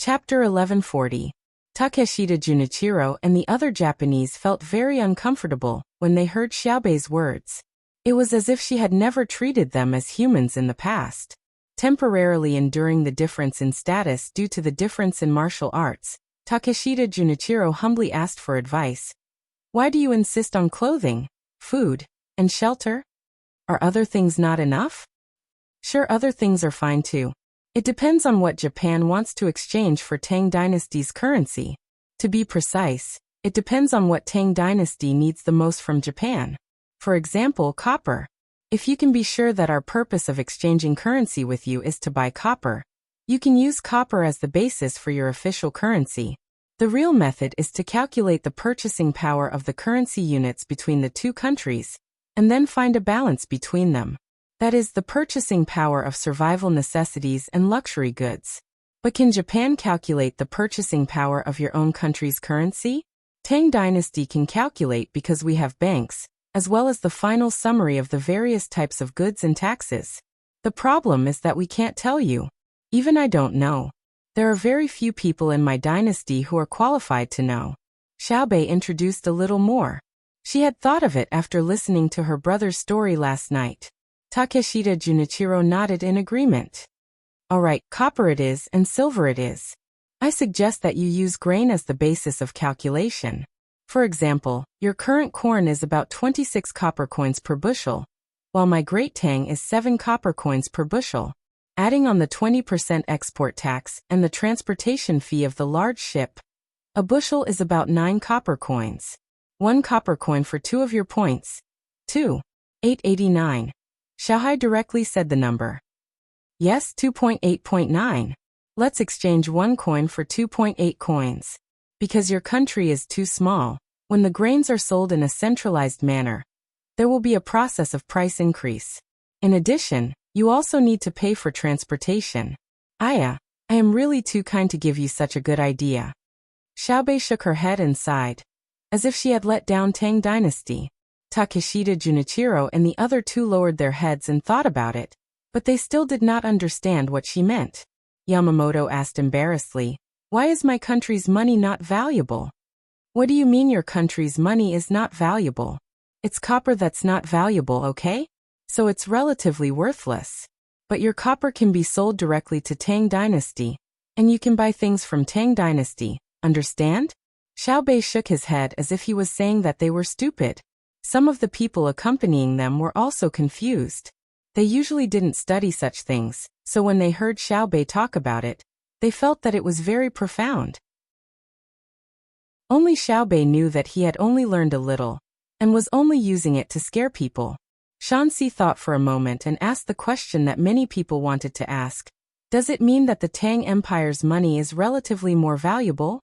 Chapter 1140. Takeshita Junichiro and the other Japanese felt very uncomfortable when they heard Xiaobei's words. It was as if she had never treated them as humans in the past. Temporarily enduring the difference in status due to the difference in martial arts, Takeshita Junichiro humbly asked for advice. Why do you insist on clothing, food, and shelter? Are other things not enough? Sure, other things are fine too. It depends on what Japan wants to exchange for Tang Dynasty's currency. To be precise, it depends on what Tang Dynasty needs the most from Japan. For example, copper. If you can be sure that our purpose of exchanging currency with you is to buy copper, you can use copper as the basis for your official currency. The real method is to calculate the purchasing power of the currency units between the two countries, and then find a balance between them. That is, the purchasing power of survival necessities and luxury goods. But can Japan calculate the purchasing power of your own country's currency? Tang Dynasty can calculate because we have banks, as well as the final summary of the various types of goods and taxes. The problem is that we can't tell you. Even I don't know. There are very few people in my dynasty who are qualified to know. Xiaobei introduced a little more. She had thought of it after listening to her brother's story last night. Takeshita Junichiro nodded in agreement. All right, copper it is and silver it is. I suggest that you use grain as the basis of calculation. For example, your current corn is about 26 copper coins per bushel, while my great Tang is 7 copper coins per bushel. Adding on the 20% export tax and the transportation fee of the large ship, a bushel is about 9 copper coins. 1 copper coin for 2 of your points. 2. 889. Xiaohai directly said the number. Yes, 2.8.9. Let's exchange 1 coin for 2.8 coins. Because your country is too small, when the grains are sold in a centralized manner, there will be a process of price increase. In addition, you also need to pay for transportation. Aya, I am really too kind to give you such a good idea. Xiaobei shook her head and sighed, as if she had let down Tang Dynasty. Takeshita Junichiro and the other two lowered their heads and thought about it, but they still did not understand what she meant. Yamamoto asked embarrassedly, why is my country's money not valuable? What do you mean your country's money is not valuable? It's copper that's not valuable, okay? So it's relatively worthless. But your copper can be sold directly to Tang Dynasty, and you can buy things from Tang Dynasty, understand? Xiaobei shook his head as if he was saying that they were stupid. Some of the people accompanying them were also confused. They usually didn't study such things, so when they heard Xiaobei talk about it, they felt that it was very profound. Only Xiaobei knew that he had only learned a little, and was only using it to scare people. Shanxi thought for a moment and asked the question that many people wanted to ask. Does it mean that the Tang Empire's money is relatively more valuable?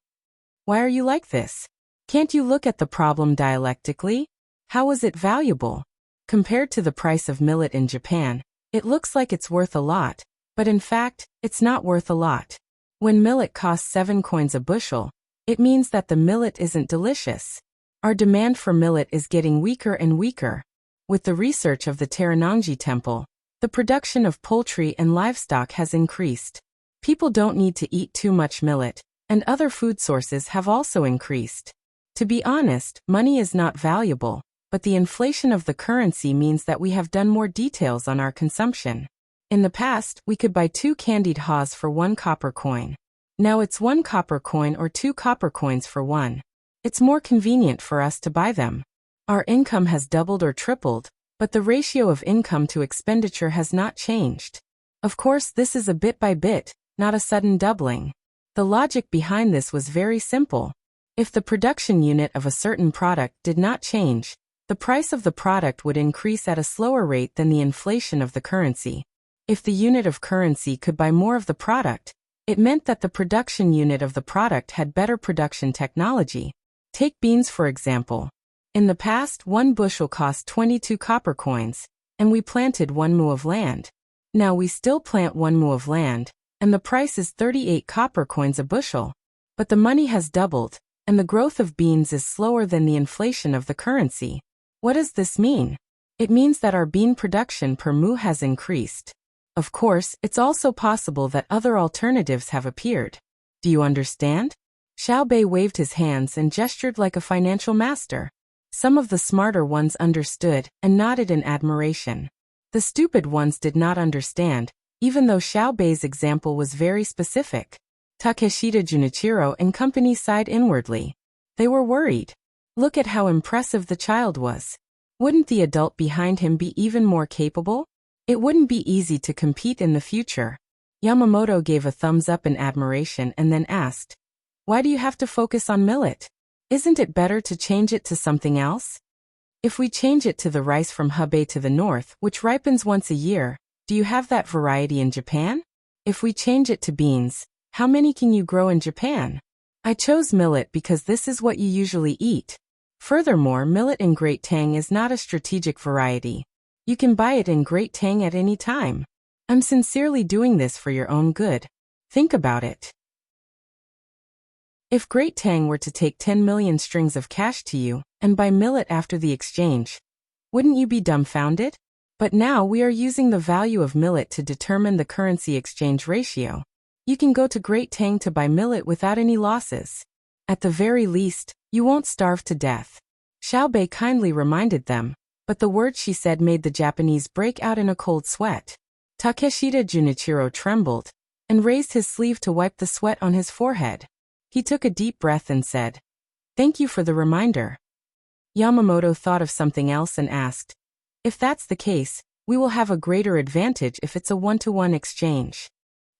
Why are you like this? Can't you look at the problem dialectically? How is it valuable? Compared to the price of millet in Japan, it looks like it's worth a lot, but in fact, it's not worth a lot. When millet costs 7 coins a bushel, it means that the millet isn't delicious. Our demand for millet is getting weaker and weaker. With the research of the Terenangji Temple, the production of poultry and livestock has increased. People don't need to eat too much millet, and other food sources have also increased. To be honest, money is not valuable, but the inflation of the currency means that we have done more details on our consumption. In the past, we could buy 2 candied haws for 1 copper coin. Now it's 1 copper coin or 2 copper coins for 1. It's more convenient for us to buy them. Our income has doubled or tripled, but the ratio of income to expenditure has not changed. Of course, this is a bit by bit, not a sudden doubling. The logic behind this was very simple. If the production unit of a certain product did not change, the price of the product would increase at a slower rate than the inflation of the currency. If the unit of currency could buy more of the product, it meant that the production unit of the product had better production technology. Take beans for example. In the past, 1 bushel cost 22 copper coins, and we planted 1 mu of land. Now we still plant 1 mu of land, and the price is 38 copper coins a bushel. But the money has doubled, and the growth of beans is slower than the inflation of the currency. What does this mean? It means that our bean production per mu has increased. Of course, it's also possible that other alternatives have appeared. Do you understand? Xiao Bei waved his hands and gestured like a financial master. Some of the smarter ones understood and nodded in admiration. The stupid ones did not understand, even though Xiao Bei's example was very specific. Takeshita Junichiro and company sighed inwardly. They were worried. Look at how impressive the child was. Wouldn't the adult behind him be even more capable? It wouldn't be easy to compete in the future. Yamamoto gave a thumbs up in admiration and then asked, "Why do you have to focus on millet? Isn't it better to change it to something else? If we change it to the rice from Hebei to the north, which ripens once a year, do you have that variety in Japan? If we change it to beans, how many can you grow in Japan? I chose millet because this is what you usually eat. Furthermore, millet in Great Tang is not a strategic variety. You can buy it in Great Tang at any time. I'm sincerely doing this for your own good. Think about it. If Great Tang were to take 10 million strings of cash to you and buy millet after the exchange, wouldn't you be dumbfounded? But now we are using the value of millet to determine the currency exchange ratio. You can go to Great Tang to buy millet without any losses. At the very least, you won't starve to death." Xiao Bei kindly reminded them, but the words she said made the Japanese break out in a cold sweat. Takeshita Junichiro trembled and raised his sleeve to wipe the sweat on his forehead. He took a deep breath and said, "Thank you for the reminder." Yamamoto thought of something else and asked, "If that's the case, we will have a greater advantage if it's a one-to-one exchange.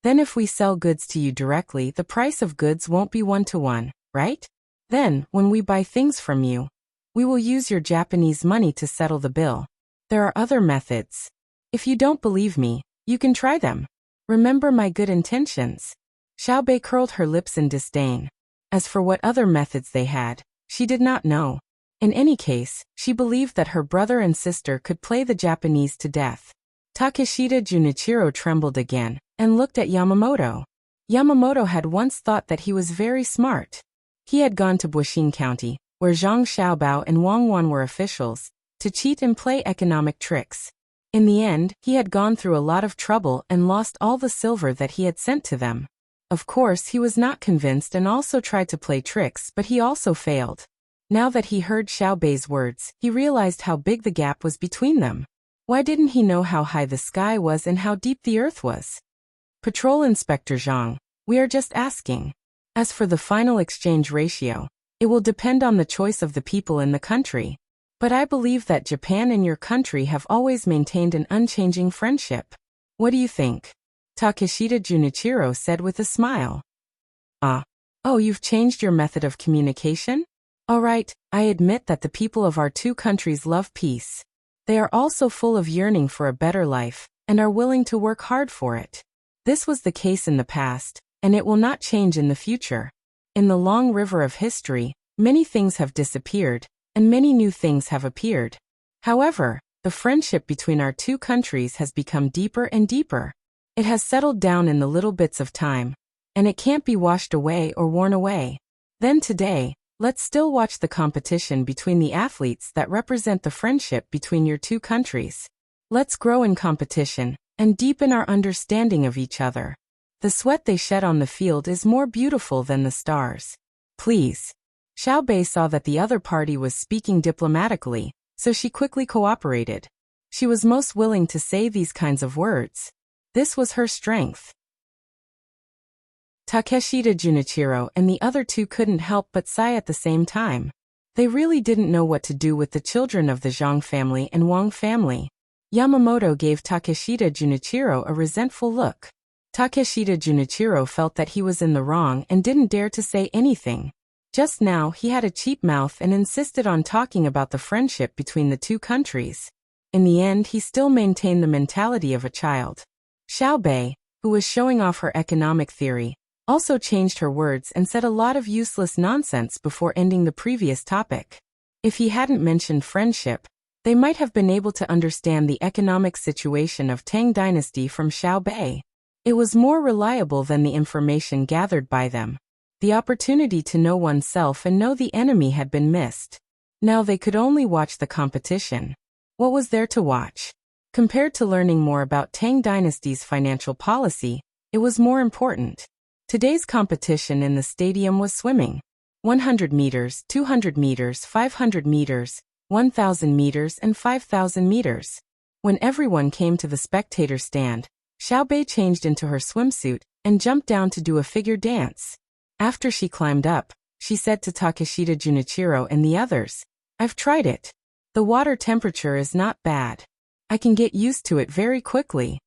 Then if we sell goods to you directly, the price of goods won't be one-to-one, right? Then, when we buy things from you, we will use your Japanese money to settle the bill. There are other methods. If you don't believe me, you can try them. Remember my good intentions." Xiao Bei curled her lips in disdain. As for what other methods they had, she did not know. In any case, she believed that her brother and sister could play the Japanese to death. Takeshita Junichiro trembled again and looked at Yamamoto. Yamamoto had once thought that he was very smart. He had gone to Buishin County, where Zhang Xiaobao and Wang Wan were officials, to cheat and play economic tricks. In the end, he had gone through a lot of trouble and lost all the silver that he had sent to them. Of course, he was not convinced and also tried to play tricks, but he also failed. Now that he heard Xiao Bei's words, he realized how big the gap was between them. Why didn't he know how high the sky was and how deep the earth was? Patrol Inspector Zhang, we are just asking. As for the final exchange ratio, it will depend on the choice of the people in the country. But I believe that Japan and your country have always maintained an unchanging friendship. What do you think? Takeshita Junichiro said with a smile. Oh, you've changed your method of communication? All right, I admit that the people of our two countries love peace. They are also full of yearning for a better life, and are willing to work hard for it. This was the case in the past, and it will not change in the future. In the long river of history, many things have disappeared, and many new things have appeared. However, the friendship between our two countries has become deeper and deeper. It has settled down in the little bits of time, and it can't be washed away or worn away. Then today, let's still watch the competition between the athletes that represent the friendship between your two countries. Let's grow in competition and deepen our understanding of each other. The sweat they shed on the field is more beautiful than the stars. Please. Xiao Bei saw that the other party was speaking diplomatically, so she quickly cooperated. She was most willing to say these kinds of words. This was her strength. Takeshita Junichiro and the other two couldn't help but sigh at the same time. They really didn't know what to do with the children of the Zhang family and Wang family. Yamamoto gave Takeshita Junichiro a resentful look. Takeshita Junichiro felt that he was in the wrong and didn't dare to say anything. Just now he had a cheap mouth and insisted on talking about the friendship between the two countries. In the end, he still maintained the mentality of a child. Xiao Bei, who was showing off her economic theory, also changed her words and said a lot of useless nonsense before ending the previous topic. If he hadn't mentioned friendship, they might have been able to understand the economic situation of Tang Dynasty from Xiao Bei. It was more reliable than the information gathered by them. The opportunity to know oneself and know the enemy had been missed. Now they could only watch the competition. What was there to watch? Compared to learning more about Tang Dynasty's financial policy, it was more important. Today's competition in the stadium was swimming. 100 meters, 200 meters, 500 meters, 1,000 meters and 5,000 meters. When everyone came to the spectator stand, Xiaobei changed into her swimsuit and jumped down to do a figure dance. After she climbed up, she said to Takeshita Junichiro and the others, "I've tried it. The water temperature is not bad. I can get used to it very quickly."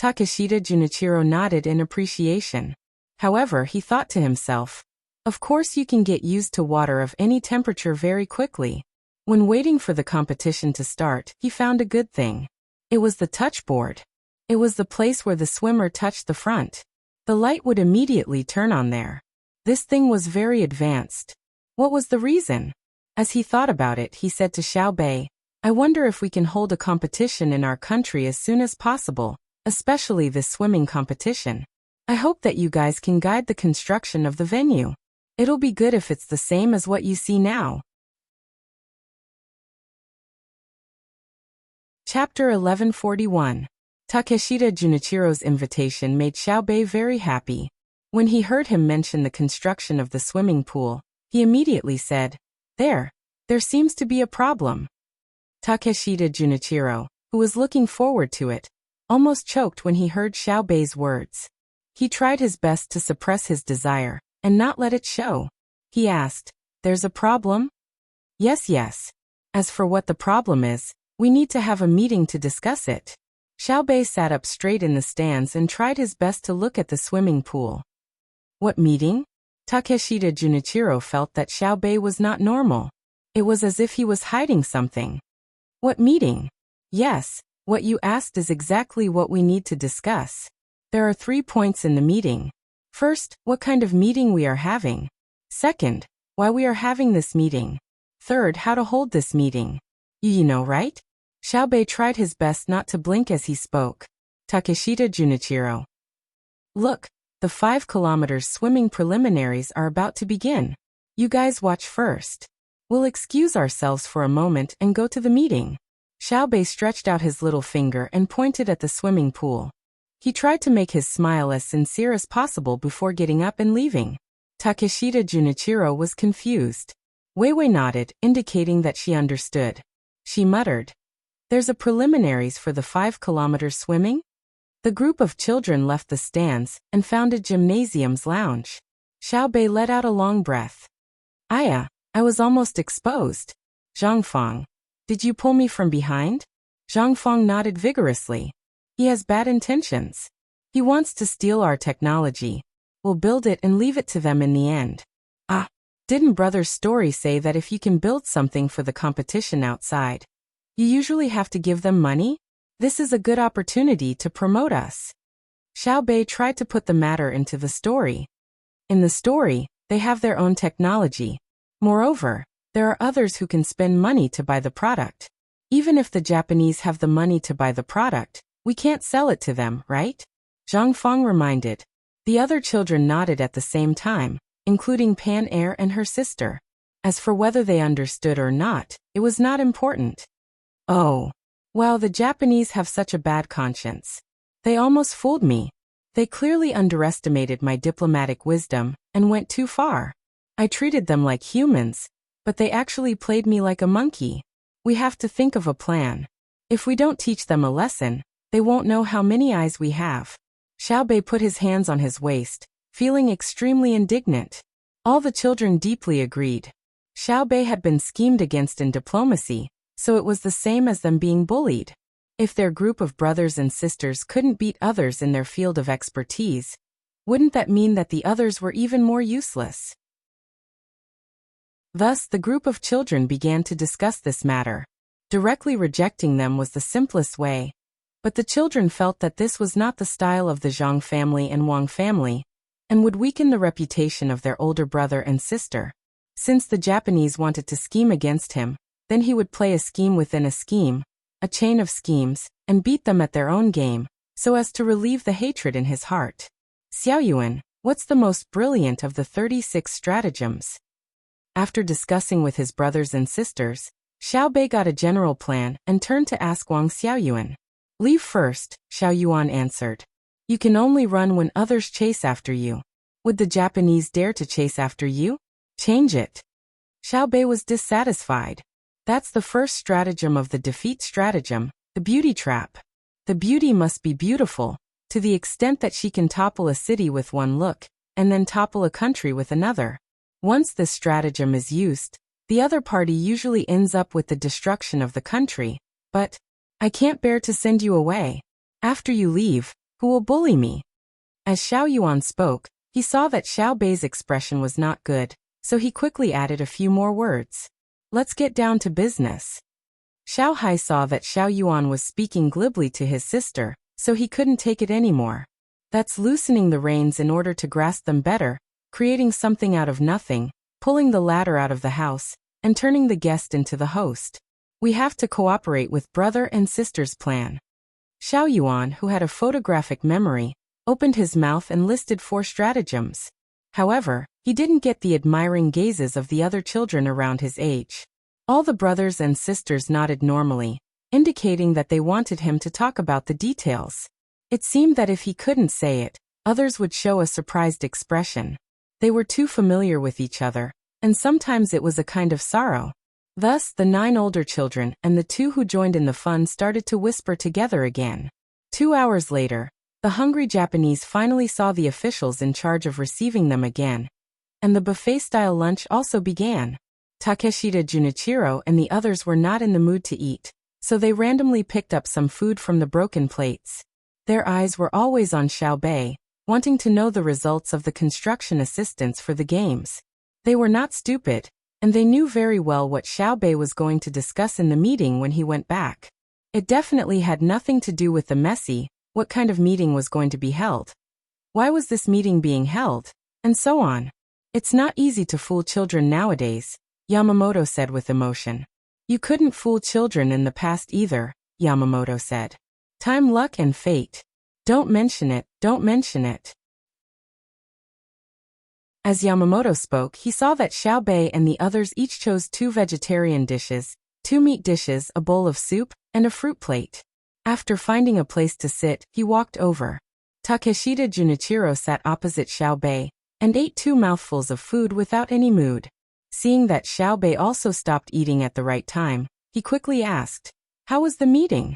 Takeshita Junichiro nodded in appreciation. However, he thought to himself, "Of course you can get used to water of any temperature very quickly." When waiting for the competition to start, he found a good thing. It was the touchboard. It was the place where the swimmer touched the front. The light would immediately turn on there. This thing was very advanced. What was the reason? As he thought about it, he said to Xiaobei, "I wonder if we can hold a competition in our country as soon as possible, especially this swimming competition. I hope that you guys can guide the construction of the venue. It'll be good if it's the same as what you see now." Chapter 1141. Takeshita Junichiro's invitation made Xiaobei very happy. When he heard him mention the construction of the swimming pool, he immediately said, There seems to be a problem." Takeshita Junichiro, who was looking forward to it, almost choked when he heard Xiaobei's words. He tried his best to suppress his desire and not let it show. He asked, "There's a problem?" Yes. As for what the problem is, we need to have a meeting to discuss it." Xiaobei sat up straight in the stands and tried his best to look at the swimming pool. What meeting? Takeshita Junichiro felt that Xiaobei was not normal. It was as if he was hiding something. "What meeting?" "Yes, what you asked is exactly what we need to discuss. There are 3 points in the meeting. First, what kind of meeting we are having. Second, why we are having this meeting. Third, how to hold this meeting. You know, right?" Xiaobei tried his best not to blink as he spoke. Takeshita Junichiro. "Look, the 5 kilometers swimming preliminaries are about to begin. You guys watch first. We'll excuse ourselves for a moment and go to the meeting." Xiaobei stretched out his little finger and pointed at the swimming pool. He tried to make his smile as sincere as possible before getting up and leaving. Takeshita Junichiro was confused. Weiwei nodded, indicating that she understood. She muttered, "There's a preliminaries for the 5 kilometers swimming?" The group of children left the stands and found a gymnasium's lounge. Xiaobei let out a long breath. "Aya, I was almost exposed. Zhangfang, did you pull me from behind?" Zhangfang nodded vigorously. "He has bad intentions. He wants to steal our technology. We'll build it and leave it to them in the end." "Ah, didn't Brother's story say that if you can build something for the competition outside, you usually have to give them money? This is a good opportunity to promote us." Xiaobei tried to put the matter into the story. In the story, they have their own technology. Moreover, there are others who can spend money to buy the product. Even if the Japanese have the money to buy the product, we can't sell it to them, right? Zhang Fang reminded. The other children nodded at the same time, including Pan Air and her sister. As for whether they understood or not, it was not important. "Oh. Wow, the Japanese have such a bad conscience. They almost fooled me. They clearly underestimated my diplomatic wisdom and went too far. I treated them like humans, but they actually played me like a monkey. We have to think of a plan. If we don't teach them a lesson, they won't know how many eyes we have." Xiaobei put his hands on his waist, feeling extremely indignant. All the children deeply agreed. Xiaobei had been schemed against in diplomacy, so it was the same as them being bullied. If their group of brothers and sisters couldn't beat others in their field of expertise, wouldn't that mean that the others were even more useless? Thus, the group of children began to discuss this matter. Directly rejecting them was the simplest way. But the children felt that this was not the style of the Zhang family and Wang family, and would weaken the reputation of their older brother and sister. Since the Japanese wanted to scheme against him, then he would play a scheme within a scheme, a chain of schemes, and beat them at their own game, so as to relieve the hatred in his heart. "Xiaoyuan, what's the most brilliant of the 36 stratagems?" After discussing with his brothers and sisters, Xiaobei got a general plan and turned to ask Wang Xiaoyuan. "Leave first," Xiaoyuan answered. "You can only run when others chase after you. Would the Japanese dare to chase after you? Change it. Xiao Bei was dissatisfied. That's the first stratagem of the defeat stratagem, the beauty trap. The beauty must be beautiful, to the extent that she can topple a city with one look, and then topple a country with another. Once this stratagem is used, the other party usually ends up with the destruction of the country. But I can't bear to send you away. After you leave, who will bully me? As Xiao Yuan spoke, he saw that Xiao Bei's expression was not good, so he quickly added a few more words. Let's get down to business. Xiao Hai saw that Xiao Yuan was speaking glibly to his sister, so he couldn't take it anymore. That's loosening the reins in order to grasp them better, creating something out of nothing, pulling the latter out of the house, and turning the guest into the host. We have to cooperate with brother and sister's plan. Xiao Yuan, who had a photographic memory, opened his mouth and listed 4 stratagems. However, he didn't get the admiring gazes of the other children around his age. All the brothers and sisters nodded normally, indicating that they wanted him to talk about the details. It seemed that if he couldn't say it, others would show a surprised expression. They were too familiar with each other, and sometimes it was a kind of sorrow. Thus, the 9 older children and the 2 who joined in the fun started to whisper together again. 2 hours later, the hungry Japanese finally saw the officials in charge of receiving them again, and the buffet-style lunch also began. Takeshita Junichiro and the others were not in the mood to eat, so they randomly picked up some food from the broken plates. Their eyes were always on Xiao Bei, wanting to know the results of the construction assistance for the games. They were not stupid, and they knew very well what Xiao Bei was going to discuss in the meeting when he went back. It definitely had nothing to do with the messy, what kind of meeting was going to be held. Why was this meeting being held? And so on. It's not easy to fool children nowadays, Yamamoto said with emotion. You couldn't fool children in the past either, Yamamoto said. Time, luck, and fate. Don't mention it, don't mention it. As Yamamoto spoke, he saw that Xiao Bei and the others each chose 2 vegetarian dishes, 2 meat dishes, a bowl of soup, and a fruit plate. After finding a place to sit, he walked over. Takeshita Junichiro sat opposite Xiao Bei, and ate 2 mouthfuls of food without any mood. Seeing that Xiao Bei also stopped eating at the right time, he quickly asked, "How was the meeting?"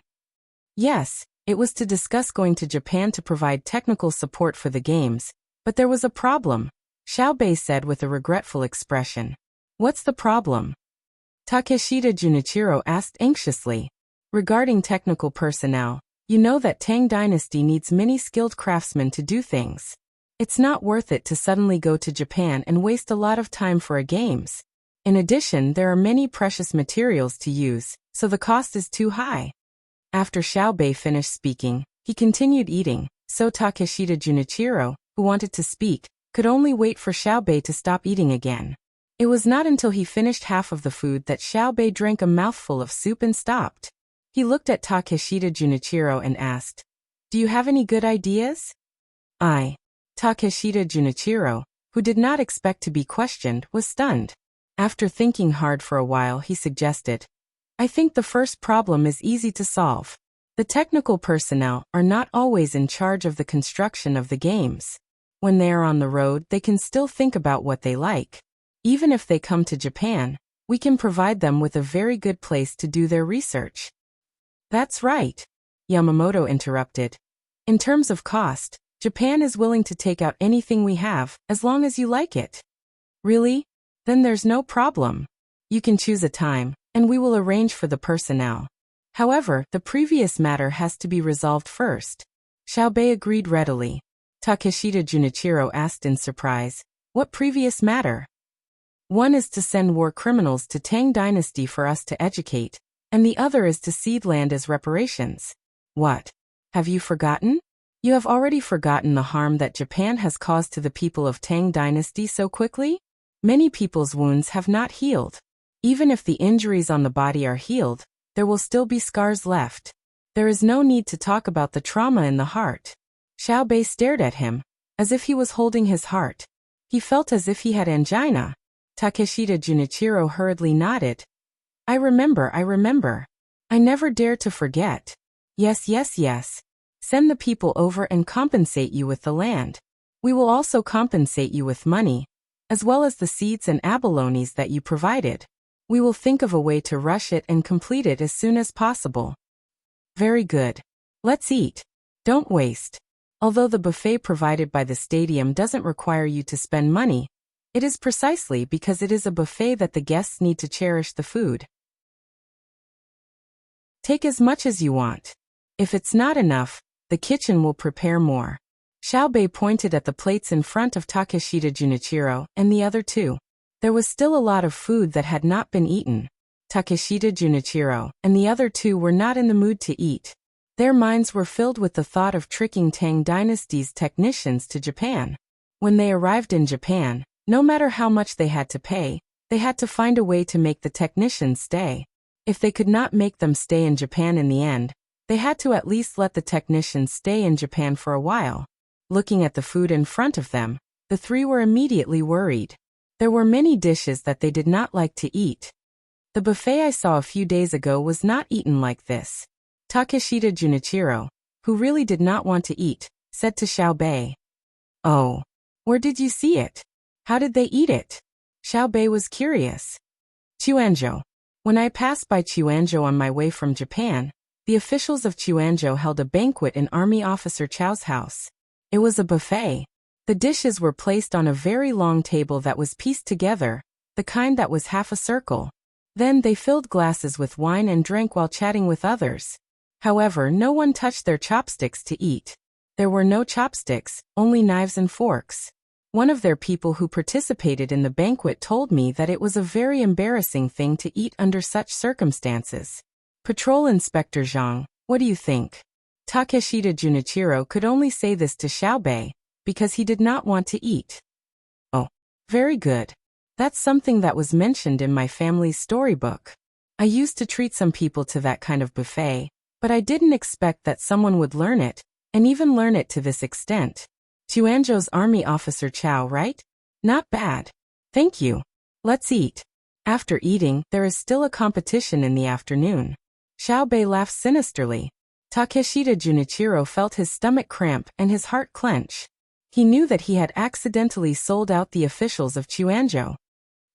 Yes, it was to discuss going to Japan to provide technical support for the games, but there was a problem, Xiao Bei said with a regretful expression. What's the problem? Takeshita Junichiro asked anxiously. Regarding technical personnel, you know that Tang Dynasty needs many skilled craftsmen to do things. It's not worth it to suddenly go to Japan and waste a lot of time for a games. In addition, there are many precious materials to use, so the cost is too high. After Xiao Bei finished speaking, he continued eating, so Takeshita Junichiro, who wanted to speak, could only wait for Xiao Bei to stop eating again. It was not until he finished half of the food that Xiao Bei drank a mouthful of soup and stopped. He looked at Takeshita Junichiro and asked, "Do you have any good ideas?" Takeshita Junichiro, who did not expect to be questioned, was stunned. After thinking hard for a while, he suggested, "I think the first problem is easy to solve. The technical personnel are not always in charge of the construction of the games. When they are on the road, they can still think about what they like. Even if they come to Japan, we can provide them with a very good place to do their research." That's right, Yamamoto interrupted. In terms of cost, Japan is willing to take out anything we have, as long as you like it. Really? Then there's no problem. You can choose a time, and we will arrange for the personnel. However, the previous matter has to be resolved first. Xiao Bei agreed readily. Takeshita Junichiro asked in surprise, "What previous matter?" "One is to send war criminals to Tang Dynasty for us to educate, and the other is to cede land as reparations." "What? Have you forgotten? You have already forgotten the harm that Japan has caused to the people of Tang Dynasty so quickly? Many people's wounds have not healed. Even if the injuries on the body are healed, there will still be scars left. There is no need to talk about the trauma in the heart." Xiao Bei stared at him, as if he was holding his heart. He felt as if he had angina. Takeshita Junichiro hurriedly nodded. I remember. I never dare to forget. Yes. Send the people over and compensate you with the land. We will also compensate you with money, as well as the seeds and abalones that you provided. We will think of a way to rush it and complete it as soon as possible. Very good. Let's eat. Don't waste. Although the buffet provided by the stadium doesn't require you to spend money, it is precisely because it is a buffet that the guests need to cherish the food. Take as much as you want. If it's not enough, the kitchen will prepare more. Xiaobei pointed at the plates in front of Takeshita Junichiro and the other two. There was still a lot of food that had not been eaten. Takeshita Junichiro and the other two were not in the mood to eat. Their minds were filled with the thought of tricking Tang Dynasty's technicians to Japan. When they arrived in Japan, no matter how much they had to pay, they had to find a way to make the technicians stay. If they could not make them stay in Japan in the end, they had to at least let the technicians stay in Japan for a while. Looking at the food in front of them, the three were immediately worried. There were many dishes that they did not like to eat. The buffet I saw a few days ago was not eaten like this. Takeshita Junichiro, who really did not want to eat, said to Xiaobei. Oh, where did you see it? How did they eat it? Xiaobei was curious. Chuanzhou. When I passed by Chuanzhou on my way from Japan, the officials of Chuanzhou held a banquet in Army Officer Chow's house. It was a buffet. The dishes were placed on a very long table that was pieced together, the kind that was half a circle. Then they filled glasses with wine and drank while chatting with others. However, no one touched their chopsticks to eat. There were no chopsticks, only knives and forks. One of their people who participated in the banquet told me that it was a very embarrassing thing to eat under such circumstances. Patrol Inspector Zhang, what do you think? Takeshita Junichiro could only say this to Xiaobei, because he did not want to eat. Oh, very good. That's something that was mentioned in my family's storybook. I used to treat some people to that kind of buffet, but I didn't expect that someone would learn it, and even learn it to this extent. Chuanzhou's Army Officer Chow, right? Not bad. Thank you. Let's eat. After eating, there is still a competition in the afternoon. Xiaobei laughed sinisterly. Takeshita Junichiro felt his stomach cramp and his heart clench. He knew that he had accidentally sold out the officials of Chuanzhou.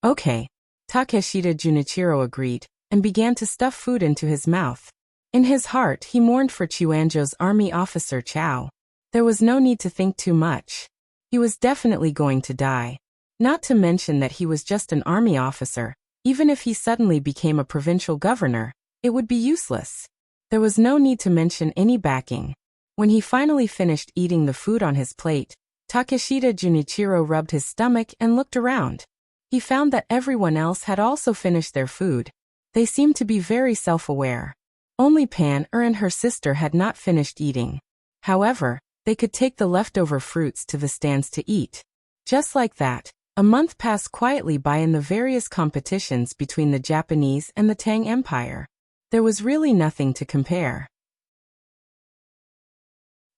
Okay. Takeshita Junichiro agreed, and began to stuff food into his mouth. In his heart he mourned for Chuanzhou's Army Officer Chow. There was no need to think too much. He was definitely going to die. Not to mention that he was just an army officer. Even if he suddenly became a provincial governor, it would be useless. There was no need to mention any backing. When he finally finished eating the food on his plate, Takeshita Junichiro rubbed his stomach and looked around. He found that everyone else had also finished their food. They seemed to be very self-aware. Only Pan-er and her sister had not finished eating. However, they could take the leftover fruits to the stands to eat. Just like that, a month passed quietly by in the various competitions between the Japanese and the Tang Empire. There was really nothing to compare.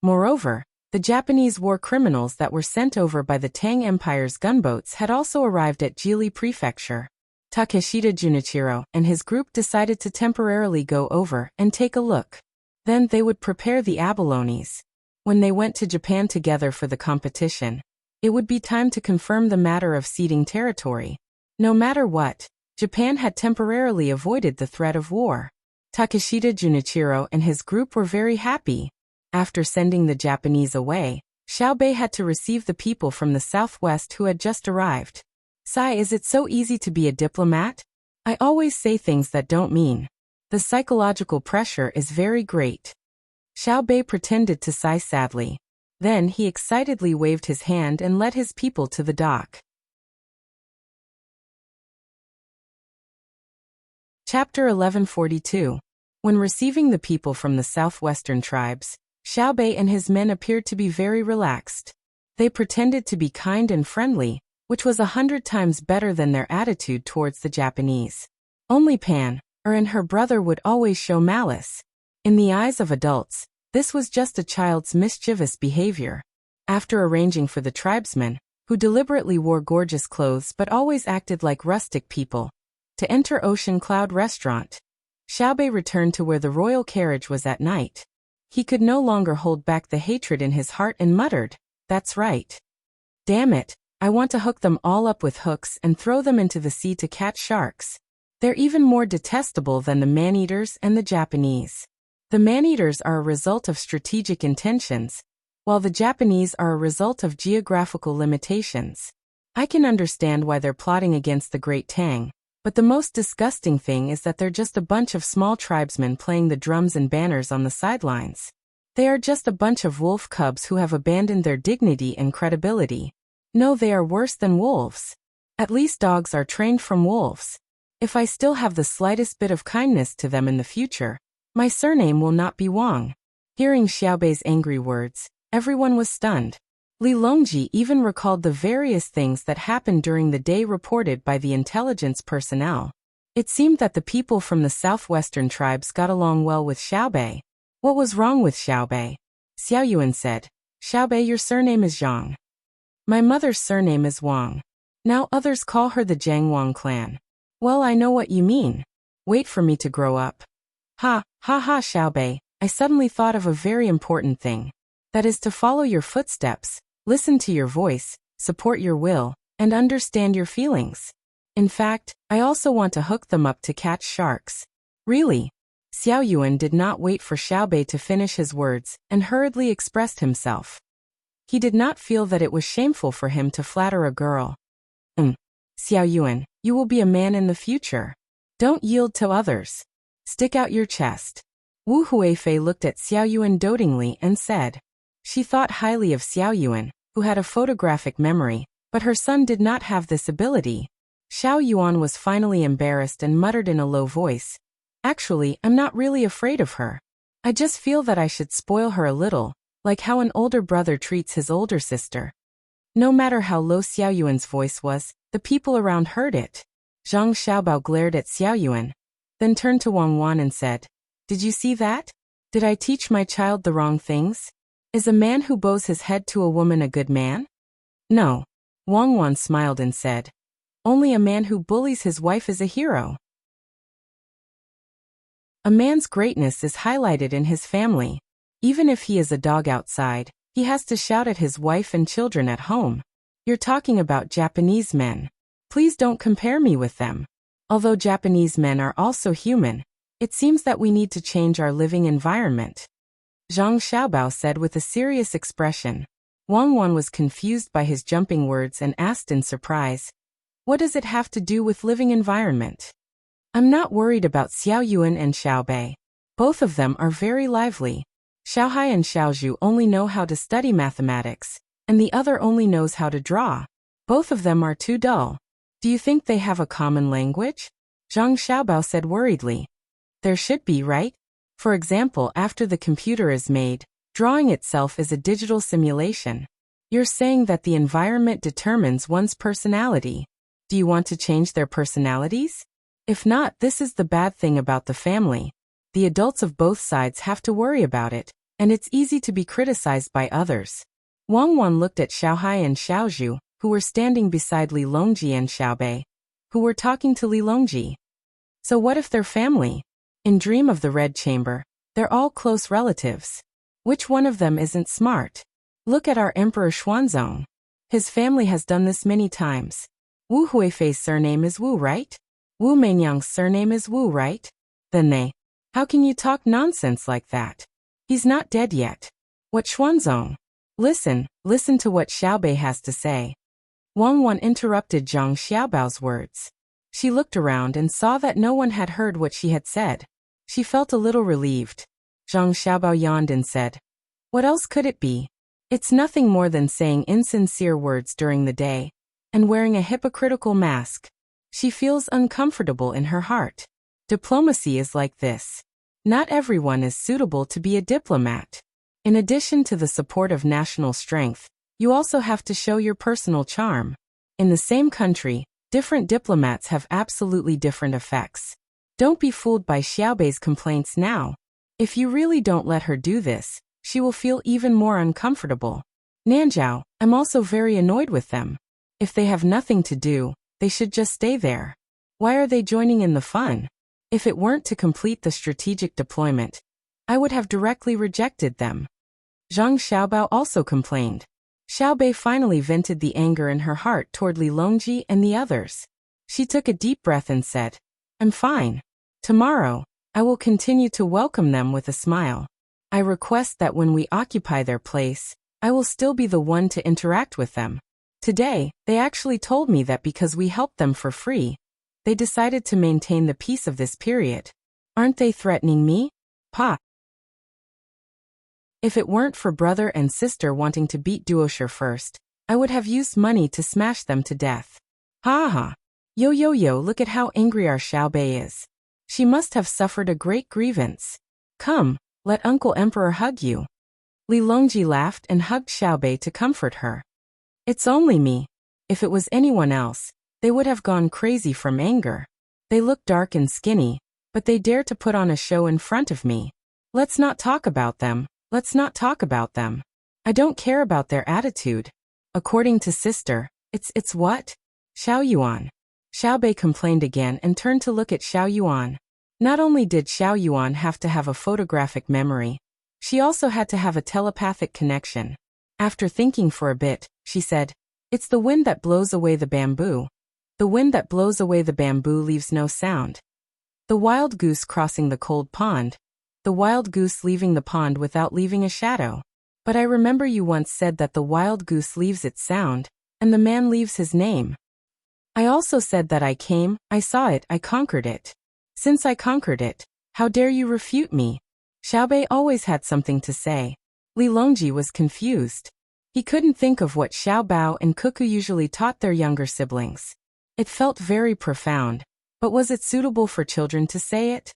Moreover, the Japanese war criminals that were sent over by the Tang Empire's gunboats had also arrived at Jili Prefecture. Takeshita Junichiro and his group decided to temporarily go over and take a look. Then they would prepare the abalones. When they went to Japan together for the competition, it would be time to confirm the matter of ceding territory. No matter what, Japan had temporarily avoided the threat of war. Takeshita Junichiro and his group were very happy. After sending the Japanese away, Xiaobei had to receive the people from the southwest who had just arrived. Sai, is it so easy to be a diplomat? I always say things that don't mean. The psychological pressure is very great. Xiaobei pretended to sigh sadly. Then he excitedly waved his hand and led his people to the dock. Chapter 1142. When receiving the people from the southwestern tribes, Xiaobei and his men appeared to be very relaxed. They pretended to be kind and friendly, which was 100 times better than their attitude towards the Japanese. Only Pan-er and her brother would always show malice. In the eyes of adults, this was just a child's mischievous behavior. After arranging for the tribesmen, who deliberately wore gorgeous clothes but always acted like rustic people, to enter Ocean Cloud Restaurant, Xiaobei returned to where the royal carriage was at night. He could no longer hold back the hatred in his heart and muttered, "That's right. Damn it, I want to hook them all up with hooks and throw them into the sea to catch sharks. They're even more detestable than the man-eaters and the Japanese. The man-eaters are a result of strategic intentions, while the Japanese are a result of geographical limitations. I can understand why they're plotting against the Great Tang, but the most disgusting thing is that they're just a bunch of small tribesmen playing the drums and banners on the sidelines. They are just a bunch of wolf cubs who have abandoned their dignity and credibility. No, they are worse than wolves. At least dogs are trained from wolves. If I still have the slightest bit of kindness to them in the future, my surname will not be Wang. Hearing Xiaobei's angry words, everyone was stunned. Li Longji even recalled the various things that happened during the day reported by the intelligence personnel. It seemed that the people from the southwestern tribes got along well with Xiaobei. What was wrong with Xiaobei? Xiao Yuan said, Xiaobei, your surname is Zhang. My mother's surname is Wang. Now others call her the Jiang Wang clan. Well, I know what you mean. Wait for me to grow up. Ha, Xiaobei, I suddenly thought of a very important thing. That is to follow your footsteps, listen to your voice, support your will, and understand your feelings. In fact, I also want to hook them up to catch sharks. Really? Xiao Yuan did not wait for Xiaobei to finish his words and hurriedly expressed himself. He did not feel that it was shameful for him to flatter a girl. Xiao Yuan, you will be a man in the future. Don't yield to others. Stick out your chest. Wu Huifei looked at Xiao Yuan dotingly and said. She thought highly of Xiao Yuan, who had a photographic memory, but her son did not have this ability. Xiao Yuan was finally embarrassed and muttered in a low voice. Actually, I'm not really afraid of her. I just feel that I should spoil her a little, like how an older brother treats his older sister. No matter how low Xiao Yuan's voice was, the people around heard it. Zhang Xiaobao glared at Xiao Yuan, then turned to Wang Wan and said, Did you see that? Did I teach my child the wrong things? Is a man who bows his head to a woman a good man? No. Wang Wan smiled and said, Only a man who bullies his wife is a hero. A man's greatness is highlighted in his family. Even if he is a dog outside, he has to shout at his wife and children at home. You're talking about Japanese men. Please don't compare me with them. Although Japanese men are also human, it seems that we need to change our living environment. Zhang Xiaobao said with a serious expression. Wang Wan was confused by his jumping words and asked in surprise, What does it have to do with living environment? I'm not worried about Xiao Yuan and Xiaobei. Both of them are very lively. Xiaohai and Xiaozhu only know how to study mathematics, and the other only knows how to draw. Both of them are too dull. Do you think they have a common language? Zhang Xiaobao said worriedly. There should be, right? For example, after the computer is made, drawing itself is a digital simulation. You're saying that the environment determines one's personality. Do you want to change their personalities? If not, this is the bad thing about the family. The adults of both sides have to worry about it, and it's easy to be criticized by others. Wang Wan looked at Xiaohai and Xiaozhu, who were standing beside Li Longji and Xiaobei, who were talking to Li Longji. So what if they're family? In Dream of the Red Chamber, they're all close relatives. Which one of them isn't smart? Look at our Emperor Xuanzong. His family has done this many times. Wu Huifei's surname is Wu, right? Wu Meinyang's surname is Wu, right? Then how can you talk nonsense like that? He's not dead yet. What Xuanzong? Listen to what Xiaobei has to say. Wang Wan interrupted Zhang Xiaobao's words. She looked around and saw that no one had heard what she had said. She felt a little relieved. Zhang Xiaobao yawned and said, What else could it be? It's nothing more than saying insincere words during the day, and wearing a hypocritical mask. She feels uncomfortable in her heart. Diplomacy is like this. Not everyone is suitable to be a diplomat. In addition to the support of national strength, you also have to show your personal charm. In the same country, different diplomats have absolutely different effects. Don't be fooled by Xiaobei's complaints now. If you really don't let her do this, she will feel even more uncomfortable. Nanzhao, I'm also very annoyed with them. If they have nothing to do, they should just stay there. Why are they joining in the fun? If it weren't to complete the strategic deployment, I would have directly rejected them. Zhang Xiaobao also complained. Xiaobei finally vented the anger in her heart toward Li Longji and the others. She took a deep breath and said, "I'm fine. Tomorrow, I will continue to welcome them with a smile. I request that when we occupy their place, I will still be the one to interact with them. Today, they actually told me that because we helped them for free, they decided to maintain the peace of this period. Aren't they threatening me? Pa. If it weren't for brother and sister wanting to beat Duosher first, I would have used money to smash them to death. Ha ha. Yo, look at how angry our Xiaobei is. She must have suffered a great grievance. Come, let Uncle Emperor hug you." Li Longji laughed and hugged Xiaobei to comfort her. "It's only me. If it was anyone else, they would have gone crazy from anger. They look dark and skinny, but they dare to put on a show in front of me. Let's not talk about them. Let's not talk about them. I don't care about their attitude. According to sister, it's what? Xiao Yuan." Xiaobei complained again and turned to look at Xiao Yuan. Not only did Xiao Yuan have to have a photographic memory, she also had to have a telepathic connection. After thinking for a bit, she said, "It's the wind that blows away the bamboo. The wind that blows away the bamboo leaves no sound. The wild goose crossing the cold pond. The wild goose leaving the pond without leaving a shadow. But I remember you once said that the wild goose leaves its sound, and the man leaves his name. I also said that I came, I saw it, I conquered it. Since I conquered it, how dare you refute me?" Xiaobei always had something to say. Li Longji was confused. He couldn't think of what Xiao Bao and Cuckoo usually taught their younger siblings. It felt very profound, but was it suitable for children to say it?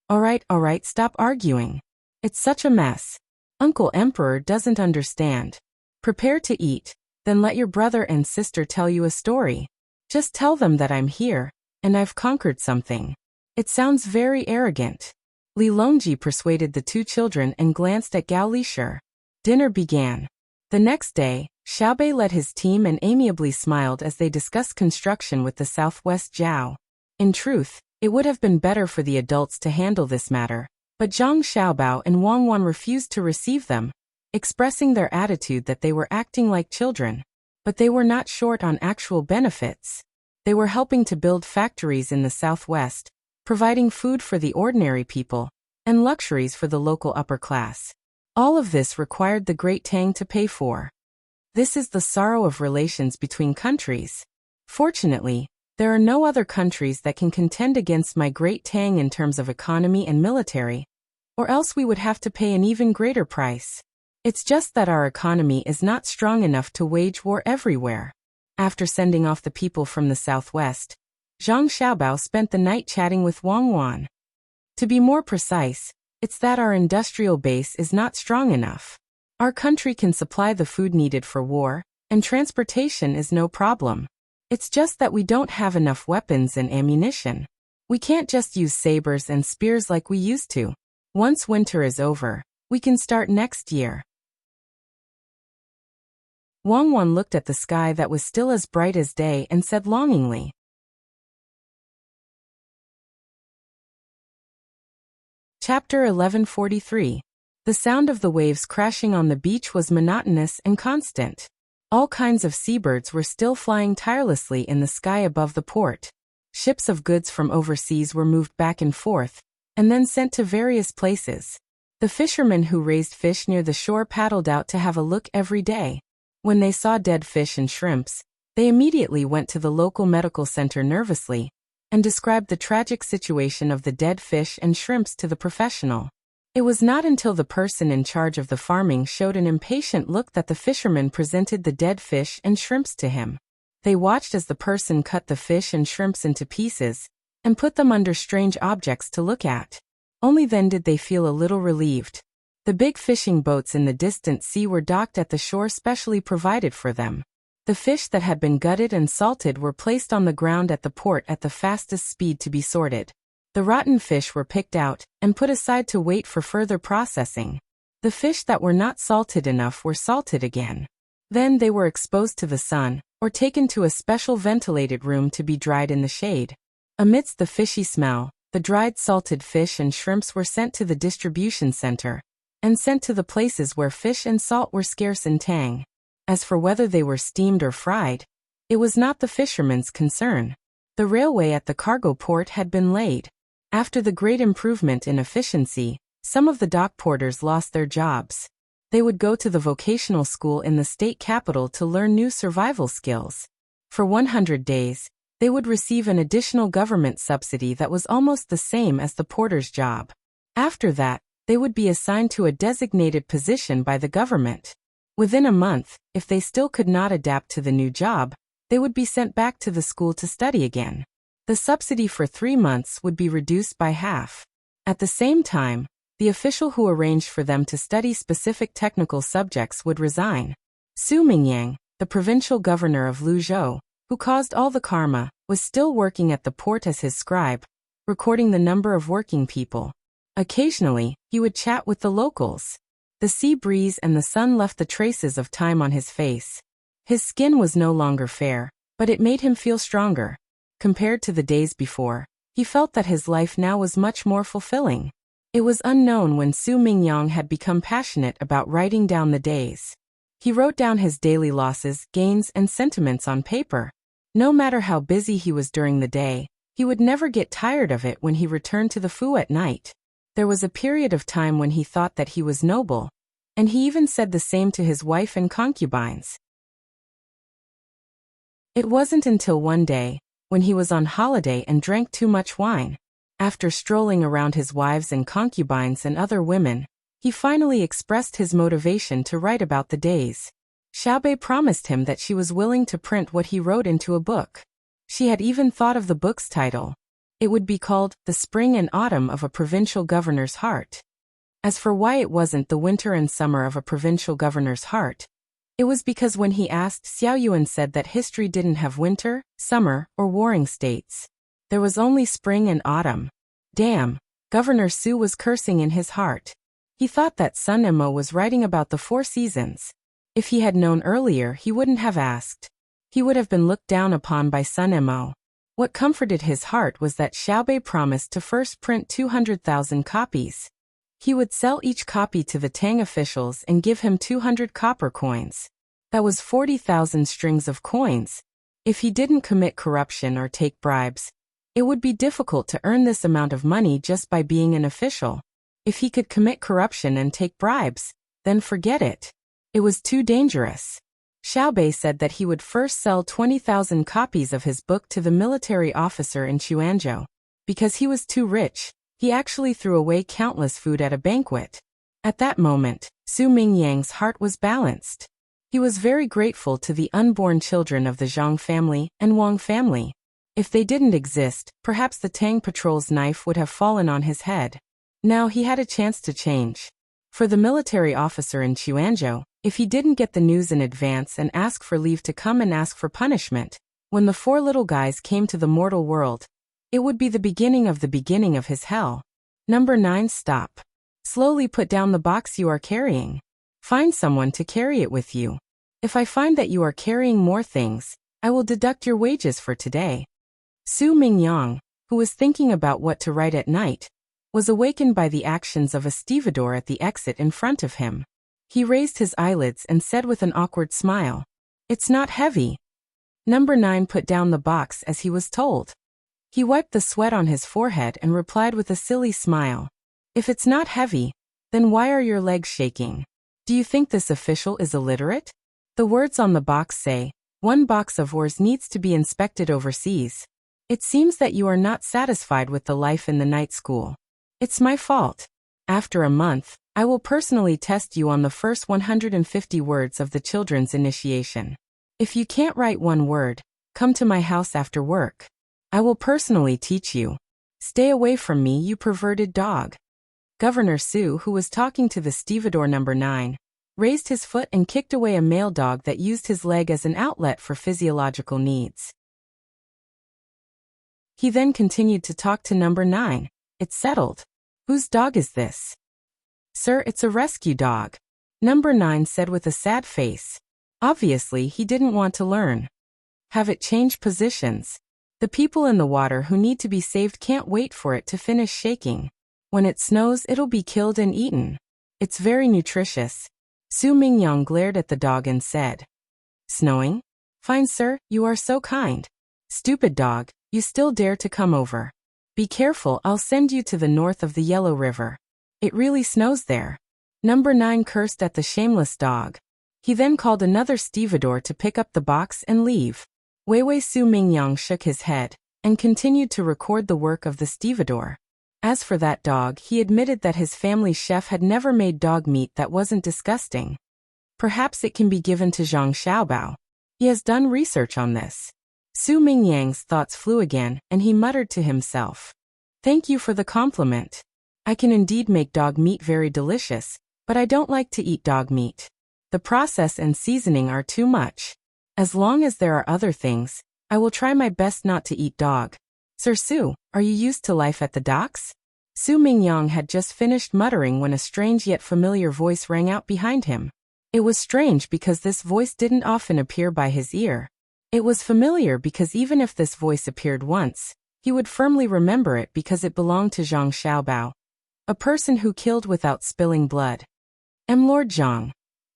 All right, stop arguing. It's such a mess. Uncle Emperor doesn't understand. Prepare to eat, then let your brother and sister tell you a story. Just tell them that I'm here, and I've conquered something. It sounds very arrogant. Li Longji persuaded the two children and glanced at Gao Lisher. Dinner began. The next day, Xiaobei led his team and amiably smiled as they discussed construction with the Southwest Jiao. In truth, it would have been better for the adults to handle this matter, but Zhang Xiaobao and Wang Wan refused to receive them, expressing their attitude that they were acting like children. But they were not short on actual benefits. They were helping to build factories in the Southwest, providing food for the ordinary people, and luxuries for the local upper class. All of this required the great Tang to pay for. This is the sorrow of relations between countries. Fortunately, there are no other countries that can contend against my great Tang in terms of economy and military, or else we would have to pay an even greater price. It's just that our economy is not strong enough to wage war everywhere. After sending off the people from the Southwest, Zhang Xiaobao spent the night chatting with Wang Wan. To be more precise, it's that our industrial base is not strong enough. Our country can supply the food needed for war, and transportation is no problem. It's just that we don't have enough weapons and ammunition. We can't just use sabers and spears like we used to. Once winter is over, we can start next year. Wang Wan looked at the sky that was still as bright as day and said longingly. Chapter 1143. The sound of the waves crashing on the beach was monotonous and constant. All kinds of seabirds were still flying tirelessly in the sky above the port. Ships of goods from overseas were moved back and forth, and then sent to various places. The fishermen who raised fish near the shore paddled out to have a look every day. When they saw dead fish and shrimps, they immediately went to the local medical center nervously, and described the tragic situation of the dead fish and shrimps to the professional. It was not until the person in charge of the farming showed an impatient look that the fisherman presented the dead fish and shrimps to him. They watched as the person cut the fish and shrimps into pieces, and put them under strange objects to look at. Only then did they feel a little relieved. The big fishing boats in the distant sea were docked at the shore specially provided for them. The fish that had been gutted and salted were placed on the ground at the port at the fastest speed to be sorted. The rotten fish were picked out, and put aside to wait for further processing. The fish that were not salted enough were salted again. Then they were exposed to the sun, or taken to a special ventilated room to be dried in the shade. Amidst the fishy smell, the dried salted fish and shrimps were sent to the distribution center, and sent to the places where fish and salt were scarce in Tang. As for whether they were steamed or fried, it was not the fishermen's concern. The railway at the cargo port had been laid. After the great improvement in efficiency, some of the dock porters lost their jobs. They would go to the vocational school in the state capital to learn new survival skills. For 100 days, they would receive an additional government subsidy that was almost the same as the porter's job. After that, they would be assigned to a designated position by the government. Within a month, if they still could not adapt to the new job, they would be sent back to the school to study again. The subsidy for 3 months would be reduced by half. At the same time, the official who arranged for them to study specific technical subjects would resign. Su Mingyang, the provincial governor of Luzhou, who caused all the karma, was still working at the port as his scribe, recording the number of working people. Occasionally, he would chat with the locals. The sea breeze and the sun left the traces of time on his face. His skin was no longer fair, but it made him feel stronger. Compared to the days before, he felt that his life now was much more fulfilling. It was unknown when Su Mingyang had become passionate about writing down the days. He wrote down his daily losses, gains, and sentiments on paper. No matter how busy he was during the day, he would never get tired of it when he returned to the Fu at night. There was a period of time when he thought that he was noble, and he even said the same to his wife and concubines. It wasn't until one day, when he was on holiday and drank too much wine. After strolling around his wives and concubines and other women, he finally expressed his motivation to write about the days. Xiaobei promised him that she was willing to print what he wrote into a book. She had even thought of the book's title. It would be called The Spring and Autumn of a Provincial Governor's Heart. As for why it wasn't The Winter and Summer of a Provincial Governor's Heart, it was because when he asked, Xiao Yuan said that history didn't have winter, summer, or warring states. There was only spring and autumn. Damn, Governor Su was cursing in his heart. He thought that Sun Emo was writing about the 4 seasons. If he had known earlier, he wouldn't have asked. He would have been looked down upon by Sun Emo. What comforted his heart was that Xiaobei promised to first print 200,000 copies. He would sell each copy to the Tang officials and give him 200 copper coins. That was 40,000 strings of coins. If he didn't commit corruption or take bribes, it would be difficult to earn this amount of money just by being an official. If he could commit corruption and take bribes, then forget it. It was too dangerous. Xiaobei said that he would first sell 20,000 copies of his book to the military officer in Chuanzhou. Because he was too rich, he actually threw away countless food at a banquet. At that moment, Su Mingyang's heart was balanced. He was very grateful to the unborn children of the Zhang family and Wang family. If they didn't exist, perhaps the Tang patrol's knife would have fallen on his head. Now he had a chance to change. For the military officer in Chuanzhou, if he didn't get the news in advance and ask for leave to come and ask for punishment, when the 4 little guys came to the mortal world, it would be the beginning of his hell. Number 9. Stop. Slowly put down the box you are carrying. Find someone to carry it with you. If I find that you are carrying more things, I will deduct your wages for today. Su Mingyang, who was thinking about what to write at night, was awakened by the actions of a stevedore at the exit in front of him. He raised his eyelids and said with an awkward smile, "It's not heavy." Number 9 put down the box as he was told. He wiped the sweat on his forehead and replied with a silly smile, "If it's not heavy, then why are your legs shaking? Do you think this official is illiterate?" The words on the box say, "One box of ores needs to be inspected overseas. It seems that you are not satisfied with the life in the night school. It's my fault. After a month, I will personally test you on the first 150 words of the children's initiation. If you can't write 1 word, come to my house after work. I will personally teach you. Stay away from me, you perverted dog." Governor Su, who was talking to the stevedore number 9, raised his foot and kicked away a male dog that used his leg as an outlet for physiological needs. He then continued to talk to number 9. "It's settled. Whose dog is this?" "Sir, it's a rescue dog," number 9 said with a sad face. Obviously, he didn't want to learn. "Have it change positions. The people in the water who need to be saved can't wait for it to finish shaking. When it snows, it'll be killed and eaten. It's very nutritious." Su Mingyang glared at the dog and said, Snowing? Fine, sir, you are so kind. Stupid dog, you still dare to come over. Be careful, I'll send you to the north of the Yellow River. It really snows there. Number 9 cursed at the shameless dog. He then called another stevedore to pick up the box and leave. Weiwei Su Mingyang shook his head and continued to record the work of the stevedore. As for that dog, he admitted that his family's chef had never made dog meat that wasn't disgusting. Perhaps it can be given to Zhang Xiaobao. He has done research on this. Su Mingyang's thoughts flew again, and he muttered to himself. Thank you for the compliment. I can indeed make dog meat very delicious, but I don't like to eat dog meat. The process and seasoning are too much. As long as there are other things, I will try my best not to eat dog. Sir Su, are you used to life at the docks? Su Mingyang had just finished muttering when a strange yet familiar voice rang out behind him. It was strange because this voice didn't often appear by his ear. It was familiar because even if this voice appeared once, he would firmly remember it because it belonged to Zhang Xiaobao, a person who killed without spilling blood. Am Lord Zhang.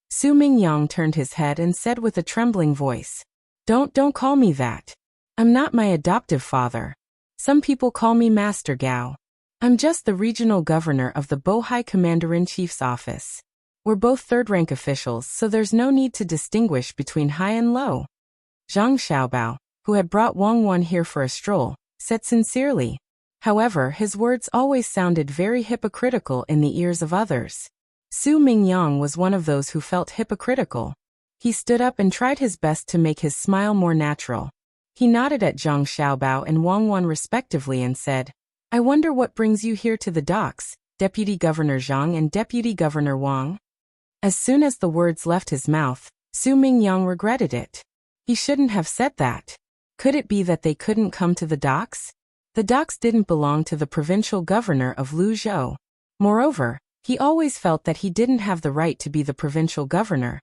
Su Mingyang turned his head and said with a trembling voice. Don't call me that. I'm not my adoptive father. Some people call me Master Gao. I'm just the regional governor of the Bohai Commander-in-Chief's office. We're both third-rank officials, so there's no need to distinguish between high and low. Zhang Xiaobao, who had brought Wang Wan here for a stroll, said sincerely. However, his words always sounded very hypocritical in the ears of others. Su Mingyang was one of those who felt hypocritical. He stood up and tried his best to make his smile more natural. He nodded at Zhang Xiaobao and Wang Wan respectively and said, I wonder what brings you here to the docks, Deputy Governor Zhang and Deputy Governor Wang? As soon as the words left his mouth, Su Mingyang regretted it. He shouldn't have said that. Could it be that they couldn't come to the docks? The docks didn't belong to the provincial governor of Luzhou. Moreover, he always felt that he didn't have the right to be the provincial governor,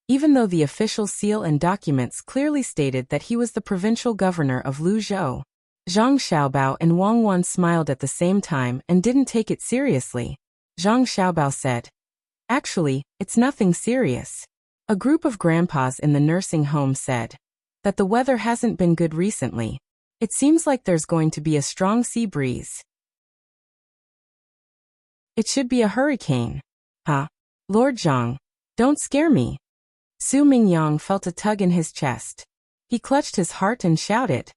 even though the official seal and documents clearly stated that he was the provincial governor of Luzhou. Zhang Xiaobao and Wang Wan smiled at the same time and didn't take it seriously. Zhang Xiaobao said, Actually, it's nothing serious. A group of grandpas in the nursing home said that the weather hasn't been good recently. It seems like there's going to be a strong sea breeze. It should be a hurricane. Huh? Lord Zhang, don't scare me. Su Mingyang felt a tug in his chest. He clutched his heart and shouted,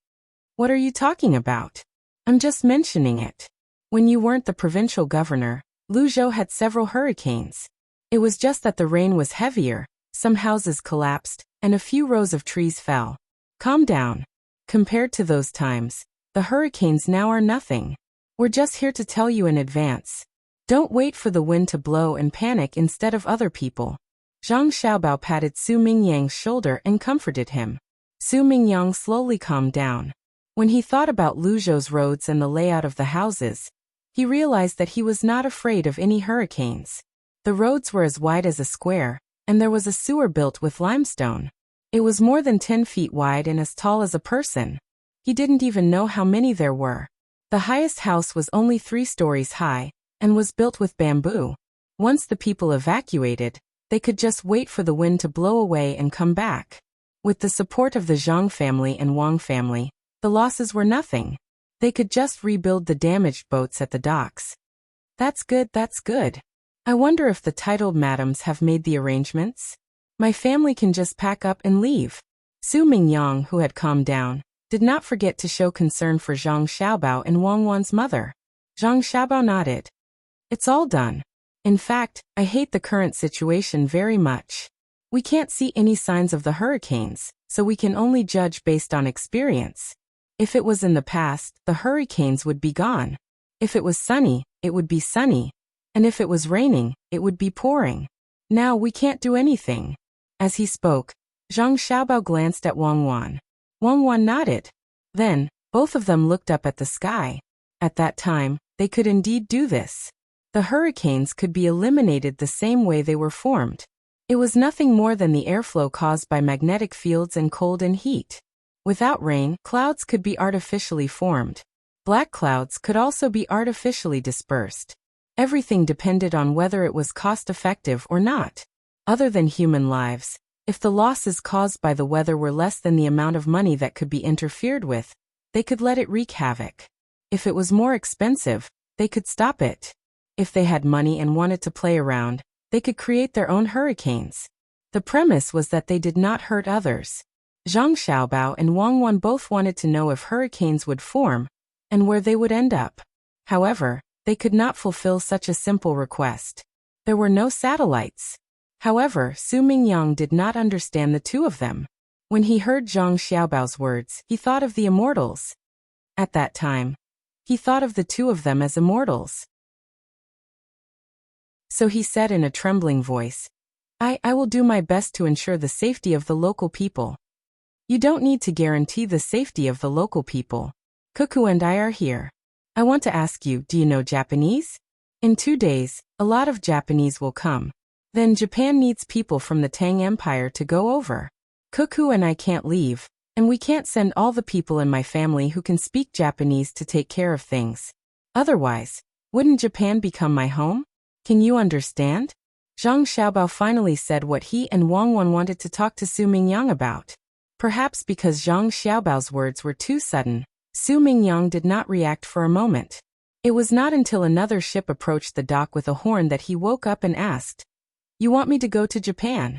What are you talking about? I'm just mentioning it. When you weren't the provincial governor, Luzhou had several hurricanes. It was just that the rain was heavier, some houses collapsed, and a few rows of trees fell. Calm down. Compared to those times, the hurricanes now are nothing. We're just here to tell you in advance. Don't wait for the wind to blow and panic instead of other people. Zhang Xiaobao patted Su Mingyang's shoulder and comforted him. Su Mingyang slowly calmed down. When he thought about Luzhou's roads and the layout of the houses, he realized that he was not afraid of any hurricanes. The roads were as wide as a square, and there was a sewer built with limestone. It was more than 10 feet wide and as tall as a person. He didn't even know how many there were. The highest house was only 3 stories high, and was built with bamboo. Once the people evacuated, they could just wait for the wind to blow away and come back. With the support of the Zhang family and Wang family, the losses were nothing. They could just rebuild the damaged boats at the docks. That's good, that's good. I wonder if the titled madams have made the arrangements? My family can just pack up and leave. Su Mingyang, who had calmed down, did not forget to show concern for Zhang Xiaobao and Wang Wan's mother. Zhang Xiaobao nodded. It's all done. In fact, I hate the current situation very much. We can't see any signs of the hurricanes, so we can only judge based on experience. If it was in the past, the hurricanes would be gone. If it was sunny, it would be sunny. And if it was raining, it would be pouring. Now we can't do anything. As he spoke, Zhang Xiaobao glanced at Wang Wan. Wang Wan nodded. Then, both of them looked up at the sky. At that time, they could indeed do this. The hurricanes could be eliminated the same way they were formed. It was nothing more than the airflow caused by magnetic fields and cold and heat. Without rain, clouds could be artificially formed. Black clouds could also be artificially dispersed. Everything depended on whether it was cost-effective or not. Other than human lives, If the losses caused by the weather were less than the amount of money that could be interfered with, they could let it wreak havoc. If it was more expensive, they could stop it. If they had money and wanted to play around, they could create their own hurricanes. The premise was that they did not hurt others. Zhang Xiaobao and Wang Wan both wanted to know if hurricanes would form, and where they would end up. However, they could not fulfill such a simple request. There were no satellites. However, Su Mingyang did not understand the two of them. When he heard Zhang Xiaobao's words, he thought of the immortals. At that time, he thought of the two of them as immortals. So he said in a trembling voice, I will do my best to ensure the safety of the local people. You don't need to guarantee the safety of the local people. Cuckoo and I are here. I want to ask you, do you know Japanese? In 2 days, a lot of Japanese will come. Then Japan needs people from the Tang Empire to go over. Cuckoo and I can't leave, and we can't send all the people in my family who can speak Japanese to take care of things. Otherwise, wouldn't Japan become my home? Can you understand? Zhang Xiaobao finally said what he and Wang Wan wanted to talk to Su Mingyang about. Perhaps because Zhang Xiaobao's words were too sudden, Su Mingyang did not react for a moment. It was not until another ship approached the dock with a horn that he woke up and asked, "You want me to go to Japan?"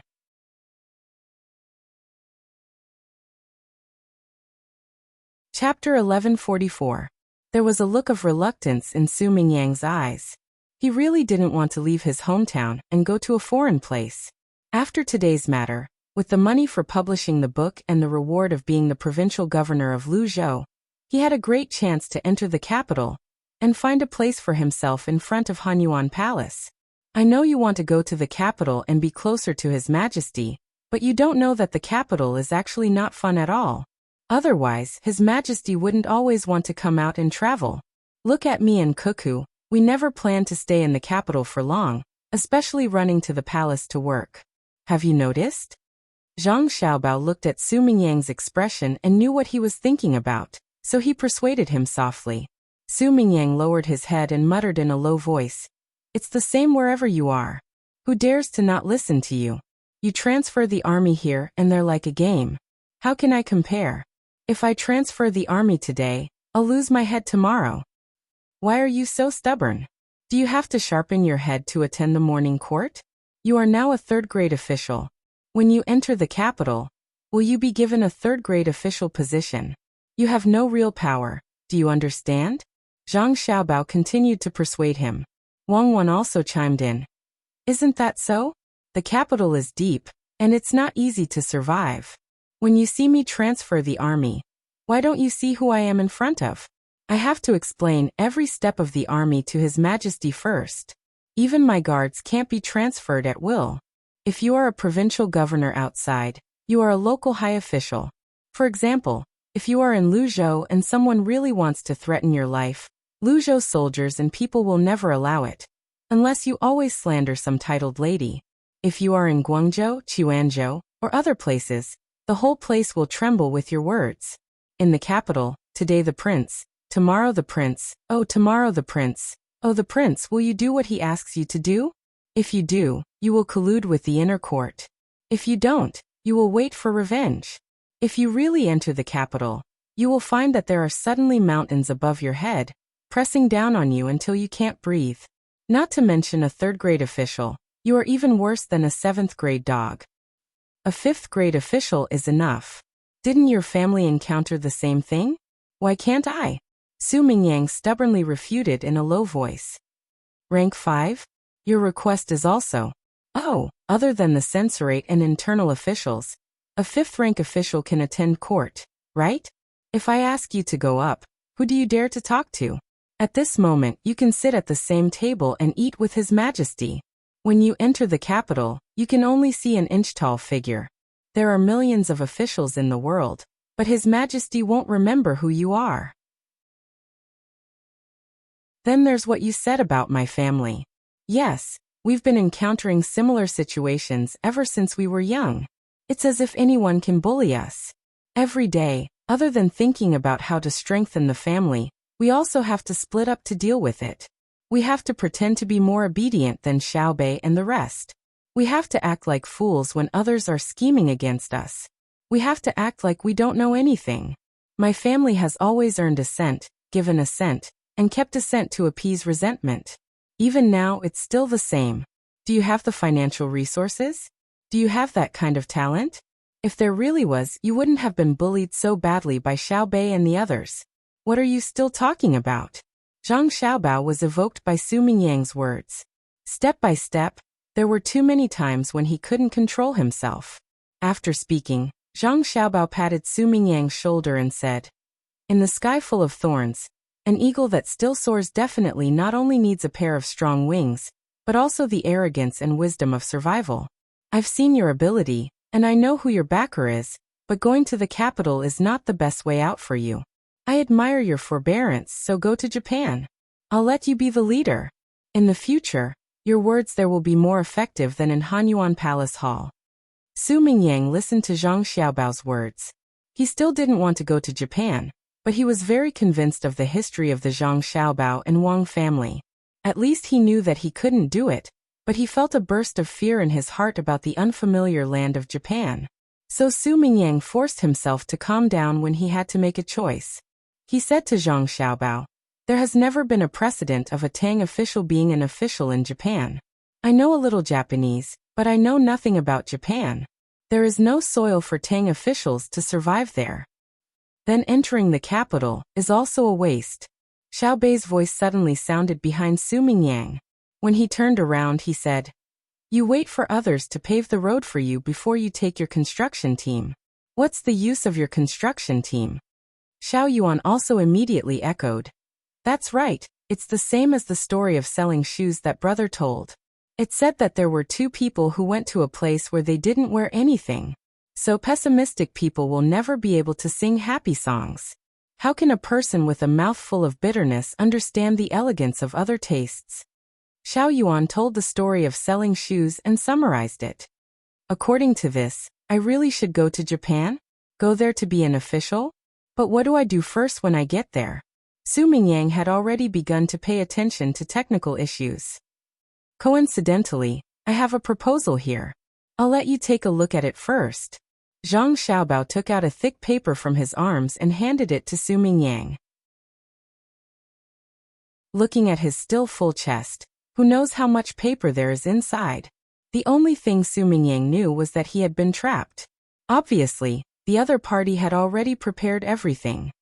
Chapter 1144. There was a look of reluctance in Su Mingyang's eyes. He really didn't want to leave his hometown and go to a foreign place. After today's matter, with the money for publishing the book and the reward of being the provincial governor of Luzhou, he had a great chance to enter the capital and find a place for himself in front of Hanyuan Palace. I know you want to go to the capital and be closer to His Majesty, but you don't know that the capital is actually not fun at all. Otherwise, His Majesty wouldn't always want to come out and travel. Look at me and Cuckoo. We never planned to stay in the capital for long, especially running to the palace to work. Have you noticed? Zhang Xiaobao looked at Su Mingyang's expression and knew what he was thinking about, so he persuaded him softly. Su Mingyang lowered his head and muttered in a low voice, "It's the same wherever you are. Who dares to not listen to you? You transfer the army here and they're like a game. How can I compare? If I transfer the army today, I'll lose my head tomorrow. Why are you so stubborn? Do you have to sharpen your head to attend the morning court? You are now a third-grade official. When you enter the capital, will you be given a third-grade official position? You have no real power. Do you understand?" Zhang Xiaobao continued to persuade him. Wang Wan also chimed in. "Isn't that so? The capital is deep, and it's not easy to survive. When you see me transfer the army, why don't you see who I am in front of? I have to explain every step of the army to His Majesty first. Even my guards can't be transferred at will. If you are a provincial governor outside, you are a local high official. For example, if you are in Luzhou and someone really wants to threaten your life, Luzhou soldiers and people will never allow it, unless you always slander some titled lady. If you are in Guangzhou, Quanzhou, or other places, the whole place will tremble with your words. In the capital, today the prince, tomorrow the prince, oh tomorrow the prince, oh the prince, will you do what he asks you to do? If you do, you will collude with the inner court. If you don't, you will wait for revenge. If you really enter the capital, you will find that there are suddenly mountains above your head, pressing down on you until you can't breathe. Not to mention a third-grade official, you are even worse than a seventh-grade dog. A fifth-grade official is enough. Didn't your family encounter the same thing? Why can't I? Su Mingyang stubbornly refuted in a low voice. Rank 5? Your request is also. Oh, other than the censorate and internal officials, a fifth-rank official can attend court, right? If I ask you to go up, who do you dare to talk to? At this moment, you can sit at the same table and eat with His Majesty. When you enter the capital, you can only see an inch-tall figure. There are millions of officials in the world, but His Majesty won't remember who you are. Then there's what you said about my family. Yes, we've been encountering similar situations ever since we were young. It's as if anyone can bully us. Every day, other than thinking about how to strengthen the family, we also have to split up to deal with it. We have to pretend to be more obedient than Xiaobei and the rest. We have to act like fools when others are scheming against us. We have to act like we don't know anything. My family has always earned a cent, given a cent, and kept a cent to appease resentment. Even now, it's still the same. Do you have the financial resources? Do you have that kind of talent? If there really was, you wouldn't have been bullied so badly by Xiaobei and the others. What are you still talking about? Zhang Xiaobao was evoked by Su Mingyang's words. Step by step, there were too many times when he couldn't control himself. After speaking, Zhang Xiaobao patted Su Mingyang's shoulder and said, in the sky full of thorns, an eagle that still soars definitely not only needs a pair of strong wings, but also the arrogance and wisdom of survival. I've seen your ability, and I know who your backer is, but going to the capital is not the best way out for you. I admire your forbearance, so go to Japan. I'll let you be the leader. In the future, your words there will be more effective than in Hanyuan Palace Hall. Su Mingyang listened to Zhang Xiaobao's words. He still didn't want to go to Japan, but he was very convinced of the history of the Zhang Xiaobao and Wang family. At least he knew that he couldn't do it, but he felt a burst of fear in his heart about the unfamiliar land of Japan. So Su Mingyang forced himself to calm down when he had to make a choice. He said to Zhang Xiaobao, there has never been a precedent of a Tang official being an official in Japan. I know a little Japanese, but I know nothing about Japan. There is no soil for Tang officials to survive there. Then entering the capital is also a waste. Xiaobei's voice suddenly sounded behind Su Mingyang. When he turned around, he said, you wait for others to pave the road for you before you take your construction team. What's the use of your construction team? Xiao Yuan also immediately echoed. That's right, it's the same as the story of selling shoes that brother told. It said that there were two people who went to a place where they didn't wear anything. So pessimistic people will never be able to sing happy songs. How can a person with a mouth full of bitterness understand the elegance of other tastes? Xiao Yuan told the story of selling shoes and summarized it. According to this, I really should go to Japan? Go there to be an official? But what do I do first when I get there? Su Mingyang had already begun to pay attention to technical issues. Coincidentally, I have a proposal here. I'll let you take a look at it first. Zhang Xiaobao took out a thick paper from his arms and handed it to Su Mingyang. Looking at his still full chest, who knows how much paper there is inside? The only thing Su Mingyang knew was that he had been trapped. Obviously, the other party had already prepared everything.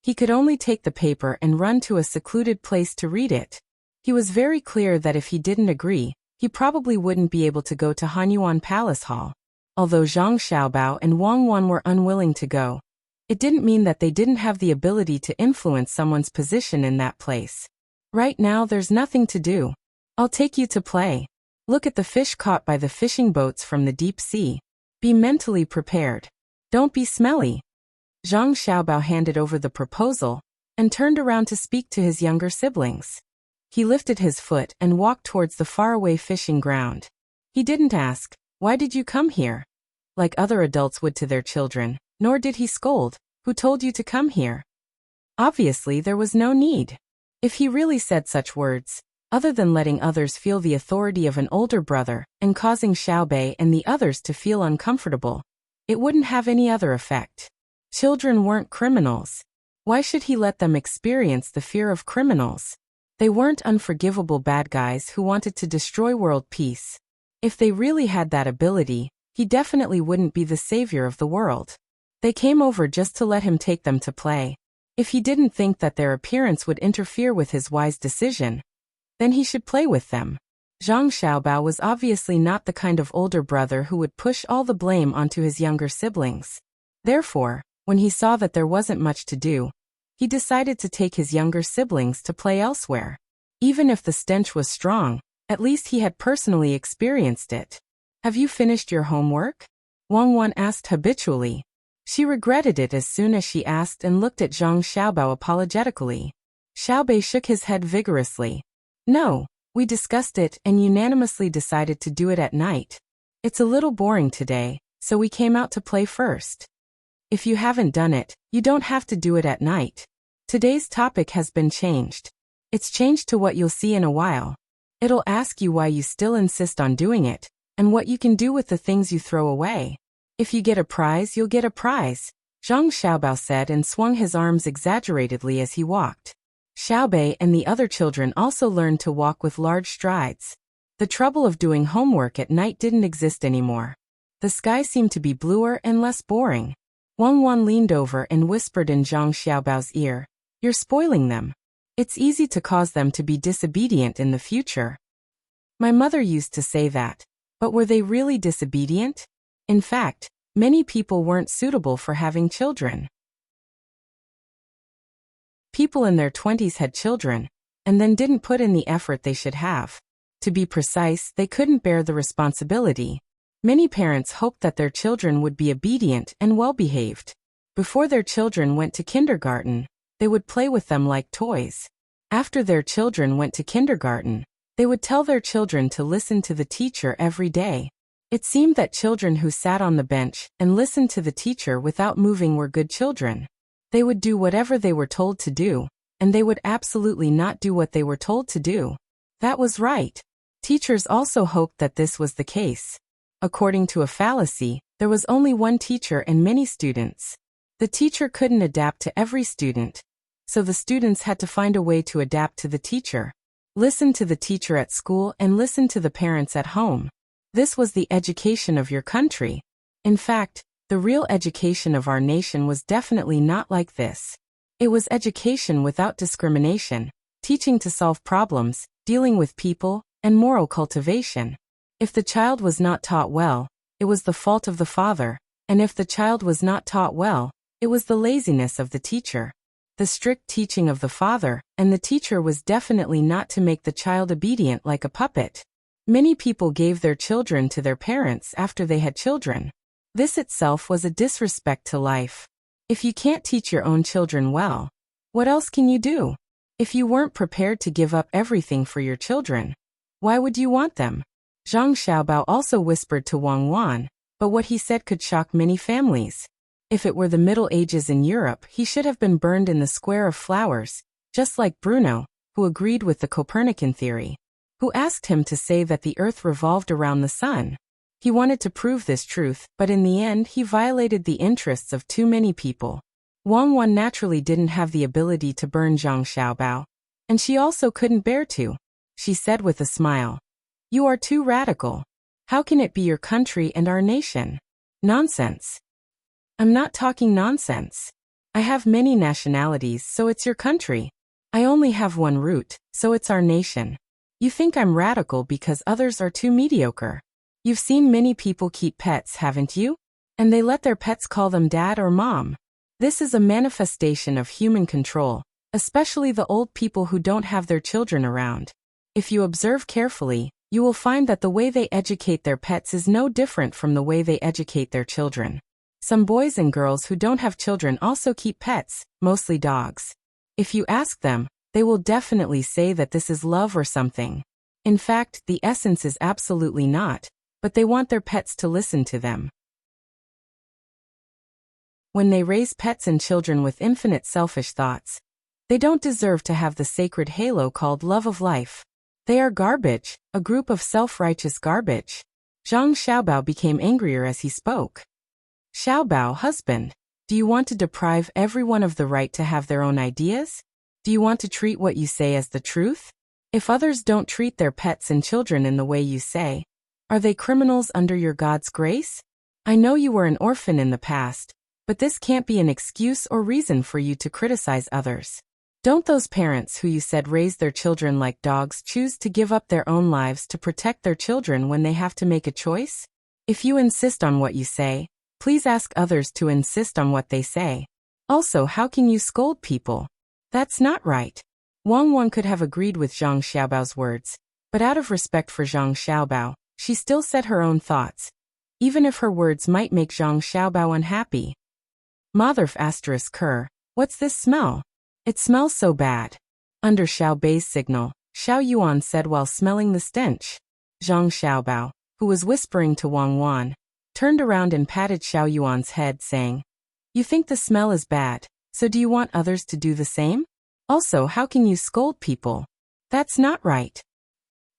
He could only take the paper and run to a secluded place to read it. He was very clear that if he didn't agree, he probably wouldn't be able to go to Hanyuan Palace Hall. Although Zhang Xiaobao and Wang Wan were unwilling to go, it didn't mean that they didn't have the ability to influence someone's position in that place. Right now there's nothing to do. I'll take you to play. Look at the fish caught by the fishing boats from the deep sea. Be mentally prepared. Don't be smelly. Zhang Xiaobao handed over the proposal and turned around to speak to his younger siblings. He lifted his foot and walked towards the faraway fishing ground. He didn't ask, why did you come here? Like other adults would to their children, nor did he scold, who told you to come here? Obviously there was no need. If he really said such words, other than letting others feel the authority of an older brother and causing Xiaobei and the others to feel uncomfortable, it wouldn't have any other effect. Children weren't criminals. Why should he let them experience the fear of criminals? They weren't unforgivable bad guys who wanted to destroy world peace. If they really had that ability, he definitely wouldn't be the savior of the world. They came over just to let him take them to play. If he didn't think that their appearance would interfere with his wise decision, then he should play with them. Zhang Xiaobao was obviously not the kind of older brother who would push all the blame onto his younger siblings. Therefore, when he saw that there wasn't much to do, he decided to take his younger siblings to play elsewhere. Even if the stench was strong, at least he had personally experienced it. Have you finished your homework? Wang Wan asked habitually. She regretted it as soon as she asked and looked at Zhang Xiaobao apologetically. Xiaobei shook his head vigorously. No, we discussed it and unanimously decided to do it at night. It's a little boring today, so we came out to play first. If you haven't done it, you don't have to do it at night. Today's topic has been changed. It's changed to what you'll see in a while. It'll ask you why you still insist on doing it, and what you can do with the things you throw away. If you get a prize, you'll get a prize, Zhang Xiaobao said and swung his arms exaggeratedly as he walked. Xiaobei and the other children also learned to walk with large strides. The trouble of doing homework at night didn't exist anymore. The sky seemed to be bluer and less boring. Wang Wan leaned over and whispered in Zhang Xiaobao's ear, "You're spoiling them. It's easy to cause them to be disobedient in the future." My mother used to say that. But were they really disobedient? In fact, many people weren't suitable for having children. People in their 20s had children, and then didn't put in the effort they should have. To be precise, they couldn't bear the responsibility. Many parents hoped that their children would be obedient and well-behaved. Before their children went to kindergarten, they would play with them like toys. After their children went to kindergarten, they would tell their children to listen to the teacher every day. It seemed that children who sat on the bench and listened to the teacher without moving were good children. They would do whatever they were told to do, and they would absolutely not do what they were told to do. That was right. Teachers also hoped that this was the case. According to a fallacy, there was only one teacher and many students. The teacher couldn't adapt to every student, so the students had to find a way to adapt to the teacher. Listen to the teacher at school and listen to the parents at home. This was the education of your country. In fact, the real education of our nation was definitely not like this. It was education without discrimination, teaching to solve problems, dealing with people, and moral cultivation. If the child was not taught well, it was the fault of the father, and if the child was not taught well, it was the laziness of the teacher. The strict teaching of the father and the teacher was definitely not to make the child obedient like a puppet. Many people gave their children to their parents after they had children. This itself was a disrespect to life. If you can't teach your own children well, what else can you do? If you weren't prepared to give up everything for your children, why would you want them? Zhang Xiaobao also whispered to Wang Wan, but what he said could shock many families. If it were the Middle Ages in Europe, he should have been burned in the Square of Flowers, just like Bruno, who agreed with the Copernican theory, who asked him to say that the Earth revolved around the sun. He wanted to prove this truth, but in the end he violated the interests of too many people. Wang Wan naturally didn't have the ability to burn Zhang Xiaobao, and she also couldn't bear to. She said with a smile, "You are too radical. How can it be your country and our nation?" Nonsense. I'm not talking nonsense. I have many nationalities, so it's your country. I only have one root, so it's our nation. You think I'm radical because others are too mediocre. You've seen many people keep pets, haven't you? And they let their pets call them dad or mom. This is a manifestation of human control, especially the old people who don't have their children around. If you observe carefully, you will find that the way they educate their pets is no different from the way they educate their children. Some boys and girls who don't have children also keep pets, mostly dogs. If you ask them, they will definitely say that this is love or something. In fact, the essence is absolutely not, but they want their pets to listen to them. When they raise pets and children with infinite selfish thoughts, they don't deserve to have the sacred halo called love of life. They are garbage, a group of self-righteous garbage. Zhang Xiaobao became angrier as he spoke. Xiaobao, husband, do you want to deprive everyone of the right to have their own ideas? Do you want to treat what you say as the truth? If others don't treat their pets and children in the way you say, are they criminals under your God's grace? I know you were an orphan in the past, but this can't be an excuse or reason for you to criticize others. Don't those parents who you said raise their children like dogs choose to give up their own lives to protect their children when they have to make a choice? If you insist on what you say, please ask others to insist on what they say. Also, how can you scold people? That's not right. Wang Wan could have agreed with Zhang Xiaobao's words, but out of respect for Zhang Xiaobao, she still said her own thoughts, even if her words might make Zhang Xiaobao unhappy. Motherf asterisk Kerr, what's this smell? It smells so bad. Under Xiaobei's signal, Xiao Yuan said while smelling the stench. Zhang Xiaobao, who was whispering to Wang Wan, turned around and patted Xiao Yuan's head, saying, "You think the smell is bad, so do you want others to do the same? Also, how can you scold people? That's not right.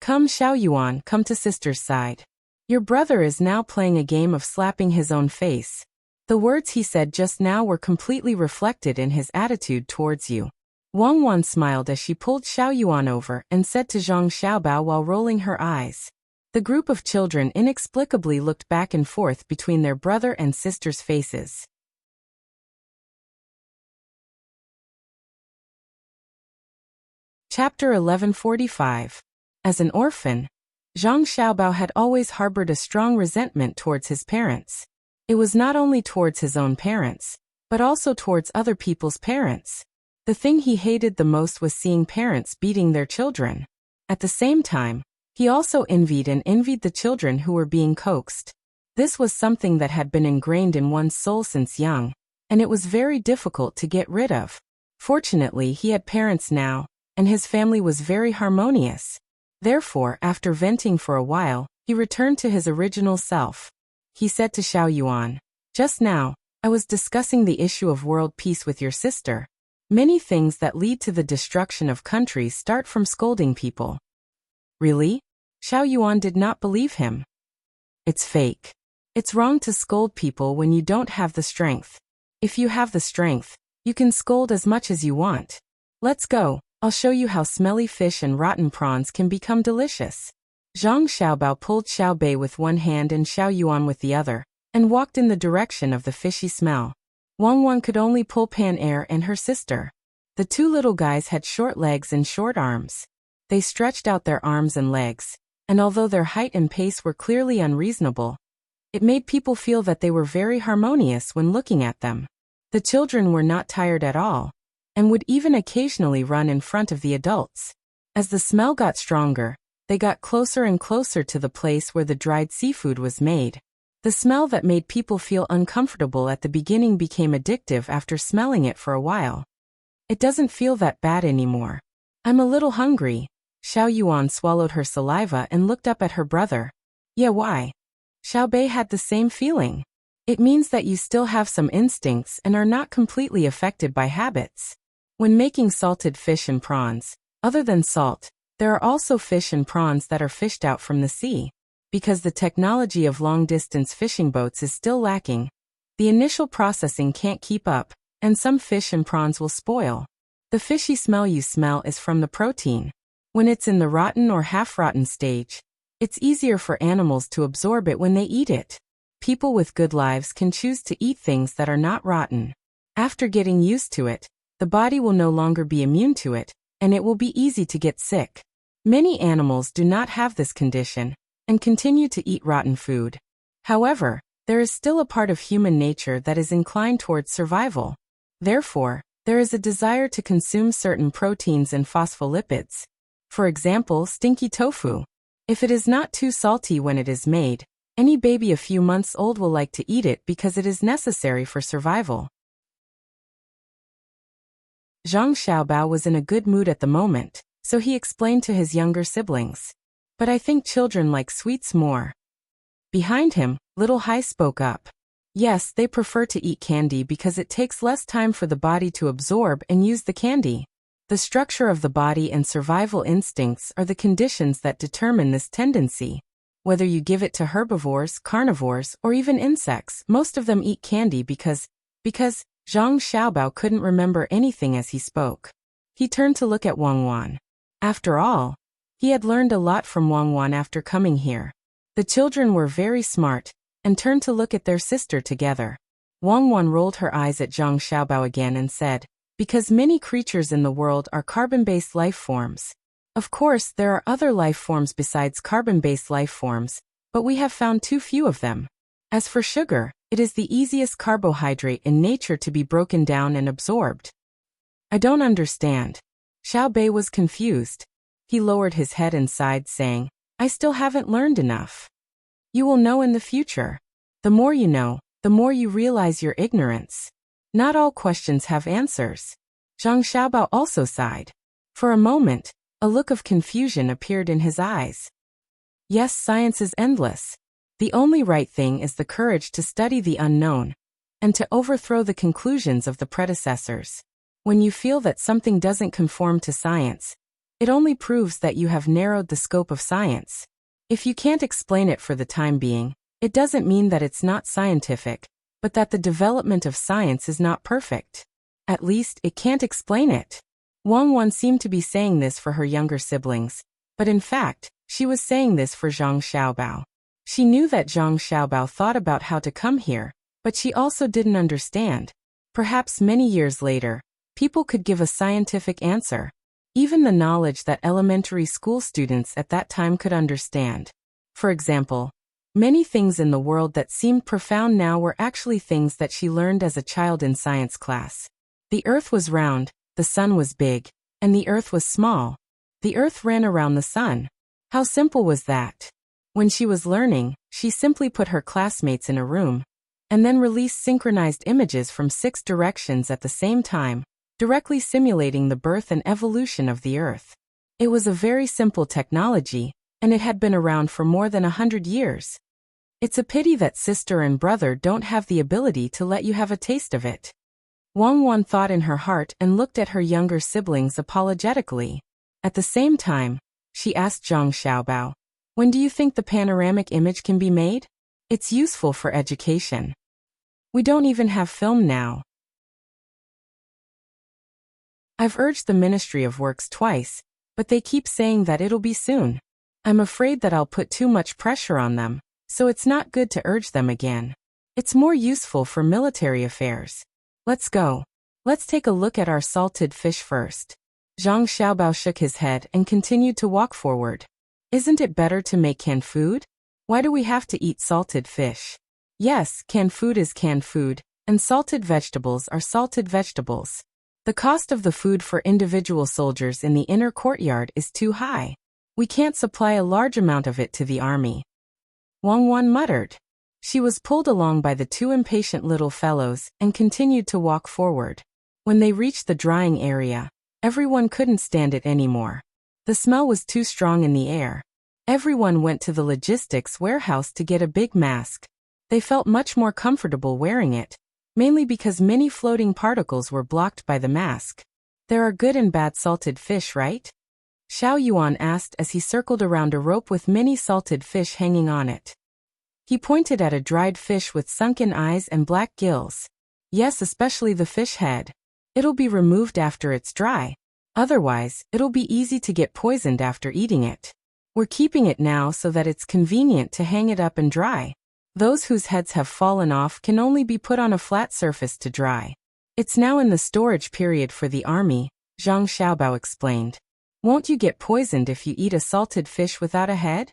Come Xiao Yuan, come to sister's side. Your brother is now playing a game of slapping his own face. The words he said just now were completely reflected in his attitude towards you. Wang Wan smiled as she pulled Xiao Yuan over and said to Zhang Xiaobao while rolling her eyes. The group of children inexplicably looked back and forth between their brother and sister's faces. Chapter 1145. As an orphan, Zhang Xiaobao had always harbored a strong resentment towards his parents. It was not only towards his own parents, but also towards other people's parents. The thing he hated the most was seeing parents beating their children. At the same time, he also envied the children who were being coaxed. This was something that had been ingrained in one's soul since young, and it was very difficult to get rid of. Fortunately, he had parents now, and his family was very harmonious. Therefore, after venting for a while, he returned to his original self. He said to Xiao Yuan, "Just now, I was discussing the issue of world peace with your sister. Many things that lead to the destruction of countries start from scolding people." "Really?" Xiao Yuan did not believe him. "It's fake. It's wrong to scold people when you don't have the strength. If you have the strength, you can scold as much as you want. Let's go. I'll show you how smelly fish and rotten prawns can become delicious." Zhang Xiaobao pulled Xiao Bei with one hand and Xiao Yuan with the other, and walked in the direction of the fishy smell. Wang Wan could only pull Pan Air and her sister. The two little guys had short legs and short arms. They stretched out their arms and legs, and although their height and pace were clearly unreasonable, it made people feel that they were very harmonious when looking at them. The children were not tired at all, and would even occasionally run in front of the adults. As the smell got stronger, they got closer and closer to the place where the dried seafood was made. The smell that made people feel uncomfortable at the beginning became addictive after smelling it for a while. "It doesn't feel that bad anymore. I'm a little hungry." Xiao Yuan swallowed her saliva and looked up at her brother. "Yeah, why?" Xiao Bei had the same feeling. "It means that you still have some instincts and are not completely affected by habits. When making salted fish and prawns, other than salt, there are also fish and prawns that are fished out from the sea. Because the technology of long-distance fishing boats is still lacking, the initial processing can't keep up, and some fish and prawns will spoil. The fishy smell you smell is from the protein. When it's in the rotten or half-rotten stage, it's easier for animals to absorb it when they eat it. People with good lives can choose to eat things that are not rotten. After getting used to it, the body will no longer be immune to it, and it will be easy to get sick. Many animals do not have this condition, and continue to eat rotten food. However, there is still a part of human nature that is inclined towards survival. Therefore, there is a desire to consume certain proteins and phospholipids. For example, stinky tofu. If it is not too salty when it is made, any baby a few months old will like to eat it because it is necessary for survival. Zhang Xiaobao was in a good mood at the moment, so he explained to his younger siblings. "But I think children like sweets more." Behind him, Little Hai spoke up. "Yes, they prefer to eat candy because it takes less time for the body to absorb and use the candy. The structure of the body and survival instincts are the conditions that determine this tendency. Whether you give it to herbivores, carnivores, or even insects, most of them eat candy because Zhang Xiaobao couldn't remember anything as he spoke. He turned to look at Wang Wan. After all, he had learned a lot from Wang Wan after coming here. The children were very smart, and turned to look at their sister together. Wang Wan rolled her eyes at Zhang Xiaobao again and said, "Because many creatures in the world are carbon-based life forms. Of course, there are other life forms besides carbon-based life forms, but we have found too few of them. As for sugar, it is the easiest carbohydrate in nature to be broken down and absorbed." "I don't understand." Xiao Bei was confused. He lowered his head and sighed, saying, "I still haven't learned enough." "You will know in the future. The more you know, the more you realize your ignorance. Not all questions have answers." Zhang Xiaobao also sighed. For a moment, a look of confusion appeared in his eyes. Yes, science is endless. The only right thing is the courage to study the unknown, and to overthrow the conclusions of the predecessors. When you feel that something doesn't conform to science, it only proves that you have narrowed the scope of science. If you can't explain it for the time being, it doesn't mean that it's not scientific, but that the development of science is not perfect. At least, it can't explain it. Wang Wan seemed to be saying this for her younger siblings, but in fact, she was saying this for Zhang Xiaobao. She knew that Zhang Xiaobao thought about how to come here, but she also didn't understand. Perhaps many years later, people could give a scientific answer. Even the knowledge that elementary school students at that time could understand. For example, many things in the world that seemed profound now were actually things that she learned as a child in science class. The earth was round, the sun was big, and the earth was small. The earth ran around the sun. How simple was that? When she was learning, she simply put her classmates in a room, and then released synchronized images from 6 directions at the same time, directly simulating the birth and evolution of the earth. It was a very simple technology, and it had been around for more than 100 years. It's a pity that sister and brother don't have the ability to let you have a taste of it. Wang Wan thought in her heart and looked at her younger siblings apologetically. At the same time, she asked Zhang Xiaobao, "When do you think the panoramic image can be made? It's useful for education. We don't even have film now." I've urged the Ministry of Works twice, but they keep saying that it'll be soon. I'm afraid that I'll put too much pressure on them, so it's not good to urge them again. It's more useful for military affairs. Let's go. Let's take a look at our salted fish first. Zhang Xiaobao shook his head and continued to walk forward. Isn't it better to make canned food? Why do we have to eat salted fish? Yes, canned food is canned food, and salted vegetables are salted vegetables. The cost of the food for individual soldiers in the inner courtyard is too high. We can't supply a large amount of it to the army. Wang Wan muttered. She was pulled along by the 2 impatient little fellows and continued to walk forward. When they reached the drying area, everyone couldn't stand it anymore. The smell was too strong in the air. Everyone went to the logistics warehouse to get a big mask. They felt much more comfortable wearing it, mainly because many floating particles were blocked by the mask. There are good and bad salted fish, right? Xiao Yuan asked as he circled around a rope with many salted fish hanging on it. He pointed at a dried fish with sunken eyes and black gills. Yes, especially the fish head. It'll be removed after it's dry. Otherwise, it'll be easy to get poisoned after eating it. We're keeping it now so that it's convenient to hang it up and dry. Those whose heads have fallen off can only be put on a flat surface to dry. It's now in the storage period for the army, Zhang Xiaobao explained. Won't you get poisoned if you eat a salted fish without a head?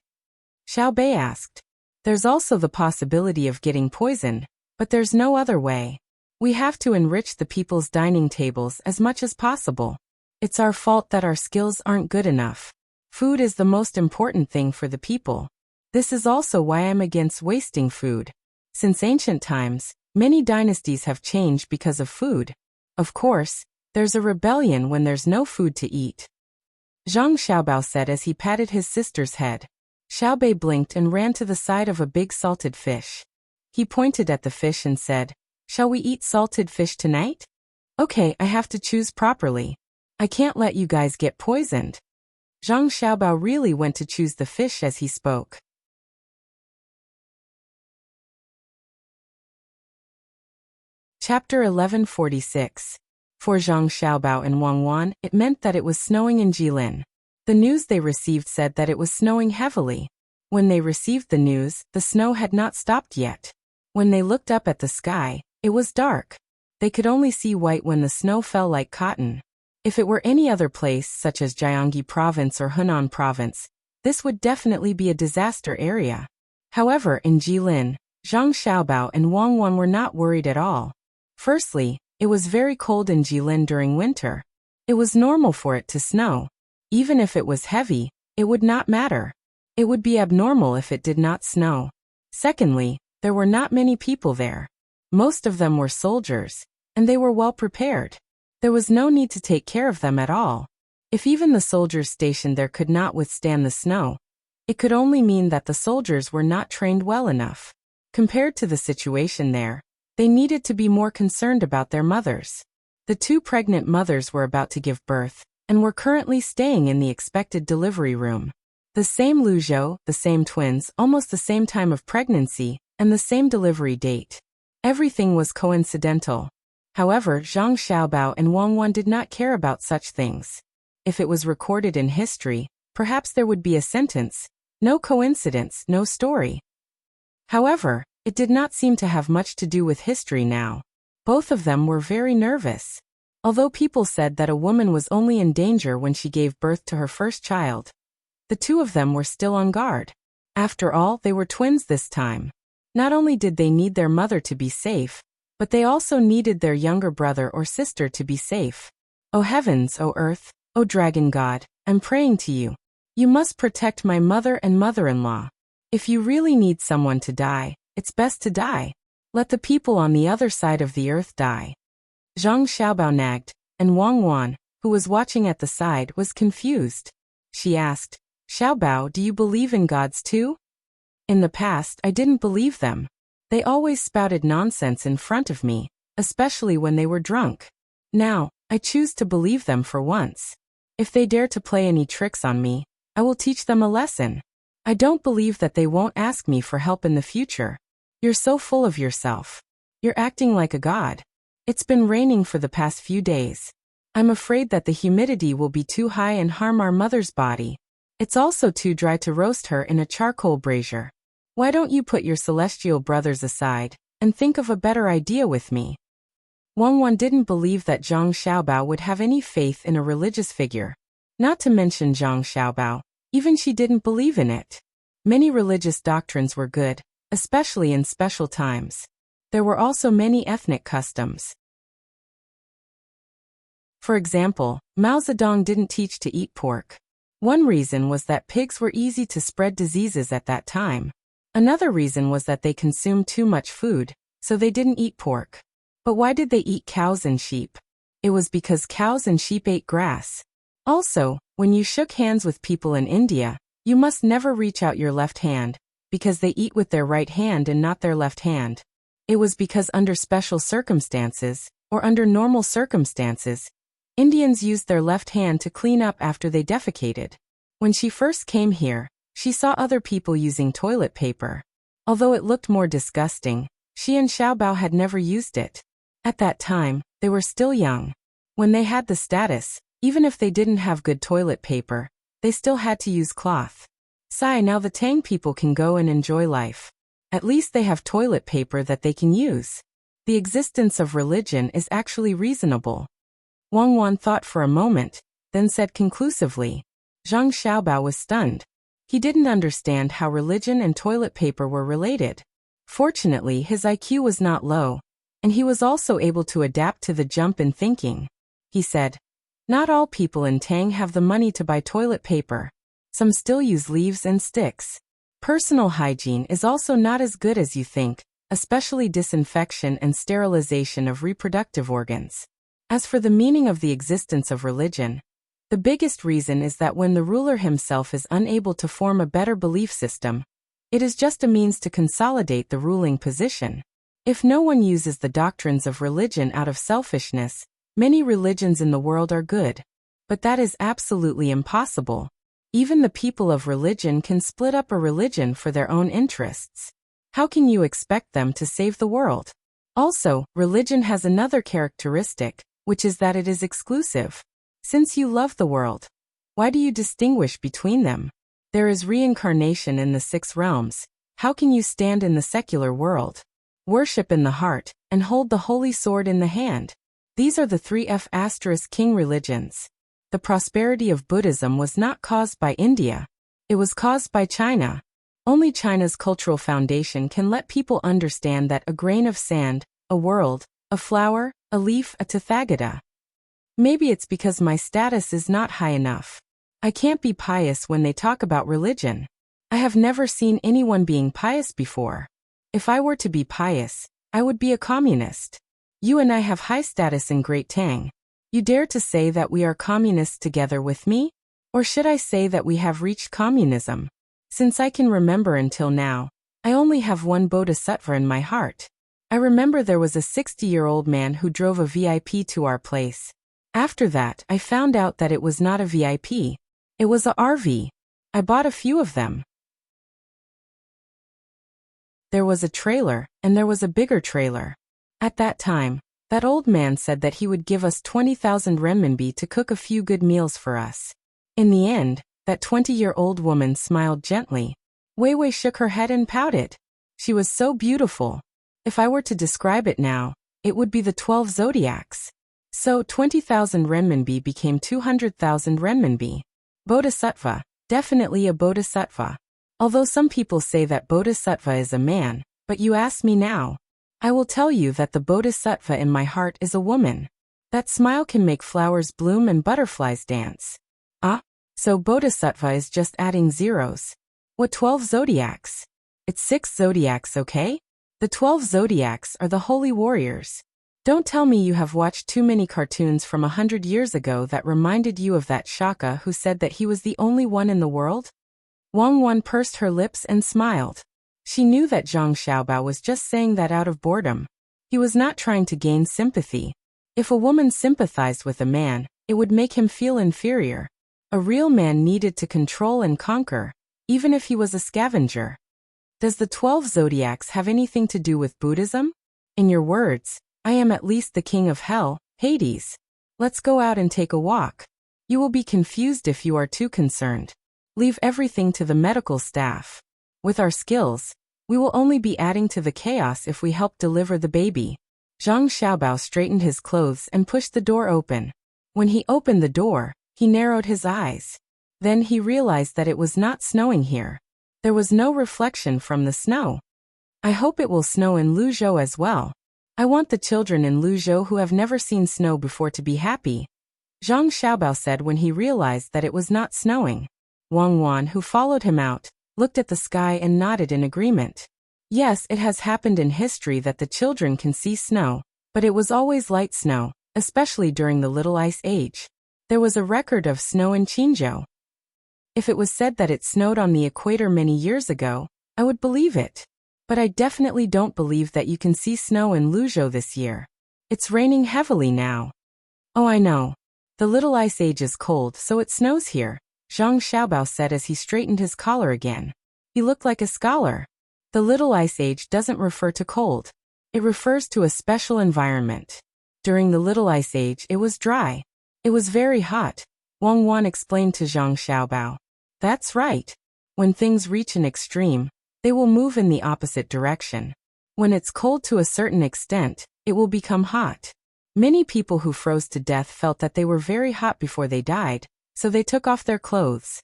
Xiao Bei asked. There's also the possibility of getting poisoned, but there's no other way. We have to enrich the people's dining tables as much as possible. It's our fault that our skills aren't good enough. Food is the most important thing for the people. This is also why I'm against wasting food. Since ancient times, many dynasties have changed because of food. Of course, there's a rebellion when there's no food to eat. Zhang Xiaobao said as he patted his sister's head. Xiao Bei blinked and ran to the side of a big salted fish. He pointed at the fish and said, "Shall we eat salted fish tonight?" "Okay, I have to choose properly. I can't let you guys get poisoned." Zhang Xiaobao really went to choose the fish as he spoke. Chapter 1146. For Zhang Xiaobao and Wang Wan, it meant that it was snowing in Jilin. The news they received said that it was snowing heavily. When they received the news, the snow had not stopped yet. When they looked up at the sky, it was dark. They could only see white when the snow fell like cotton. If it were any other place such as Jiangxi Province or Hunan Province, this would definitely be a disaster area. However, in Jilin, Zhang Xiaobao and Wang Wan were not worried at all. Firstly, it was very cold in Jilin during winter. It was normal for it to snow. Even if it was heavy, it would not matter. It would be abnormal if it did not snow. Secondly, there were not many people there. Most of them were soldiers, and they were well prepared. There was no need to take care of them at all. If even the soldiers stationed there could not withstand the snow, it could only mean that the soldiers were not trained well enough. Compared to the situation there, they needed to be more concerned about their mothers. The 2 pregnant mothers were about to give birth, and were currently staying in the expected delivery room. The same Luzhou, the same twins, almost the same time of pregnancy, and the same delivery date. Everything was coincidental. However, Zhang Xiaobao and Wang Wan did not care about such things. If it was recorded in history, perhaps there would be a sentence, "No coincidence, no story." However, it did not seem to have much to do with history now. Both of them were very nervous. Although people said that a woman was only in danger when she gave birth to her first child, the two of them were still on guard. After all, they were twins this time. Not only did they need their mother to be safe, but they also needed their younger brother or sister to be safe. "O heavens, O earth, O dragon god, I'm praying to you. You must protect my mother and mother-in-law. If you really need someone to die, it's best to die. Let the people on the other side of the earth die." Zhang Xiaobao nagged, and Wang Wan, who was watching at the side, was confused. She asked, "Xiaobao, do you believe in gods too?" "In the past, I didn't believe them. They always spouted nonsense in front of me, especially when they were drunk. Now, I choose to believe them for once. If they dare to play any tricks on me, I will teach them a lesson. I don't believe that they won't ask me for help in the future." "You're so full of yourself. You're acting like a god. It's been raining for the past few days. I'm afraid that the humidity will be too high and harm our mother's body. It's also too dry to roast her in a charcoal brazier. Why don't you put your celestial brothers aside and think of a better idea with me?" Wang Wan didn't believe that Zhang Xiaobao would have any faith in a religious figure. Not to mention Zhang Xiaobao, even she didn't believe in it. Many religious doctrines were good, especially in special times. There were also many ethnic customs. For example, Mao Zedong didn't teach to eat pork. One reason was that pigs were easy to spread diseases at that time. Another reason was that they consumed too much food, so they didn't eat pork. But why did they eat cows and sheep? It was because cows and sheep ate grass. Also, when you shook hands with people in India, you must never reach out your left hand, because they eat with their right hand and not their left hand. It was because under special circumstances, or under normal circumstances, Indians used their left hand to clean up after they defecated. When she first came here, she saw other people using toilet paper. Although it looked more disgusting, she and Xiaobao had never used it. At that time, they were still young. When they had the status, even if they didn't have good toilet paper, they still had to use cloth. Sigh, now the Tang people can go and enjoy life. At least they have toilet paper that they can use. The existence of religion is actually reasonable. Wang Wan thought for a moment, then said conclusively. Zhang Xiaobao was stunned. He didn't understand how religion and toilet paper were related. Fortunately, his IQ was not low, and he was also able to adapt to the jump in thinking. He said, "Not all people in Tang have the money to buy toilet paper. Some still use leaves and sticks. Personal hygiene is also not as good as you think, especially disinfection and sterilization of reproductive organs. As for the meaning of the existence of religion, the biggest reason is that when the ruler himself is unable to form a better belief system, it is just a means to consolidate the ruling position. If no one uses the doctrines of religion out of selfishness, many religions in the world are good. But that is absolutely impossible. Even the people of religion can split up a religion for their own interests. How can you expect them to save the world? Also, religion has another characteristic, which is that it is exclusive. Since you love the world, why do you distinguish between them? There is reincarnation in the 6 realms. How can you stand in the secular world, worship in the heart, and hold the holy sword in the hand? These are the 3 king religions. The prosperity of Buddhism was not caused by India. It was caused by China. Only China's cultural foundation can let people understand that a grain of sand, a world, a flower, a leaf, a Tathagata. Maybe it's because my status is not high enough. I can't be pious when they talk about religion. I have never seen anyone being pious before. If I were to be pious, I would be a communist. You and I have high status in Great Tang. You dare to say that we are communists together with me? Or should I say that we have reached communism? Since I can remember until now, I only have one bodhisattva in my heart. I remember there was a 60-year-old man who drove a VIP to our place. After that, I found out that it was not a VIP. It was a RV. I bought a few of them. There was a trailer, and there was a bigger trailer. At that time, that old man said that he would give us 20,000 renminbi to cook a few good meals for us. In the end, that 20-year-old woman smiled gently. Wei Wei shook her head and pouted. She was so beautiful. If I were to describe it now, it would be the 12 zodiacs. So 20,000 renminbi became 200,000 renminbi. Bodhisattva, definitely a bodhisattva. Although some people say that bodhisattva is a man, but you ask me now. I will tell you that the bodhisattva in my heart is a woman. That smile can make flowers bloom and butterflies dance. Ah, so bodhisattva is just adding zeros. What 12 zodiacs? It's 6 zodiacs, okay? The 12 zodiacs are the holy warriors. Don't tell me you have watched too many cartoons from 100 years ago that reminded you of that Shaka who said that he was the only one in the world? Wang Wan pursed her lips and smiled. She knew that Zhang Xiaobao was just saying that out of boredom. He was not trying to gain sympathy. If a woman sympathized with a man, it would make him feel inferior. A real man needed to control and conquer, even if he was a scavenger. Does the 12 zodiacs have anything to do with Buddhism? In your words, I am at least the king of hell, Hades. Let's go out and take a walk. You will be confused if you are too concerned. Leave everything to the medical staff. With our skills, we will only be adding to the chaos if we help deliver the baby. Zhang Xiaobao straightened his clothes and pushed the door open. When he opened the door, he narrowed his eyes. Then he realized that it was not snowing here. There was no reflection from the snow. I hope it will snow in Luzhou as well. I want the children in Luzhou who have never seen snow before to be happy. Zhang Xiaobao said when he realized that it was not snowing. Wang Wan, who followed him out, looked at the sky and nodded in agreement. Yes, it has happened in history that the children can see snow, but it was always light snow, especially during the Little Ice Age. There was a record of snow in Qinzhou. If it was said that it snowed on the equator many years ago, I would believe it. But I definitely don't believe that you can see snow in Luzhou this year. It's raining heavily now. Oh, I know. The Little Ice Age is cold, so it snows here, Zhang Xiaobao said as he straightened his collar again. He looked like a scholar. The Little Ice Age doesn't refer to cold. It refers to a special environment. During the Little Ice Age, it was dry. It was very hot, Wang Wan explained to Zhang Xiaobao. That's right. When things reach an extreme, they will move in the opposite direction. When it's cold to a certain extent, it will become hot. Many people who froze to death felt that they were very hot before they died, so they took off their clothes.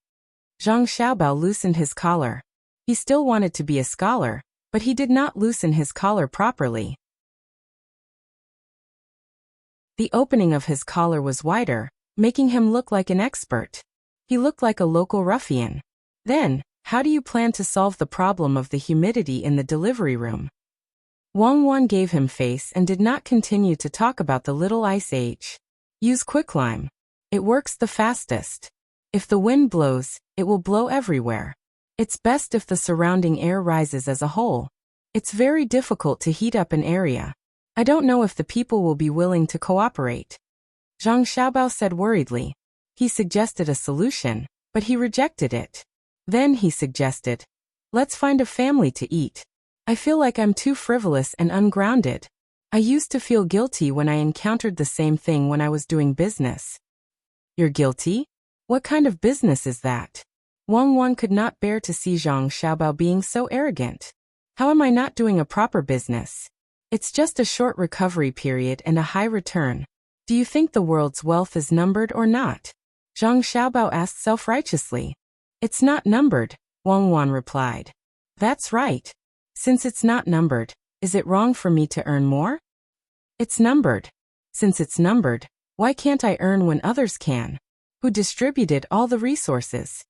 Zhang Xiaobao loosened his collar. He still wanted to be a scholar, but he did not loosen his collar properly. The opening of his collar was wider, making him look like an expert. He looked like a local ruffian. Then, how do you plan to solve the problem of the humidity in the delivery room? Wang Wan gave him face and did not continue to talk about the Little Ice Age. Use quicklime. It works the fastest. If the wind blows, it will blow everywhere. It's best if the surrounding air rises as a whole. It's very difficult to heat up an area. I don't know if the people will be willing to cooperate. Zhang Xiaobao said worriedly. He suggested a solution, but he rejected it. Then he suggested, let's find a family to eat. I feel like I'm too frivolous and ungrounded. I used to feel guilty when I encountered the same thing when I was doing business. You're guilty? What kind of business is that? Wang Wan could not bear to see Zhang Xiaobao being so arrogant. How am I not doing a proper business? It's just a short recovery period and a high return. Do you think the world's wealth is numbered or not? Zhang Xiaobao asked self-righteously. It's not numbered, Wang Wan replied. That's right. Since it's not numbered, is it wrong for me to earn more? It's numbered. Since it's numbered, why can't I earn when others can? Who distributed all the resources?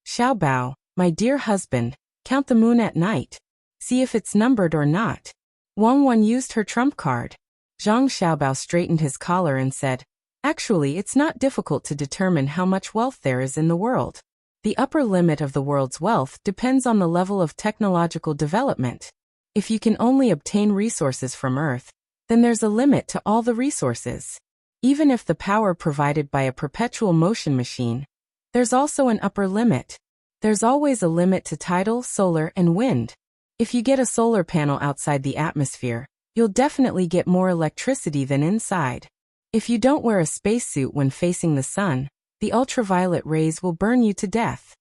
Xiaobao, my dear husband, count the moon at night. See if it's numbered or not. Wang Wan used her trump card. Zhang Xiaobao straightened his collar and said, actually, it's not difficult to determine how much wealth there is in the world. The upper limit of the world's wealth depends on the level of technological development. If you can only obtain resources from Earth, then there's a limit to all the resources. Even if the power provided by a perpetual motion machine, there's also an upper limit. There's always a limit to tidal, solar, and wind. If you get a solar panel outside the atmosphere, you'll definitely get more electricity than inside. If you don't wear a spacesuit when facing the sun, the ultraviolet rays will burn you to death.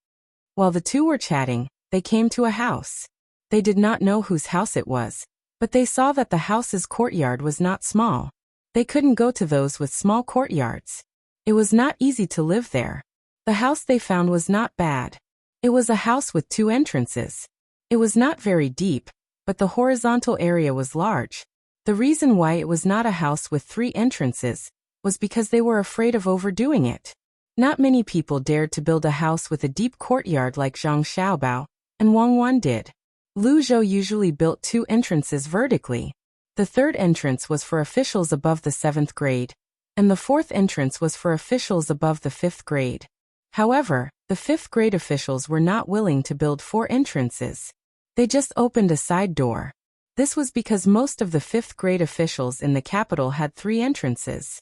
While the two were chatting, they came to a house. They did not know whose house it was, but they saw that the house's courtyard was not small. They couldn't go to those with small courtyards. It was not easy to live there. The house they found was not bad. It was a house with 2 entrances. It was not very deep, but the horizontal area was large. The reason why it was not a house with 3 entrances was because they were afraid of overdoing it. Not many people dared to build a house with a deep courtyard like Zhang Xiaobao and Wang Wan did. Lu Zhou usually built 2 entrances vertically. The 3rd entrance was for officials above the 7th grade, and the 4th entrance was for officials above the 5th grade. However, the 5th grade officials were not willing to build 4 entrances. They just opened a side door. This was because most of the 5th grade officials in the capital had 3 entrances.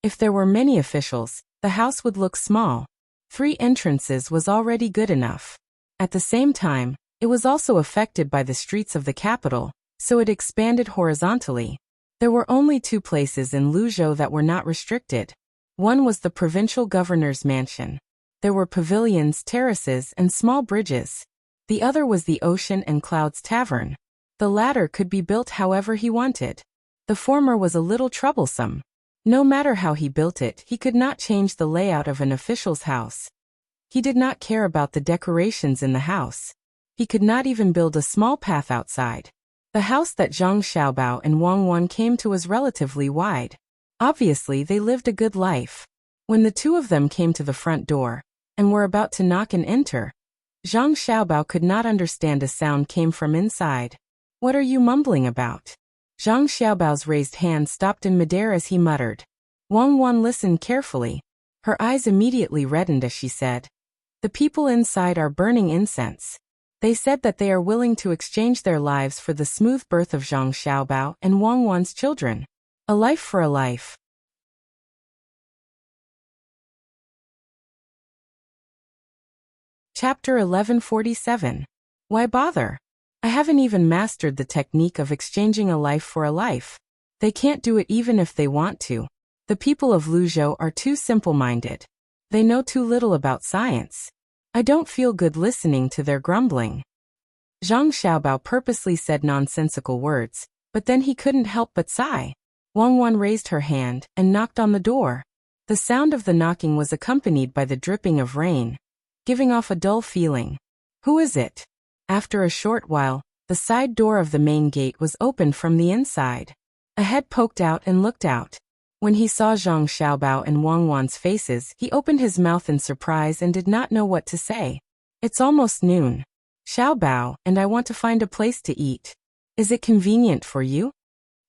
If there were many officials, the house would look small. 3 entrances was already good enough. At the same time, it was also affected by the streets of the capital, so it expanded horizontally. There were only 2 places in Luzhou that were not restricted. One was the provincial governor's mansion. There were pavilions, terraces, and small bridges. The other was the Ocean and Clouds Tavern. The latter could be built however he wanted. The former was a little troublesome. No matter how he built it, he could not change the layout of an official's house. He did not care about the decorations in the house. He could not even build a small path outside. The house that Zhang Xiaobao and Wang Wan came to was relatively wide. Obviously, they lived a good life. When the 2 of them came to the front door and were about to knock and enter, Zhang Xiaobao could not understand a sound came from inside. "What are you mumbling about?" Zhang Xiaobao's raised hand stopped in midair as he muttered. Wang Wan listened carefully. Her eyes immediately reddened as she said, "The people inside are burning incense. They said that they are willing to exchange their lives for the smooth birth of Zhang Xiaobao and Wang Wan's children. A life for a life." Chapter 1147. Why bother? I haven't even mastered the technique of exchanging a life for a life. They can't do it even if they want to. The people of Luzhou are too simple-minded. They know too little about science. I don't feel good listening to their grumbling. Zhang Xiaobao purposely said nonsensical words, but then he couldn't help but sigh. Wang Wan raised her hand and knocked on the door. The sound of the knocking was accompanied by the dripping of rain, giving off a dull feeling. "Who is it?" After a short while, the side door of the main gate was opened from the inside. A head poked out and looked out. When he saw Zhang Xiaobao and Wang Wan's faces, he opened his mouth in surprise and did not know what to say. "It's almost noon. Xiaobao, and I want to find a place to eat. Is it convenient for you?"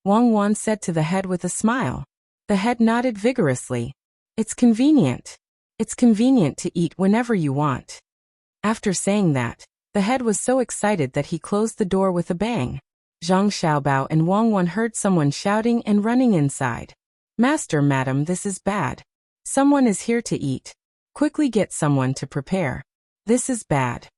Wang Wan said to the head with a smile. The head nodded vigorously. "It's convenient. It's convenient to eat whenever you want." After saying that, the head was so excited that he closed the door with a bang. Zhang Xiaobao and Wang Wan heard someone shouting and running inside. "Master, madam, this is bad. Someone is here to eat. Quickly get someone to prepare. This is bad."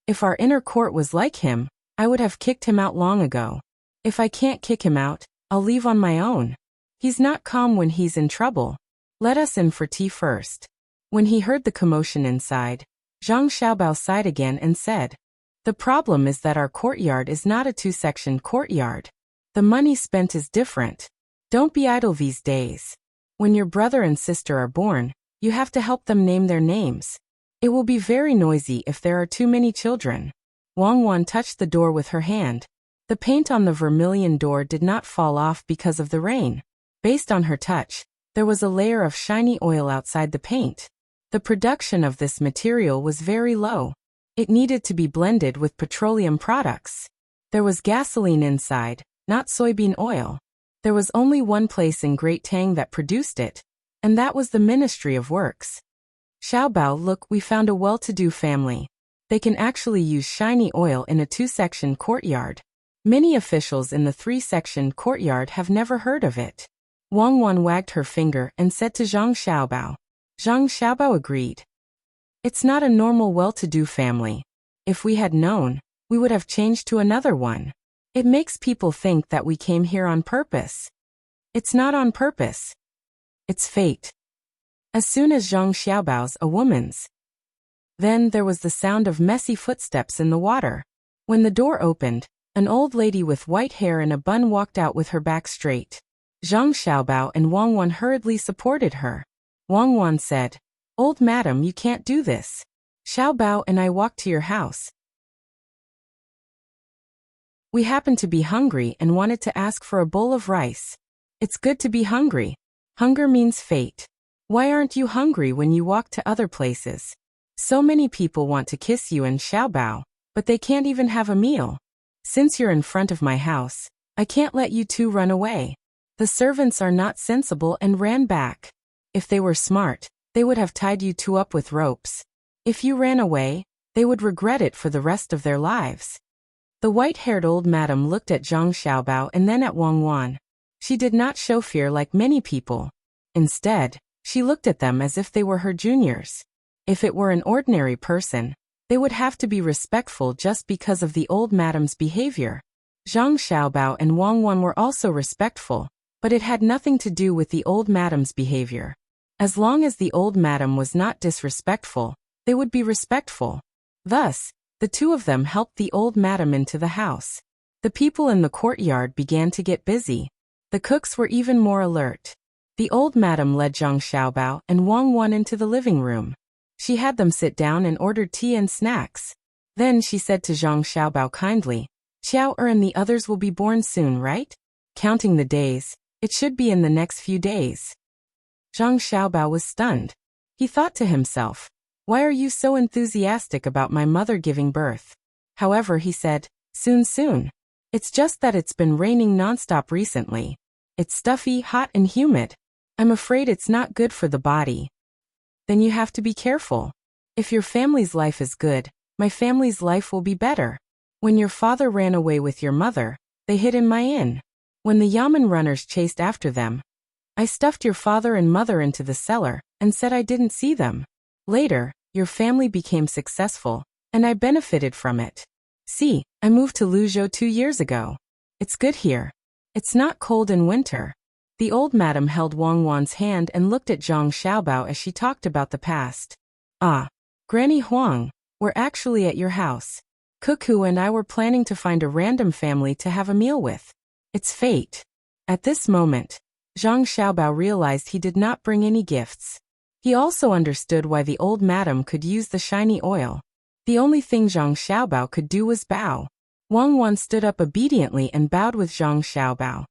If our inner court was like him, I would have kicked him out long ago. If I can't kick him out, I'll leave on my own. He's not calm when he's in trouble. Let us in for tea first. When he heard the commotion inside, Zhang Xiaobao sighed again and said, "The problem is that our courtyard is not a 2-section courtyard. The money spent is different. Don't be idle these days. When your brother and sister are born, you have to help them name their names. It will be very noisy if there are too many children." Wang Wan touched the door with her hand. The paint on the vermilion door did not fall off because of the rain. Based on her touch, there was a layer of shiny oil outside the paint. The production of this material was very low. It needed to be blended with petroleum products. There was gasoline inside, not soybean oil. There was only one place in Great Tang that produced it, and that was the Ministry of Works. "Xiaobao, look, we found a well-to-do family. They can actually use shiny oil in a 2-section courtyard. Many officials in the 3-section courtyard have never heard of it." Wang Wan wagged her finger and said to Zhang Xiaobao. Zhang Xiaobao agreed. It's not a normal well-to-do family. If we had known, we would have changed to another one. It makes people think that we came here on purpose. It's not on purpose. It's fate. As soon as Zhang Xiaobao's a woman's. Then there was the sound of messy footsteps in the water. When the door opened, an old lady with white hair and a bun walked out with her back straight. Zhang Xiaobao and Wang Wan hurriedly supported her. Wang Wan said, "Old madam, you can't do this. Xiaobao and I walked to your house. We happened to be hungry and wanted to ask for a bowl of rice. It's good to be hungry. Hunger means fate. Why aren't you hungry when you walk to other places? So many people want to kiss you and Xiaobao, but they can't even have a meal. Since you're in front of my house, I can't let you two run away." The servants are not sensible and ran back. If they were smart, they would have tied you two up with ropes. If you ran away, they would regret it for the rest of their lives. The white-haired old madam looked at Zhang Xiaobao and then at Wang Wan. She did not show fear like many people. Instead, she looked at them as if they were her juniors. If it were an ordinary person, they would have to be respectful just because of the old madam's behavior. Zhang Xiaobao and Wang Wan were also respectful, but it had nothing to do with the old madam's behavior. As long as the old madam was not disrespectful, they would be respectful. Thus, the two of them helped the old madam into the house. The people in the courtyard began to get busy. The cooks were even more alert. The old madam led Zhang Xiaobao and Wang Wan into the living room. She had them sit down and ordered tea and snacks. Then she said to Zhang Xiaobao kindly, "Xiao and the others will be born soon, right?" Counting the days, it should be in the next few days. Zhang Xiaobao was stunned. He thought to himself, "Why are you so enthusiastic about my mother giving birth?" However, he said, Soon. It's just that it's been raining nonstop recently. It's stuffy, hot and humid. I'm afraid it's not good for the body." "Then you have to be careful. If your family's life is good, my family's life will be better. When your father ran away with your mother, they hid in my inn. When the Yamen runners chased after them, I stuffed your father and mother into the cellar and said I didn't see them. Later, your family became successful, and I benefited from it. See, I moved to Luzhou 2 years ago. It's good here. It's not cold in winter." The old madam held Wang Wan's hand and looked at Zhang Xiaobao as she talked about the past. "Ah, Granny Huang, we're actually at your house. Cuckoo and I were planning to find a random family to have a meal with. It's fate." At this moment, Zhang Xiaobao realized he did not bring any gifts. He also understood why the old madam could use the shiny oil. The only thing Zhang Xiaobao could do was bow. Wang Wan stood up obediently and bowed with Zhang Xiaobao.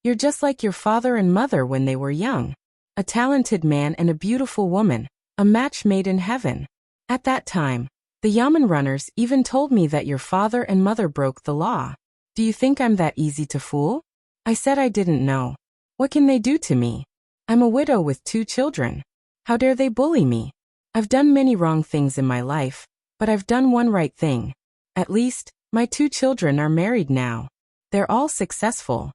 You're just like your father and mother when they were young. A talented man and a beautiful woman, a match made in heaven. At that time, the Yamen runners even told me that your father and mother broke the law. Do you think I'm that easy to fool?" I said I didn't know. "What can they do to me? I'm a widow with 2 children. How dare they bully me? I've done many wrong things in my life, but I've done one right thing. At least, my 2 children are married now. They're all successful.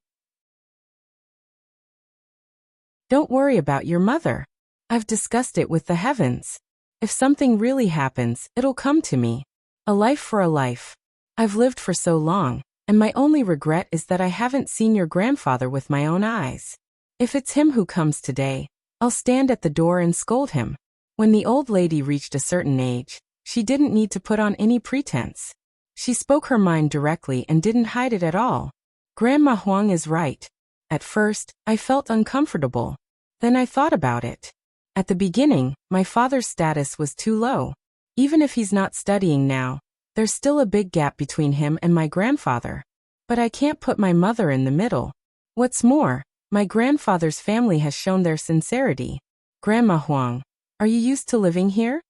Don't worry about your mother. I've discussed it with the heavens. If something really happens, it'll come to me. A life for a life. I've lived for so long, and my only regret is that I haven't seen your grandfather with my own eyes. If it's him who comes today, I'll stand at the door and scold him." When the old lady reached a certain age, she didn't need to put on any pretense. She spoke her mind directly and didn't hide it at all. Grandma Huang is right. At first, I felt uncomfortable. Then I thought about it. At the beginning, my father's status was too low. Even if he's not studying now, there's still a big gap between him and my grandfather. But I can't put my mother in the middle. What's more, my grandfather's family has shown their sincerity. Grandma Huang, are you used to living here?"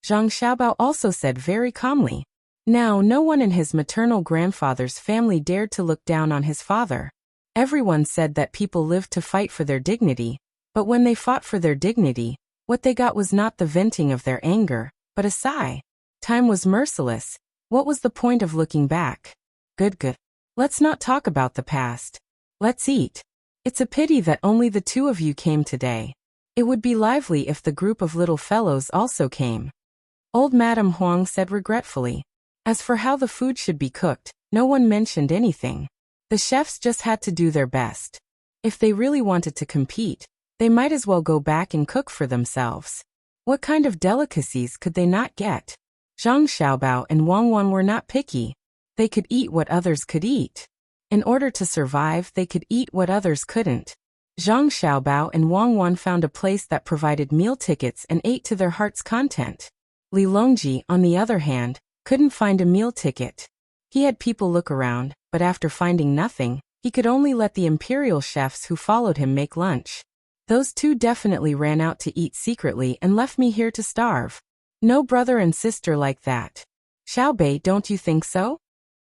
Zhang Xiaobao also said very calmly. Now no one in his maternal grandfather's family dared to look down on his father. Everyone said that people lived to fight for their dignity, but when they fought for their dignity, what they got was not the venting of their anger, but a sigh. Time was merciless. What was the point of looking back? Good. Let's not talk about the past. Let's eat. It's a pity that only the 2 of you came today. It would be lively if the group of little fellows also came. Old Madame Huang said regretfully. As for how the food should be cooked, no one mentioned anything. The chefs just had to do their best. If they really wanted to compete, they might as well go back and cook for themselves. What kind of delicacies could they not get? Zhang Xiaobao and Wang Wan were not picky. They could eat what others could eat. In order to survive, they could eat what others couldn't. Zhang Xiaobao and Wang Wan found a place that provided meal tickets and ate to their heart's content. Li Longji, on the other hand, couldn't find a meal ticket. He had people look around, but after finding nothing, he could only let the imperial chefs who followed him make lunch. Those two definitely ran out to eat secretly and left me here to starve. No brother and sister like that. Xiaobei, don't you think so?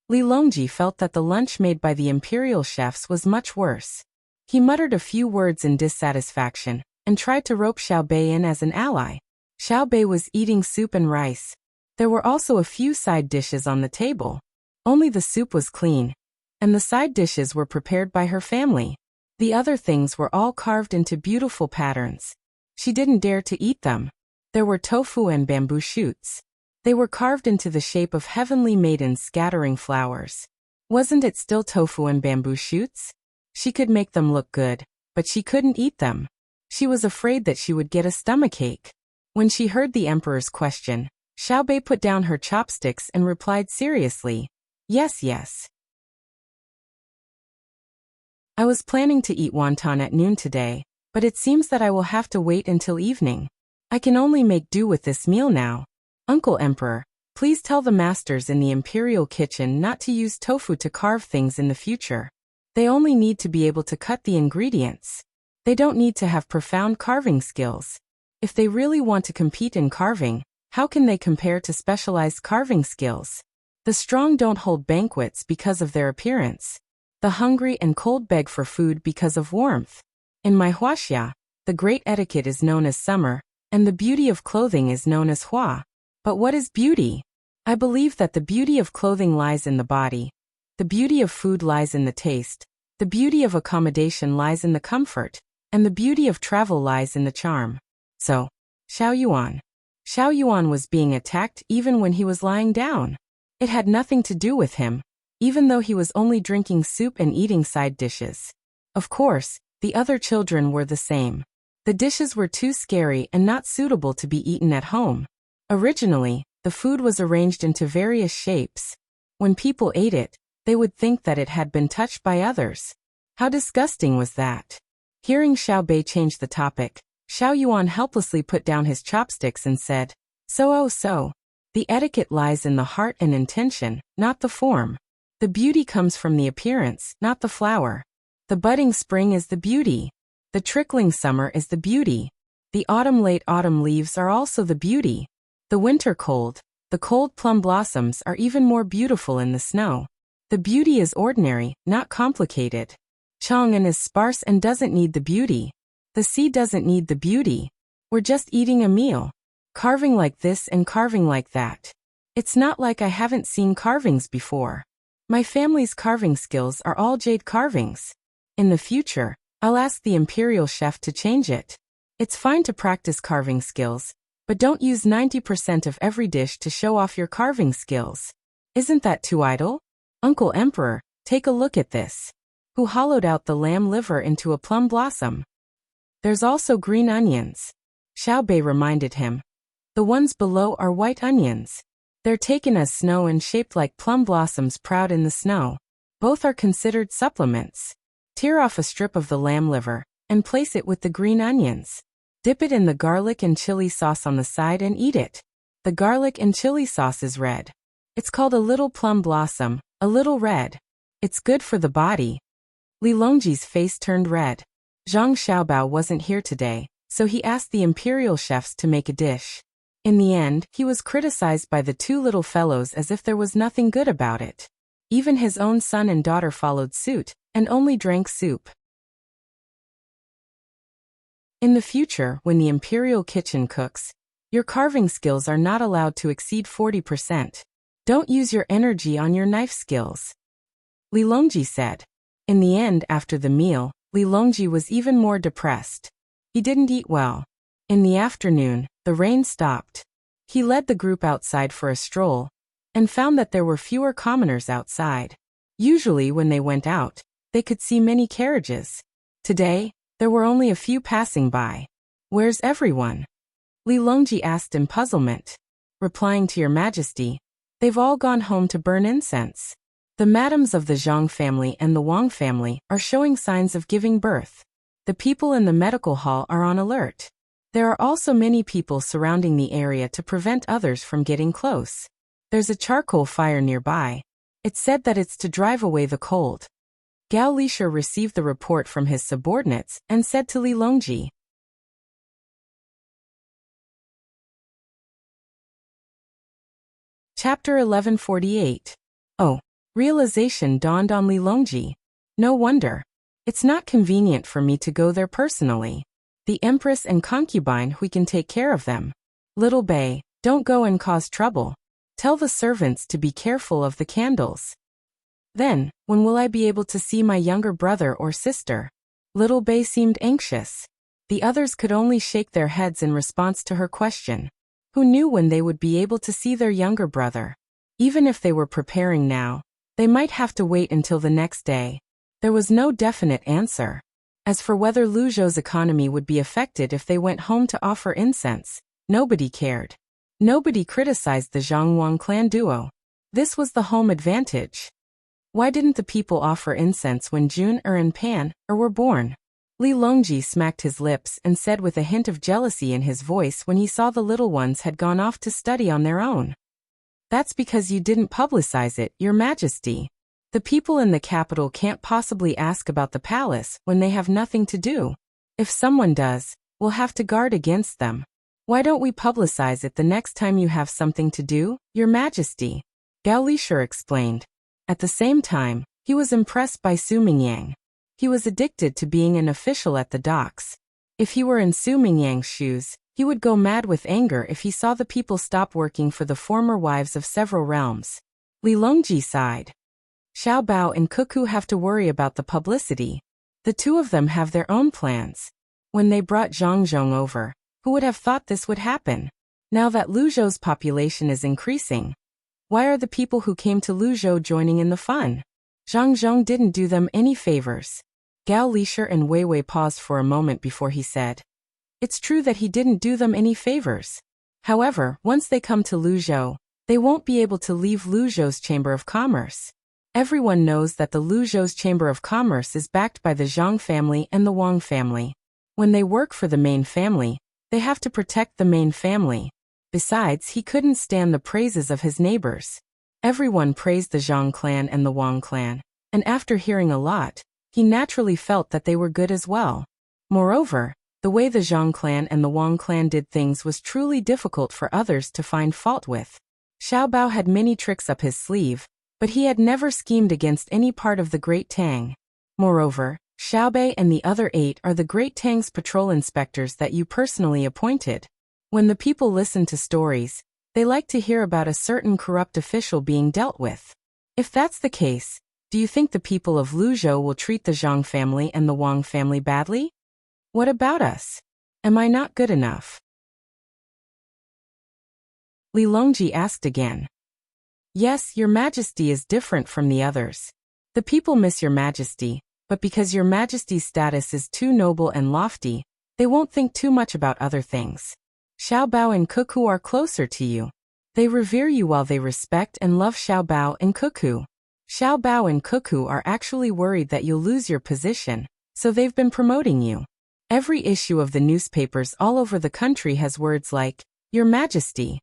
Li Longji felt that the lunch made by the imperial chefs was much worse. He muttered a few words in dissatisfaction, and tried to rope Xiaobei in as an ally. Xiaobei was eating soup and rice. There were also a few side dishes on the table. Only the soup was clean, and the side dishes were prepared by her family. The other things were all carved into beautiful patterns. She didn't dare to eat them. There were tofu and bamboo shoots. They were carved into the shape of heavenly maidens scattering flowers. Wasn't it still tofu and bamboo shoots? She could make them look good, but she couldn't eat them. She was afraid that she would get a stomachache. When she heard the emperor's question, Xiaobei put down her chopsticks and replied seriously, "Yes, yes. I was planning to eat wonton at noon today, but it seems that I will have to wait until evening. I can only make do with this meal now. Uncle Emperor, please tell the masters in the imperial kitchen not to use tofu to carve things in the future. They only need to be able to cut the ingredients. They don't need to have profound carving skills. If they really want to compete in carving, how can they compare to specialized carving skills? The strong don't hold banquets because of their appearance. The hungry and cold beg for food because of warmth. In my huaxia, the great etiquette is known as summer, and the beauty of clothing is known as hua. But what is beauty? I believe that the beauty of clothing lies in the body. The beauty of food lies in the taste. The beauty of accommodation lies in the comfort, and the beauty of travel lies in the charm. So, Xiao Yuan was being attacked even when he was lying down. It had nothing to do with him, even though he was only drinking soup and eating side dishes. Of course, the other children were the same. The dishes were too scary and not suitable to be eaten at home. Originally, the food was arranged into various shapes. When people ate it, they would think that it had been touched by others. How disgusting was that? Hearing Xiaobei change the topic, Xiao Yuan helplessly put down his chopsticks and said, So. The etiquette lies in the heart and intention, not the form. The beauty comes from the appearance, not the flower. The budding spring is the beauty. The trickling summer is the beauty. The late autumn leaves are also the beauty. The winter cold, the cold plum blossoms are even more beautiful in the snow. The beauty is ordinary, not complicated. Chang'an is sparse and doesn't need the beauty. The sea doesn't need the beauty. We're just eating a meal. Carving like this and carving like that. It's not like I haven't seen carvings before. My family's carving skills are all jade carvings. In the future, I'll ask the imperial chef to change it. It's fine to practice carving skills, but don't use 90% of every dish to show off your carving skills. Isn't that too idle? Uncle Emperor, take a look at this. Who hollowed out the lamb liver into a plum blossom? There's also green onions. Xiaobei reminded him. The ones below are white onions. They're taken as snow and shaped like plum blossoms proud in the snow. Both are considered supplements. Tear off a strip of the lamb liver, and place it with the green onions. Dip it in the garlic and chili sauce on the side and eat it. The garlic and chili sauce is red. It's called a little plum blossom, a little red. It's good for the body. Li Longji's face turned red. Zhang Xiaobao wasn't here today, so he asked the imperial chefs to make a dish. In the end, he was criticized by the two little fellows as if there was nothing good about it. Even his own son and daughter followed suit, and only drank soup. In the future, when the imperial kitchen cooks, your carving skills are not allowed to exceed 40%. Don't use your energy on your knife skills. Li Longji said. In the end, after the meal, Li Longji was even more depressed. He didn't eat well. In the afternoon, the rain stopped. He led the group outside for a stroll, and found that there were fewer commoners outside. Usually when they went out, they could see many carriages. Today, there were only a few passing by. Where's everyone? Li Longji asked in puzzlement. Replying to your majesty, they've all gone home to burn incense. The madams of the Zhang family and the Wang family are showing signs of giving birth. The people in the medical hall are on alert. There are also many people surrounding the area to prevent others from getting close. There's a charcoal fire nearby. It's said that it's to drive away the cold. Gao Lisha received the report from his subordinates and said to Li Longji. Chapter 1148. Oh, realization dawned on Li Longji. No wonder. It's not convenient for me to go there personally. The empress and concubine, we can take care of them. Little Bei, don't go and cause trouble. Tell the servants to be careful of the candles. Then, when will I be able to see my younger brother or sister? Little Bei seemed anxious. The others could only shake their heads in response to her question. Who knew when they would be able to see their younger brother? Even if they were preparing now, they might have to wait until the next day. There was no definite answer. As for whether Luzhou's economy would be affected if they went home to offer incense, nobody cared. Nobody criticized the Zhang-Wang clan duo. This was the home advantage. Why didn't the people offer incense when Jun and Pan were born? Li Longji smacked his lips and said with a hint of jealousy in his voice when he saw the little ones had gone off to study on their own. That's because you didn't publicize it, Your Majesty. The people in the capital can't possibly ask about the palace when they have nothing to do. If someone does, we'll have to guard against them. Why don't we publicize it the next time you have something to do, Your Majesty? Gao Lisha explained. At the same time, he was impressed by Su Mingyang. He was addicted to being an official at the docks. If he were in Su Mingyang's shoes, he would go mad with anger if he saw the people stop working for the former wives of several realms. Li Longji sighed. Xiao Bao and Cuckoo have to worry about the publicity. The two of them have their own plans. When they brought Zhang Zhong over, who would have thought this would happen? Now that Luzhou's population is increasing, why are the people who came to Luzhou joining in the fun? Zhang Zhong didn't do them any favors. Gao Lisha and Wei Wei paused for a moment before he said. It's true that he didn't do them any favors. However, once they come to Luzhou, they won't be able to leave Luzhou's Chamber of Commerce. Everyone knows that the Luzhou's Chamber of Commerce is backed by the Zhang family and the Wang family. When they work for the main family, they have to protect the main family. Besides, he couldn't stand the praises of his neighbors. Everyone praised the Zhang clan and the Wang clan, and after hearing a lot, he naturally felt that they were good as well. Moreover, the way the Zhang clan and the Wang clan did things was truly difficult for others to find fault with. Xiao Bao had many tricks up his sleeve, but he had never schemed against any part of the Great Tang. Moreover, Xiaobei and the other 8 are the Great Tang's patrol inspectors that you personally appointed. When the people listen to stories, they like to hear about a certain corrupt official being dealt with. If that's the case, do you think the people of Luzhou will treat the Zhang family and the Wang family badly? What about us? Am I not good enough? Li Longji asked again. Yes, Your Majesty is different from the others. The people miss Your Majesty, but because Your Majesty's status is too noble and lofty, they won't think too much about other things. Xiao Bao and Cuckoo are closer to you. They revere you while they respect and love Xiao Bao and Cuckoo. Xiao Bao and Cuckoo are actually worried that you'll lose your position, so they've been promoting you. Every issue of the newspapers all over the country has words like, Your Majesty.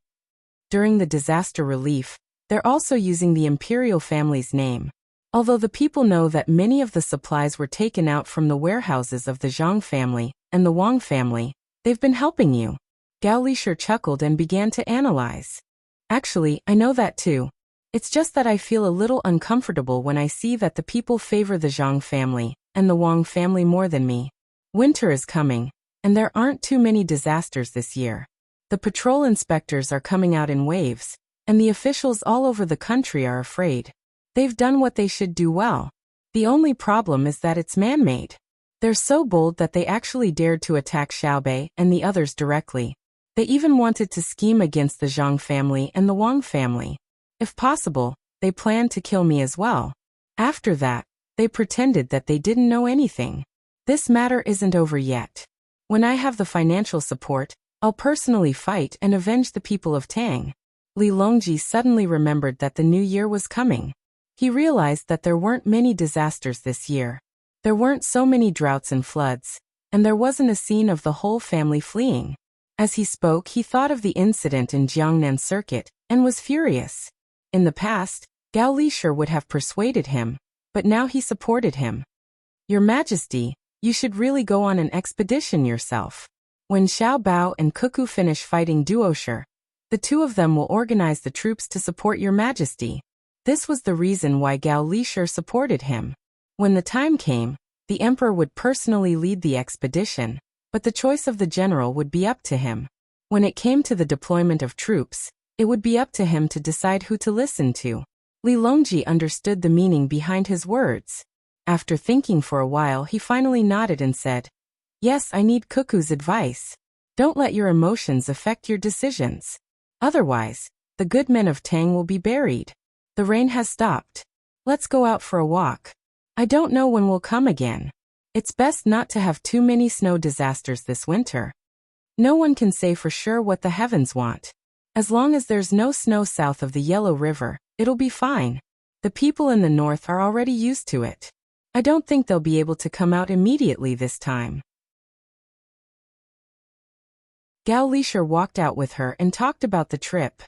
During the disaster relief, they're also using the imperial family's name. Although the people know that many of the supplies were taken out from the warehouses of the Zhang family and the Wang family, they've been helping you. Gao Lisha chuckled and began to analyze. Actually, I know that too. It's just that I feel a little uncomfortable when I see that the people favor the Zhang family and the Wang family more than me. Winter is coming, and there aren't too many disasters this year. The patrol inspectors are coming out in waves, and the officials all over the country are afraid. They've done what they should do well. The only problem is that it's man-made. They're so bold that they actually dared to attack Xiaobei and the others directly. They even wanted to scheme against the Zhang family and the Wang family. If possible, they planned to kill me as well. After that, they pretended that they didn't know anything. This matter isn't over yet. When I have the financial support, I'll personally fight and avenge the people of Tang. Li Longji suddenly remembered that the new year was coming. He realized that there weren't many disasters this year. There weren't so many droughts and floods, and there wasn't a scene of the whole family fleeing. As he spoke, he thought of the incident in Jiangnan Circuit and was furious. In the past, Gao Lisher would have persuaded him, but now he supported him. Your Majesty, you should really go on an expedition yourself. When Xiao Bao and Cuckoo finish fighting Duosher, the two of them will organize the troops to support your Majesty. This was the reason why Gao Lisher supported him. When the time came, the emperor would personally lead the expedition, but the choice of the general would be up to him. When it came to the deployment of troops, it would be up to him to decide who to listen to. Li Longji understood the meaning behind his words. After thinking for a while, he finally nodded and said, "Yes, I need Cuckoo's advice. Don't let your emotions affect your decisions. Otherwise, the good men of Tang will be buried. The rain has stopped. Let's go out for a walk. I don't know when we'll come again. It's best not to have too many snow disasters this winter. No one can say for sure what the heavens want. As long as there's no snow south of the Yellow River, it'll be fine. The people in the north are already used to it. I don't think they'll be able to come out immediately this time." Gao Lisher walked out with her and talked about the trip.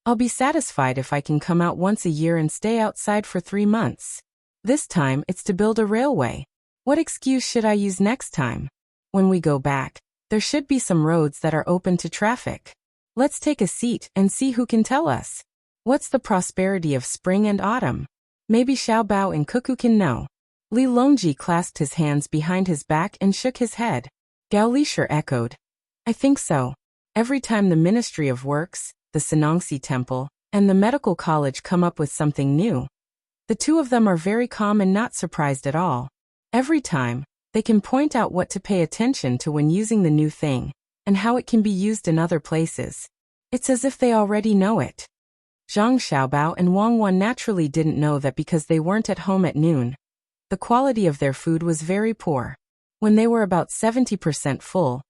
"I'll be satisfied if I can come out once a year and stay outside for 3 months. This time it's to build a railway. What excuse should I use next time? When we go back, there should be some roads that are open to traffic. Let's take a seat and see who can tell us. What's the prosperity of spring and autumn? Maybe Xiao Bao and Cuckoo can know." Li Longji clasped his hands behind his back and shook his head. Gao Lisher echoed, "I think so. Every time the Ministry of Works, the Senangsi Temple, and the Medical College come up with something new, the two of them are very calm and not surprised at all. Every time, they can point out what to pay attention to when using the new thing, and how it can be used in other places. It's as if they already know it." Zhang Xiaobao and Wang Wan naturally didn't know that because they weren't at home at noon. The quality of their food was very poor. When they were about 70% full,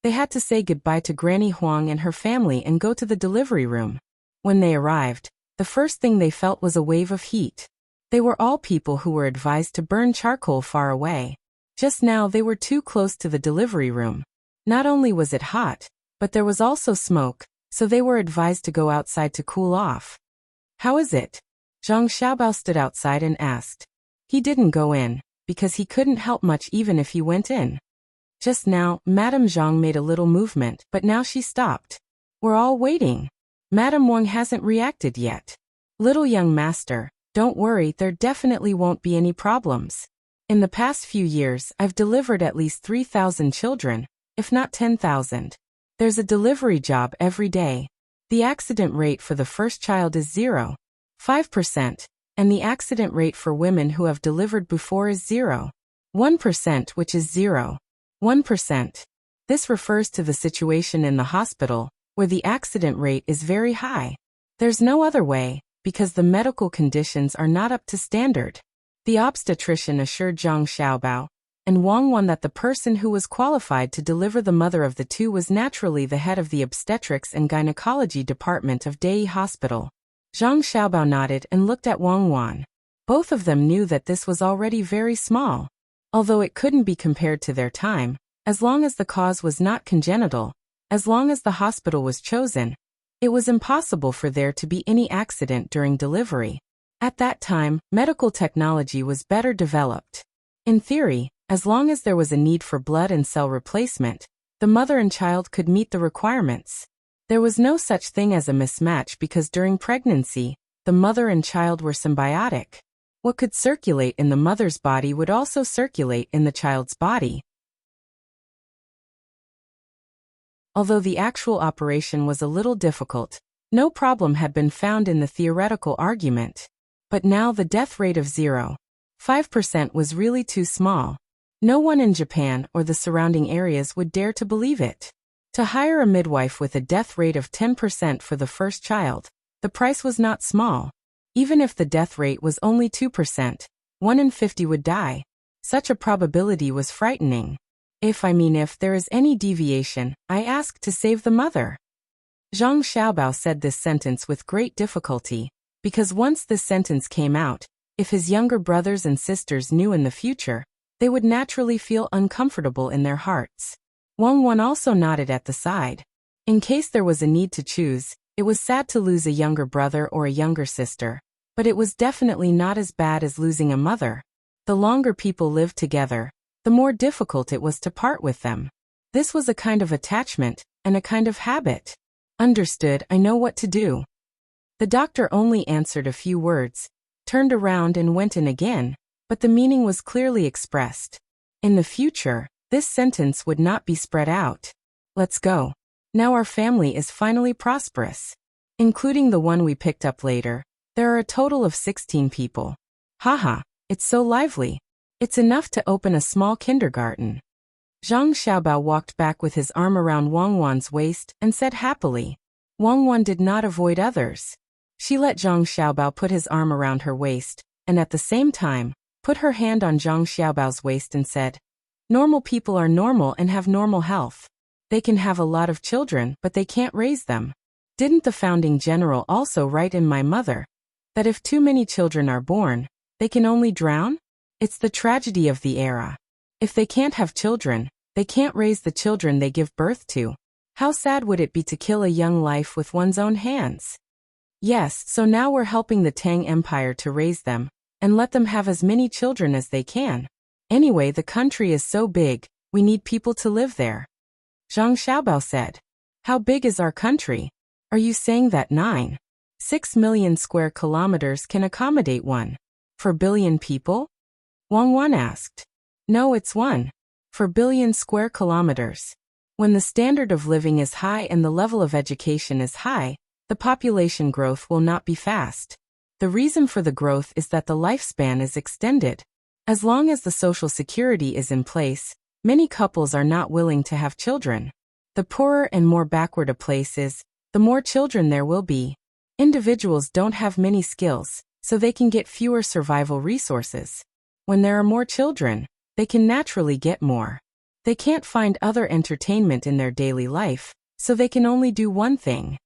they had to say goodbye to Granny Huang and her family and go to the delivery room. When they arrived, the first thing they felt was a wave of heat. They were all people who were advised to burn charcoal far away. Just now they were too close to the delivery room. Not only was it hot, but there was also smoke, so they were advised to go outside to cool off. "How is it?" Zhang Xiaobao stood outside and asked. He didn't go in, because he couldn't help much even if he went in. Just now, Madame Zhang made a little movement, but now she stopped. "We're all waiting. Madame Wang hasn't reacted yet." "Little young master, don't worry, there definitely won't be any problems. In the past few years, I've delivered at least 3,000 children, if not 10,000. There's a delivery job every day. The accident rate for the first child is 0.5%, and the accident rate for women who have delivered before is 0.1%, which is 0.1%. This refers to the situation in the hospital, where the accident rate is very high. There's no other way, because the medical conditions are not up to standard." The obstetrician assured Zhang Xiaobao and Wang Wan that the person who was qualified to deliver the mother of the two was naturally the head of the obstetrics and gynecology department of Dei Hospital. Zhang Xiaobao nodded and looked at Wang Wan. Both of them knew that this was already very small. Although it couldn't be compared to their time, as long as the cause was not congenital, as long as the hospital was chosen, it was impossible for there to be any accident during delivery. At that time, medical technology was better developed. In theory, as long as there was a need for blood and cell replacement, the mother and child could meet the requirements. There was no such thing as a mismatch because during pregnancy, the mother and child were symbiotic. What could circulate in the mother's body would also circulate in the child's body. Although the actual operation was a little difficult, no problem had been found in the theoretical argument. But now the death rate of 0.5% was really too small. No one in Japan or the surrounding areas would dare to believe it. To hire a midwife with a death rate of 10% for the first child, the price was not small. Even if the death rate was only 2%, 1 in 50 would die. Such a probability was frightening. If there is any deviation, I ask to save the mother. Zhang Xiaobao said this sentence with great difficulty, because once this sentence came out, if his younger brothers and sisters knew in the future, they would naturally feel uncomfortable in their hearts. Wang Wan also nodded at the side. In case there was a need to choose, it was sad to lose a younger brother or a younger sister, but it was definitely not as bad as losing a mother. The longer people lived together, the more difficult it was to part with them. This was a kind of attachment, and a kind of habit. Understood, I know what to do. The doctor only answered a few words, turned around and went in again, but the meaning was clearly expressed. In the future, this sentence would not be spread out. Let's go. Now our family is finally prosperous. Including the one we picked up later, there are a total of 16 people. Haha, it's so lively. It's enough to open a small kindergarten. Zhang Xiaobao walked back with his arm around Wang Wan's waist and said happily. Wang Wan did not avoid others. She let Zhang Xiaobao put his arm around her waist, and at the same time, put her hand on Zhang Xiaobao's waist and said, "Normal people are normal and have normal health. They can have a lot of children, but they can't raise them. Didn't the founding general also write in My Mother that if too many children are born, they can only drown? It's the tragedy of the era. If they can't have children, they can't raise the children they give birth to. How sad would it be to kill a young life with one's own hands? Yes, so now we're helping the Tang Empire to raise them, and let them have as many children as they can. Anyway, the country is so big, we need people to live there." Zhang Xiaobao said. "How big is our country? Are you saying that 9.6 million square kilometers can accommodate 1.4 billion people?" Wang Wan asked. "No, it's 1.4 billion square kilometers. When the standard of living is high and the level of education is high, the population growth will not be fast. The reason for the growth is that the lifespan is extended. As long as the social security is in place, many couples are not willing to have children. The poorer and more backward a place is, the more children there will be. Individuals don't have many skills, so they can get fewer survival resources. When there are more children, they can naturally get more. They can't find other entertainment in their daily life, so they can only do one thing.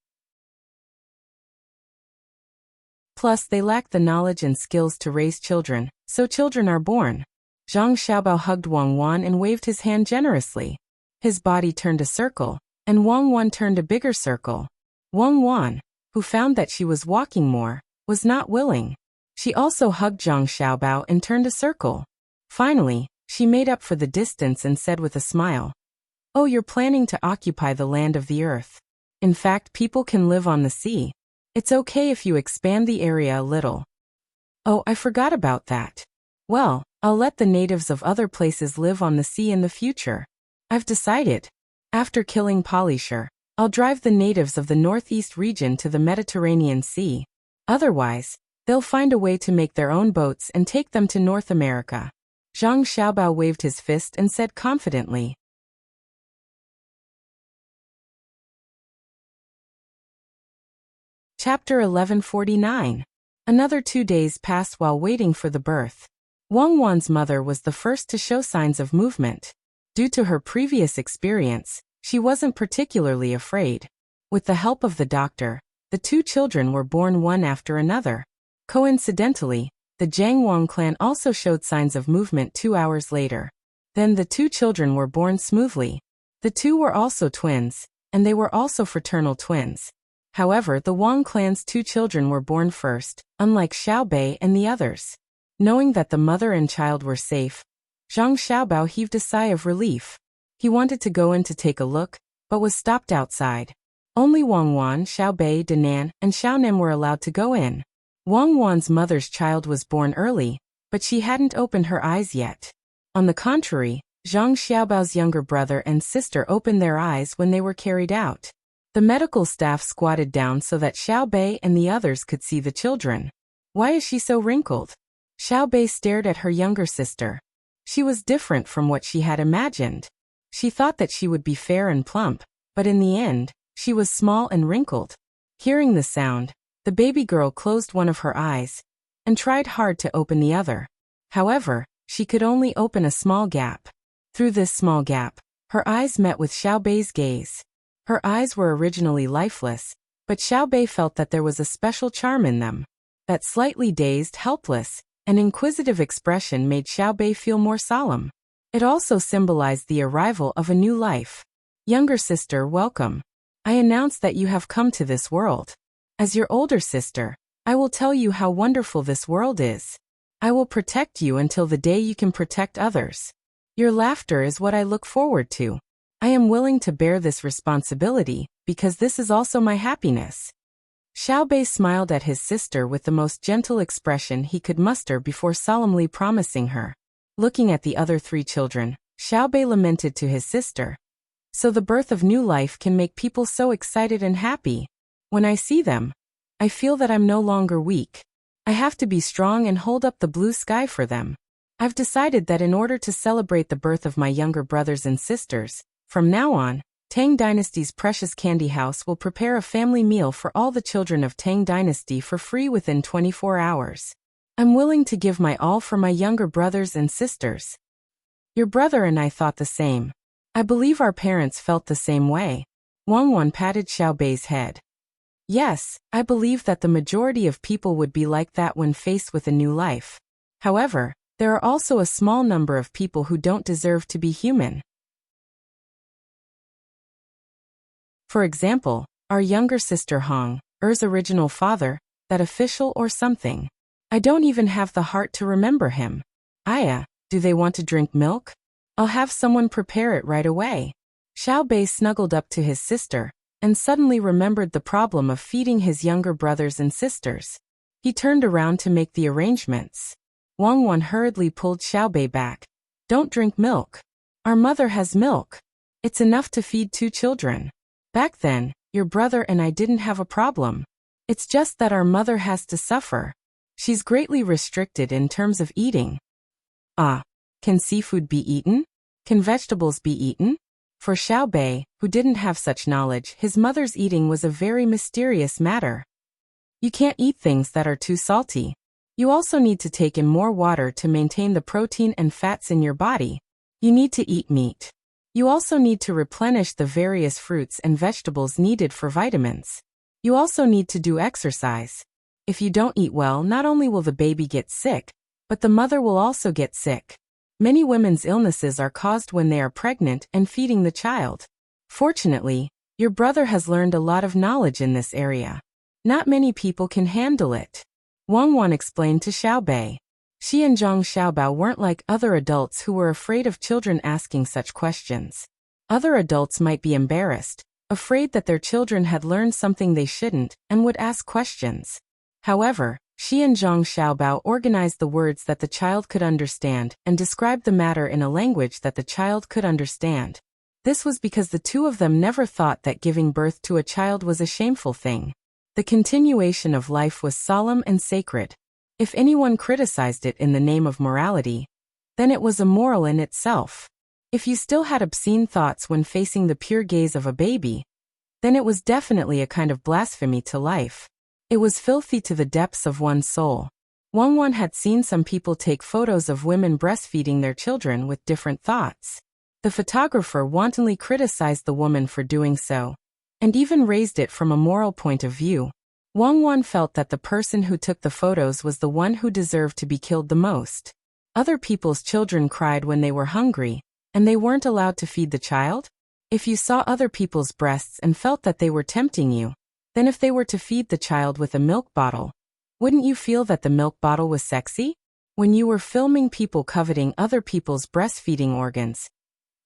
Plus, they lack the knowledge and skills to raise children, so children are born." Zhang Xiaobao hugged Wang Wan and waved his hand generously. His body turned a circle, and Wang Wan turned a bigger circle. Wang Wan, who found that she was walking more, was not willing. She also hugged Zhang Xiaobao and turned a circle. Finally, she made up for the distance and said with a smile, "Oh, you're planning to occupy the land of the earth. In fact, people can live on the sea. It's okay if you expand the area a little." "Oh, I forgot about that. Well, I'll let the natives of other places live on the sea in the future. I've decided. After killing Polisher, I'll drive the natives of the northeast region to the Mediterranean Sea. Otherwise, they'll find a way to make their own boats and take them to North America." Zhang Xiaobao waved his fist and said confidently. Chapter 1149. Another 2 days passed while waiting for the birth. Wang Wan's mother was the first to show signs of movement. Due to her previous experience, she wasn't particularly afraid. With the help of the doctor, the 2 children were born one after another. Coincidentally, the Jiang Wang clan also showed signs of movement 2 hours later. Then the 2 children were born smoothly. The 2 were also twins, and they were also fraternal twins. However, the Wang clan's 2 children were born first, unlike Xiaobei and the others. Knowing that the mother and child were safe, Zhang Xiaobao heaved a sigh of relief. He wanted to go in to take a look, but was stopped outside. Only Wang Wan, Xiaobei, Danan, and Xiaonim were allowed to go in. Wang Wan's mother's child was born early, but she hadn't opened her eyes yet. On the contrary, Zhang Xiaobao's younger brother and sister opened their eyes when they were carried out. The medical staff squatted down so that Xiaobei and the others could see the children. "Why is she so wrinkled?" Xiaobei stared at her younger sister. She was different from what she had imagined. She thought that she would be fair and plump, but in the end, she was small and wrinkled. Hearing the sound, the baby girl closed one of her eyes and tried hard to open the other. However, she could only open a small gap. Through this small gap, her eyes met with Xiaobei's gaze. Her eyes were originally lifeless, but Xiaobei felt that there was a special charm in them. That slightly dazed, helpless, and inquisitive expression made Xiaobei feel more solemn. It also symbolized the arrival of a new life. Younger sister, welcome. I announce that you have come to this world. As your older sister, I will tell you how wonderful this world is. I will protect you until the day you can protect others. Your laughter is what I look forward to. I am willing to bear this responsibility, because this is also my happiness. Xiaobei smiled at his sister with the most gentle expression he could muster before solemnly promising her. Looking at the other 3 children, Xiaobei lamented to his sister. So the birth of new life can make people so excited and happy. When I see them, I feel that I'm no longer weak. I have to be strong and hold up the blue sky for them. I've decided that in order to celebrate the birth of my younger brothers and sisters, from now on, Tang Dynasty's precious candy house will prepare a family meal for all the children of Tang Dynasty for free within 24 hours. I'm willing to give my all for my younger brothers and sisters. Your brother and I thought the same. I believe our parents felt the same way. Wangwan patted Xiaobei's head. Yes, I believe that the majority of people would be like that when faced with a new life. However, there are also a small number of people who don't deserve to be human. For example, our younger sister Hong, Er's original father, that official or something. I don't even have the heart to remember him. Aya, do they want to drink milk? I'll have someone prepare it right away. Xiaobei snuggled up to his sister, and suddenly remembered the problem of feeding his younger brothers and sisters. He turned around to make the arrangements. Wangwan hurriedly pulled Xiaobei back. Don't drink milk. Our mother has milk. It's enough to feed 2 children. Back then, your brother and I didn't have a problem. It's just that our mother has to suffer. She's greatly restricted in terms of eating. Ah, can seafood be eaten? Can vegetables be eaten? For Xiaobei, who didn't have such knowledge, his mother's eating was a very mysterious matter. You can't eat things that are too salty. You also need to take in more water to maintain the protein and fats in your body. You need to eat meat. You also need to replenish the various fruits and vegetables needed for vitamins. You also need to do exercise. If you don't eat well, not only will the baby get sick, but the mother will also get sick. Many women's illnesses are caused when they are pregnant and feeding the child. Fortunately, your brother has learned a lot of knowledge in this area. Not many people can handle it. Wangwan explained to Xiaobei. She and Zhang Xiaobao weren't like other adults who were afraid of children asking such questions. Other adults might be embarrassed, afraid that their children had learned something they shouldn't, and would ask questions. However, she and Zhang Xiaobao organized the words that the child could understand and described the matter in a language that the child could understand. This was because the 2 of them never thought that giving birth to a child was a shameful thing. The continuation of life was solemn and sacred. If anyone criticized it in the name of morality, then it was immoral in itself. If you still had obscene thoughts when facing the pure gaze of a baby, then it was definitely a kind of blasphemy to life. It was filthy to the depths of one's soul. Wangwan had seen some people take photos of women breastfeeding their children with different thoughts. The photographer wantonly criticized the woman for doing so, and even raised it from a moral point of view. Wangwan felt that the person who took the photos was the one who deserved to be killed the most. Other people's children cried when they were hungry, and they weren't allowed to feed the child? If you saw other people's breasts and felt that they were tempting you, then if they were to feed the child with a milk bottle, wouldn't you feel that the milk bottle was sexy? When you were filming people coveting other people's breastfeeding organs,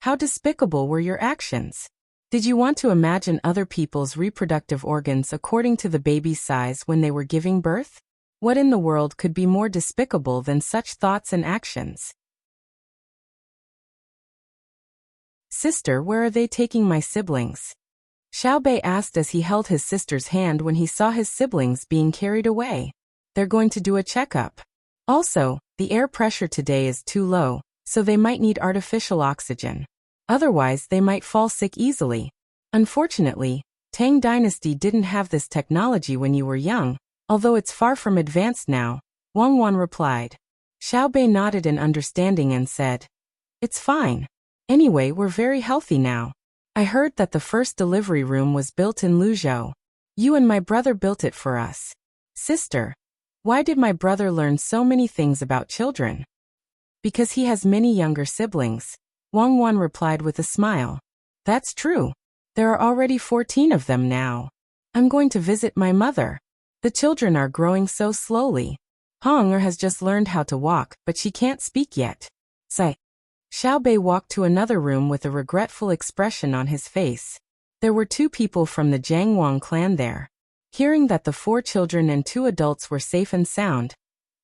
how despicable were your actions? Did you want to imagine other people's reproductive organs according to the baby's size when they were giving birth? What in the world could be more despicable than such thoughts and actions? Sister, where are they taking my siblings? Xiaobei asked as he held his sister's hand when he saw his siblings being carried away. They're going to do a checkup. Also, the air pressure today is too low, so they might need artificial oxygen. Otherwise, they might fall sick easily. Unfortunately, Tang Dynasty didn't have this technology when you were young, although it's far from advanced now, Wang Wan replied. Xiaobei nodded in understanding and said, "It's fine. Anyway, we're very healthy now. I heard that the first delivery room was built in Luzhou. You and my brother built it for us." Sister, why did my brother learn so many things about children? Because he has many younger siblings, Wang Wan replied with a smile. That's true. There are already 14 of them now. I'm going to visit my mother. The children are growing so slowly. Hong'er has just learned how to walk, but she can't speak yet. Sigh. Xiaobei walked to another room with a regretful expression on his face. There were 2 people from the Jiangwang clan there. Hearing that the 4 children and 2 adults were safe and sound,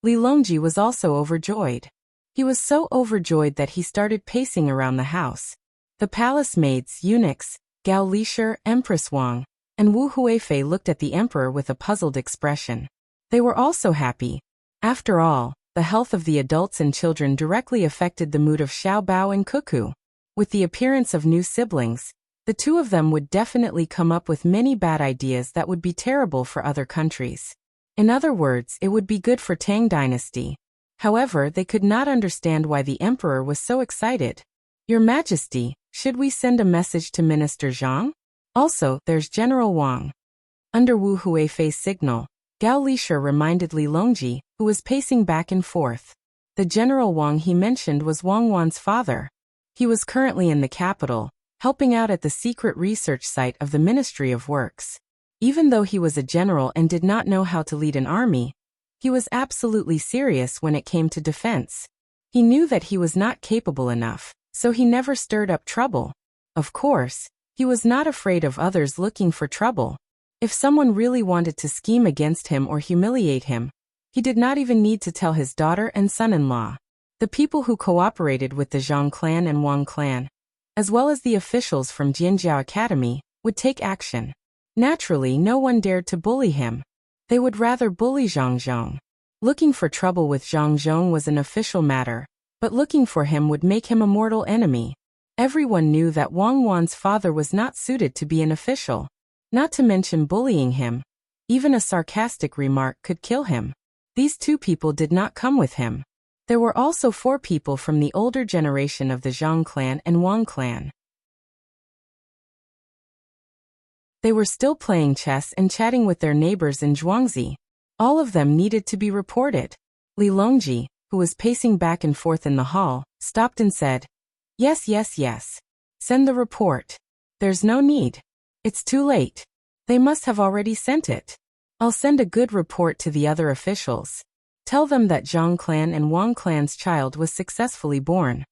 Li Longji was also overjoyed. He was so overjoyed that he started pacing around the house. The palace maids, eunuchs, Gao Lisher, Empress Wang, and Wu Huifei looked at the emperor with a puzzled expression. They were also happy. After all, the health of the adults and children directly affected the mood of Xiao Bao and Cuckoo. With the appearance of new siblings, the 2 of them would definitely come up with many bad ideas that would be terrible for other countries. In other words, it would be good for Tang Dynasty. However, they could not understand why the emperor was so excited. Your Majesty, should we send a message to Minister Zhang? Also, there's General Wang. Under Wu Huifei's signal, Gao Lisher reminded Li Longji, who was pacing back and forth. The General Wang he mentioned was Wang Wan's father. He was currently in the capital, helping out at the secret research site of the Ministry of Works. Even though he was a general and did not know how to lead an army, he was absolutely serious when it came to defense. He knew that he was not capable enough, so he never stirred up trouble. Of course, he was not afraid of others looking for trouble. If someone really wanted to scheme against him or humiliate him, he did not even need to tell his daughter and son-in-law. The people who cooperated with the Zhang clan and Wang clan, as well as the officials from Jianjiao Academy, would take action. Naturally, no one dared to bully him. They would rather bully Zhang Zhong. Looking for trouble with Zhang Zhong was an official matter, but looking for him would make him a mortal enemy. Everyone knew that Wang Wan's father was not suited to be an official. Not to mention bullying him. Even a sarcastic remark could kill him. These 2 people did not come with him. There were also 4 people from the older generation of the Zhang clan and Wang clan. They were still playing chess and chatting with their neighbors in Zhuangzi. All of them needed to be reported. Li Longji, who was pacing back and forth in the hall, stopped and said, Yes. Send the report. There's no need. It's too late. They must have already sent it. I'll send a good report to the other officials. Tell them that Zhang clan and Wang clan's child was successfully born.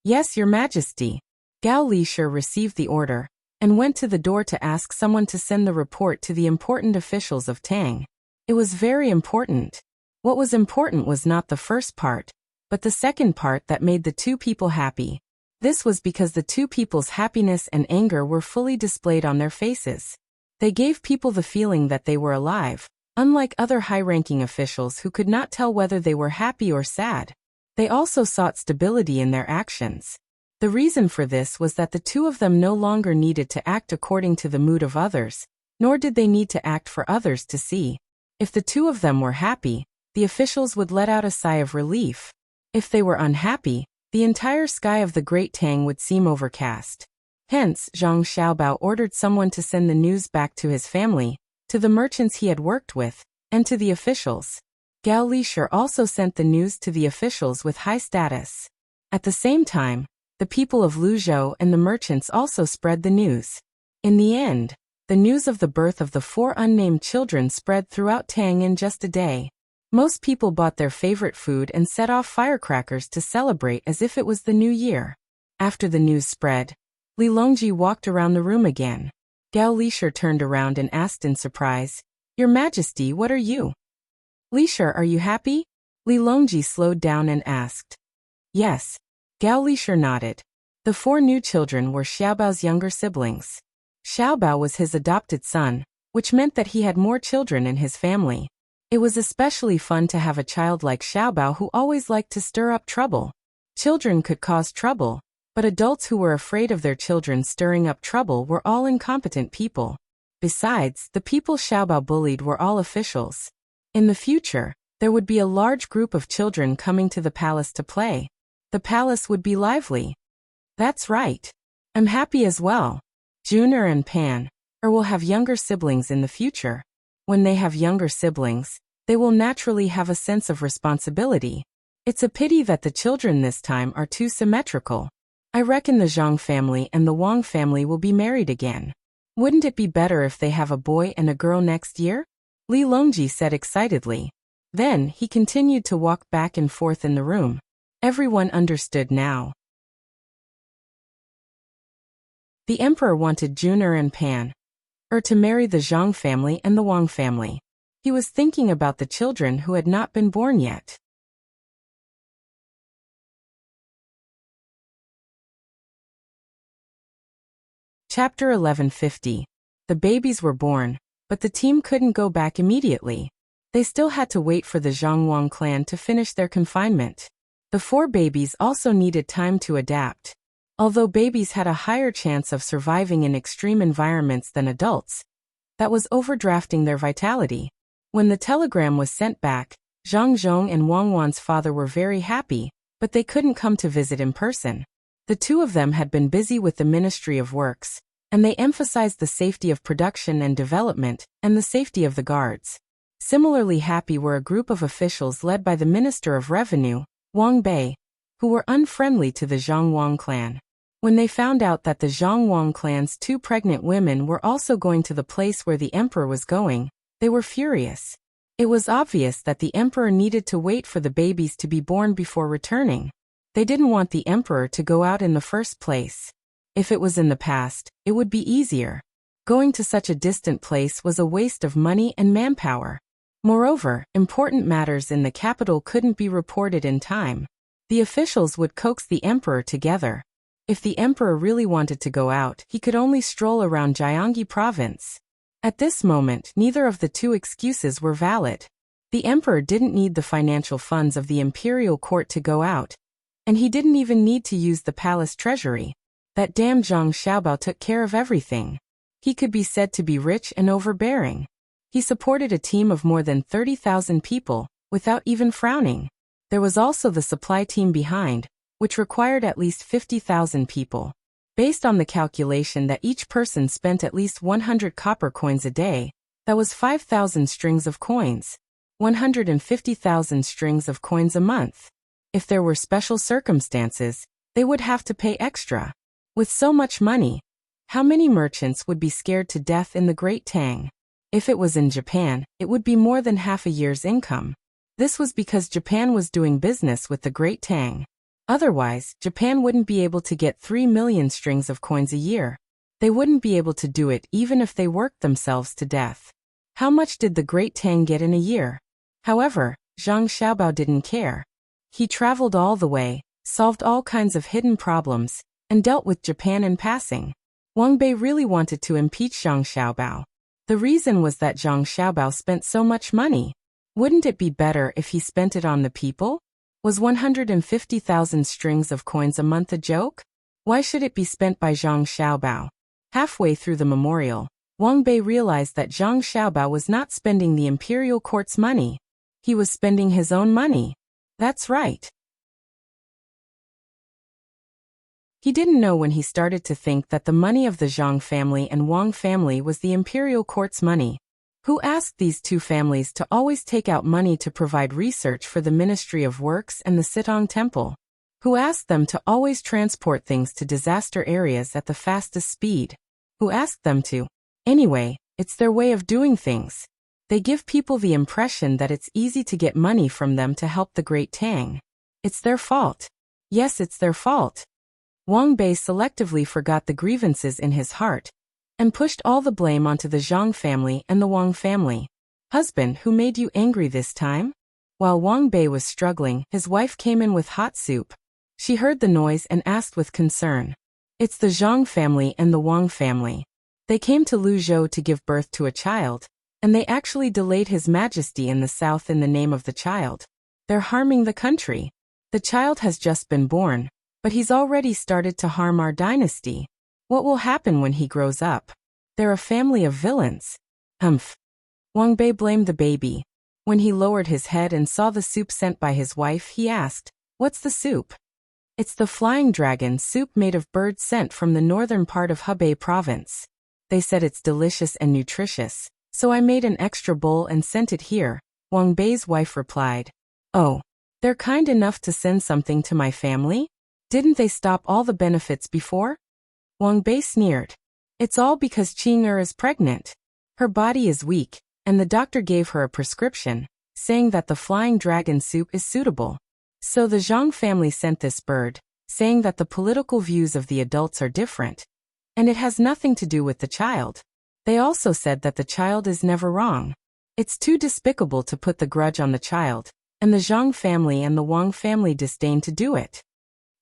Yes, Your Majesty. Gao Lisher received the order and went to the door to ask someone to send the report to the important officials of Tang. It was very important. What was important was not the first part, but the second part that made the 2 people happy. This was because the 2 people's happiness and anger were fully displayed on their faces. They gave people the feeling that they were alive, unlike other high-ranking officials who could not tell whether they were happy or sad. They also sought stability in their actions. The reason for this was that the 2 of them no longer needed to act according to the mood of others, nor did they need to act for others to see. If the 2 of them were happy, the officials would let out a sigh of relief. If they were unhappy, the entire sky of the Great Tang would seem overcast. Hence, Zhang Xiaobao ordered someone to send the news back to his family, to the merchants he had worked with, and to the officials. Gao Lisher also sent the news to the officials with high status. At the same time, the people of Luzhou and the merchants also spread the news. In the end, the news of the birth of the 4 unnamed children spread throughout Tang in just a day. Most people bought their favorite food and set off firecrackers to celebrate as if it was the new year. After the news spread, Li Longji walked around the room again. Gao Lisher turned around and asked in surprise, Your Majesty, what are you? Lisher, are you happy? Li Longji slowed down and asked. Yes. Gao Lisher nodded. The 4 new children were Xiaobao's younger siblings. Xiaobao was his adopted son, which meant that he had more children in his family. It was especially fun to have a child like Xiaobao who always liked to stir up trouble. Children could cause trouble, but adults who were afraid of their children stirring up trouble were all incompetent people. Besides, the people Xiaobao bullied were all officials. In the future, there would be a large group of children coming to the palace to play. The palace would be lively. That's right. I'm happy as well. Junior and Pan will have younger siblings in the future. When they have younger siblings, they will naturally have a sense of responsibility. It's a pity that the children this time are too symmetrical. I reckon the Zhang family and the Wang family will be married again. Wouldn't it be better if they have a boy and a girl next year? Li Longji said excitedly. Then, he continued to walk back and forth in the room. Everyone understood now. The emperor wanted Junior and Pan to marry the Zhang family and the Wang family. He was thinking about the children who had not been born yet. Chapter 1150. The babies were born, but the team couldn't go back immediately. They still had to wait for the Zhang-Wang clan to finish their confinement. The 4 babies also needed time to adapt. Although babies had a higher chance of surviving in extreme environments than adults, that was overdrafting their vitality. When the telegram was sent back, Zhang Zhong and Wang Wan's father were very happy, but they couldn't come to visit in person. The two of them had been busy with the Ministry of Works, and they emphasized the safety of production and development, and the safety of the guards. Similarly happy were a group of officials led by the Minister of Revenue, Wang Bei, who were unfriendly to the Zhang Wang clan. When they found out that the Zhang Wang clan's 2 pregnant women were also going to the place where the emperor was going, they were furious. It was obvious that the emperor needed to wait for the babies to be born before returning. They didn't want the emperor to go out in the first place. If it was in the past, it would be easier. Going to such a distant place was a waste of money and manpower. Moreover, important matters in the capital couldn't be reported in time. The officials would coax the emperor together. If the emperor really wanted to go out, he could only stroll around Jiangyi province. At this moment, neither of the 2 excuses were valid. The emperor didn't need the financial funds of the imperial court to go out, and he didn't even need to use the palace treasury. That damn Zhang Xiaobao took care of everything. He could be said to be rich and overbearing. He supported a team of more than 30,000 people, without even frowning. There was also the supply team behind, which required at least 50,000 people. Based on the calculation that each person spent at least 100 copper coins a day, that was 5,000 strings of coins. 150,000 strings of coins a month. If there were special circumstances, they would have to pay extra. With so much money, how many merchants would be scared to death in the Great Tang? If it was in Japan, it would be more than half a year's income. This was because Japan was doing business with the Great Tang. Otherwise, Japan wouldn't be able to get 3 million strings of coins a year. They wouldn't be able to do it even if they worked themselves to death. How much did the Great Tang get in a year? However, Zhang Xiaobao didn't care. He traveled all the way, solved all kinds of hidden problems, and dealt with Japan in passing. Wang Bei really wanted to impeach Zhang Xiaobao. The reason was that Zhang Xiaobao spent so much money. Wouldn't it be better if he spent it on the people? Was 150,000 strings of coins a month a joke? Why should it be spent by Zhang Xiaobao? Halfway through the memorial, Wang Bei realized that Zhang Xiaobao was not spending the imperial court's money. He was spending his own money. That's right. He didn't know when he started to think that the money of the Zhang family and Wang family was the imperial court's money. Who asked these 2 families to always take out money to provide research for the Ministry of Works and the Sitong Temple? Who asked them to always transport things to disaster areas at the fastest speed? Who asked them to? Anyway, it's their way of doing things. They give people the impression that it's easy to get money from them to help the Great Tang. It's their fault. Yes, it's their fault. Wang Bei selectively forgot the grievances in his heart, and pushed all the blame onto the Zhang family and the Wang family. Husband, who made you angry this time? While Wang Bei was struggling, his wife came in with hot soup. She heard the noise and asked with concern. It's the Zhang family and the Wang family. They came to Luzhou to give birth to a child, and they actually delayed His Majesty in the south in the name of the child. They're harming the country. The child has just been born, but he's already started to harm our dynasty. What will happen when he grows up? They're a family of villains. Humph. Wang Bei blamed the baby. When he lowered his head and saw the soup sent by his wife, he asked, "What's the soup?" "It's the flying dragon soup made of birds sent from the northern part of Hebei province. They said it's delicious and nutritious, so I made an extra bowl and sent it here," Wang Bei's wife replied. "Oh, they're kind enough to send something to my family? Didn't they stop all the benefits before?" Wang Bei sneered. "It's all because Qing is pregnant. Her body is weak, and the doctor gave her a prescription, saying that the flying dragon soup is suitable. So the Zhang family sent this bird, saying that the political views of the adults are different, and it has nothing to do with the child. They also said that the child is never wrong. It's too despicable to put the grudge on the child, and the Zhang family and the Wang family disdain to do it."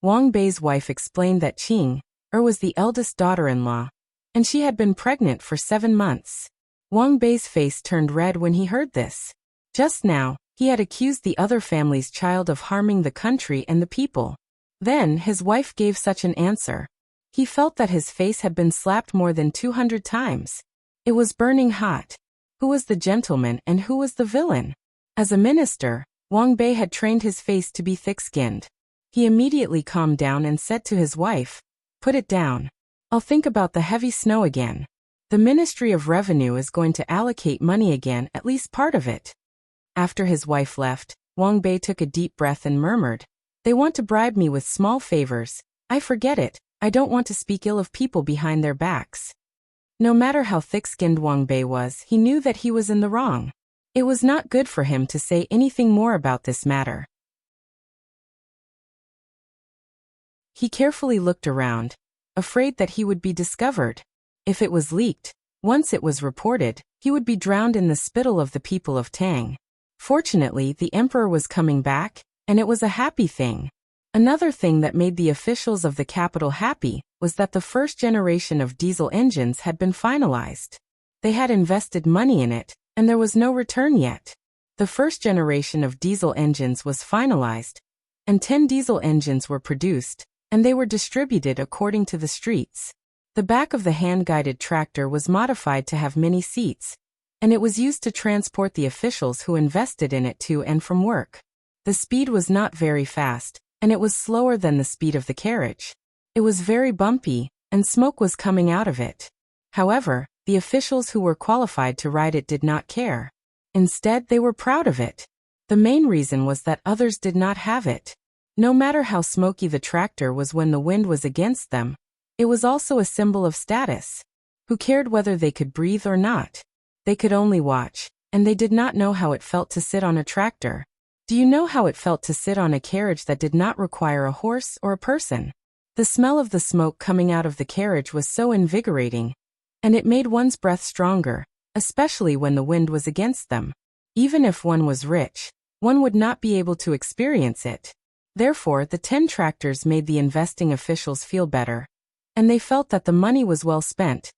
Wang Bei's wife explained that Qing was the eldest daughter-in-law, and she had been pregnant for 7 months. Wang Bei's face turned red when he heard this. Just now, he had accused the other family's child of harming the country and the people. Then his wife gave such an answer. He felt that his face had been slapped more than 200 times. It was burning hot. Who was the gentleman and who was the villain? As a minister, Wang Bei had trained his face to be thick-skinned. He immediately calmed down and said to his wife, "Put it down. I'll think about the heavy snow again. The Ministry of Revenue is going to allocate money again, at least part of it." After his wife left, Wang Bei took a deep breath and murmured, "They want to bribe me with small favors. I forget it. I don't want to speak ill of people behind their backs." No matter how thick-skinned Wang Bei was, he knew that he was in the wrong. It was not good for him to say anything more about this matter. He carefully looked around, afraid that he would be discovered. If it was leaked, once it was reported, he would be drowned in the spittle of the people of Tang. Fortunately, the emperor was coming back, and it was a happy thing. Another thing that made the officials of the capital happy was that the first generation of diesel engines had been finalized. They had invested money in it, and there was no return yet. The first generation of diesel engines was finalized, and 10 diesel engines were produced, and they were distributed according to the streets. The back of the hand-guided tractor was modified to have many seats, and it was used to transport the officials who invested in it to and from work. The speed was not very fast, and it was slower than the speed of the carriage. It was very bumpy, and smoke was coming out of it. However, the officials who were qualified to ride it did not care. Instead, they were proud of it. The main reason was that others did not have it. No matter how smoky the tractor was when the wind was against them, it was also a symbol of status. Who cared whether they could breathe or not? They could only watch, and they did not know how it felt to sit on a tractor. Do you know how it felt to sit on a carriage that did not require a horse or a person? The smell of the smoke coming out of the carriage was so invigorating, and it made one's breath stronger, especially when the wind was against them. Even if one was rich, one would not be able to experience it. Therefore, the 10 tractors made the investing officials feel better, and they felt that the money was well spent,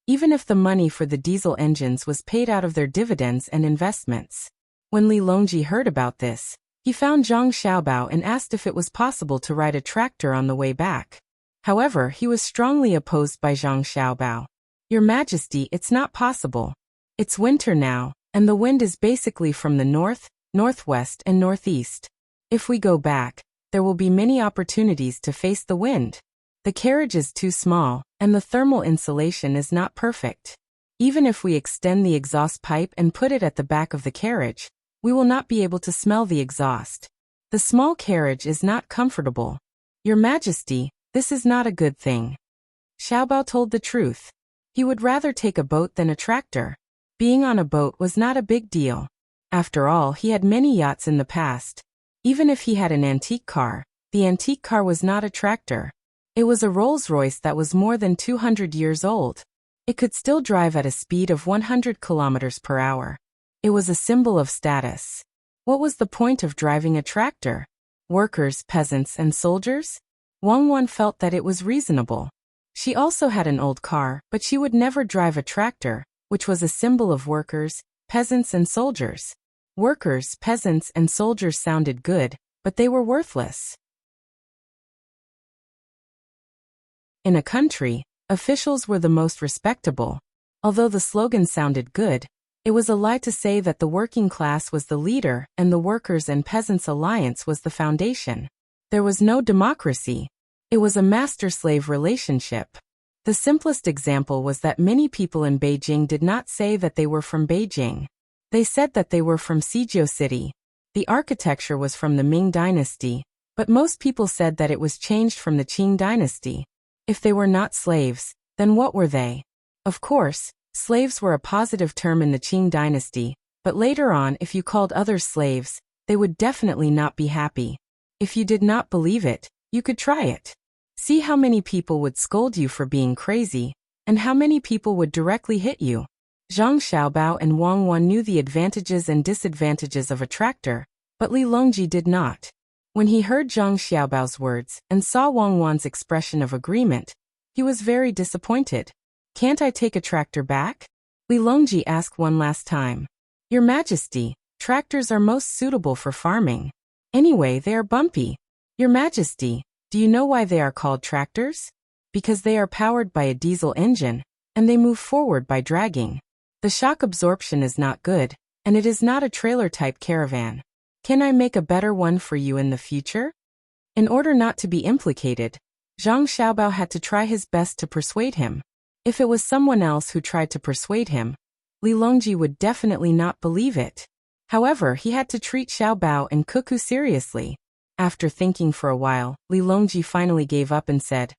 even if the money for the diesel engines was paid out of their dividends and investments. When Li Longji heard about this, he found Zhang Xiaobao and asked if it was possible to ride a tractor on the way back. However, he was strongly opposed by Zhang Xiaobao. "Your Majesty, it's not possible. It's winter now, and the wind is basically from the north, northwest, and northeast. If we go back, there will be many opportunities to face the wind. The carriage is too small, and the thermal insulation is not perfect. Even if we extend the exhaust pipe and put it at the back of the carriage, we will not be able to smell the exhaust. The small carriage is not comfortable. Your Majesty, this is not a good thing." Xiaobao told the truth. He would rather take a boat than a tractor. Being on a boat was not a big deal. After all, he had many yachts in the past. Even if he had an antique car, the antique car was not a tractor. It was a Rolls-Royce that was more than 200 years old. It could still drive at a speed of 100 kilometers per hour. It was a symbol of status. What was the point of driving a tractor? Workers, peasants, and soldiers? Wang Wan felt that it was reasonable. She also had an old car, but she would never drive a tractor, which was a symbol of workers, peasants, and soldiers. Workers, peasants, and soldiers sounded good, but they were worthless. In a country, officials were the most respectable. Although the slogan sounded good, it was a lie to say that the working class was the leader and the workers' and peasants' alliance was the foundation. There was no democracy. It was a master-slave relationship. The simplest example was that many people in Beijing did not say that they were from Beijing. They said that they were from Suzhou City. The architecture was from the Ming Dynasty, but most people said that it was changed from the Qing Dynasty. If they were not slaves, then what were they? Of course, slaves were a positive term in the Qing Dynasty, but later on if you called others slaves, they would definitely not be happy. If you did not believe it, you could try it. See how many people would scold you for being crazy, and how many people would directly hit you. Zhang Xiaobao and Wang Wan knew the advantages and disadvantages of a tractor, but Li Longji did not. When he heard Zhang Xiaobao's words and saw Wang Wan's expression of agreement, he was very disappointed. "Can't I take a tractor back?" Li Longji asked one last time. "Your Majesty, tractors are most suitable for farming. Anyway, they are bumpy." "Your Majesty, do you know why they are called tractors? Because they are powered by a diesel engine, and they move forward by dragging. The shock absorption is not good, and it is not a trailer-type caravan. Can I make a better one for you in the future?" In order not to be implicated, Zhang Xiaobao had to try his best to persuade him. If it was someone else who tried to persuade him, Li Longji would definitely not believe it. However, he had to treat Xiaobao and Cuckoo seriously. After thinking for a while, Li Longji finally gave up and said,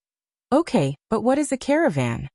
"Okay, but what is a caravan?"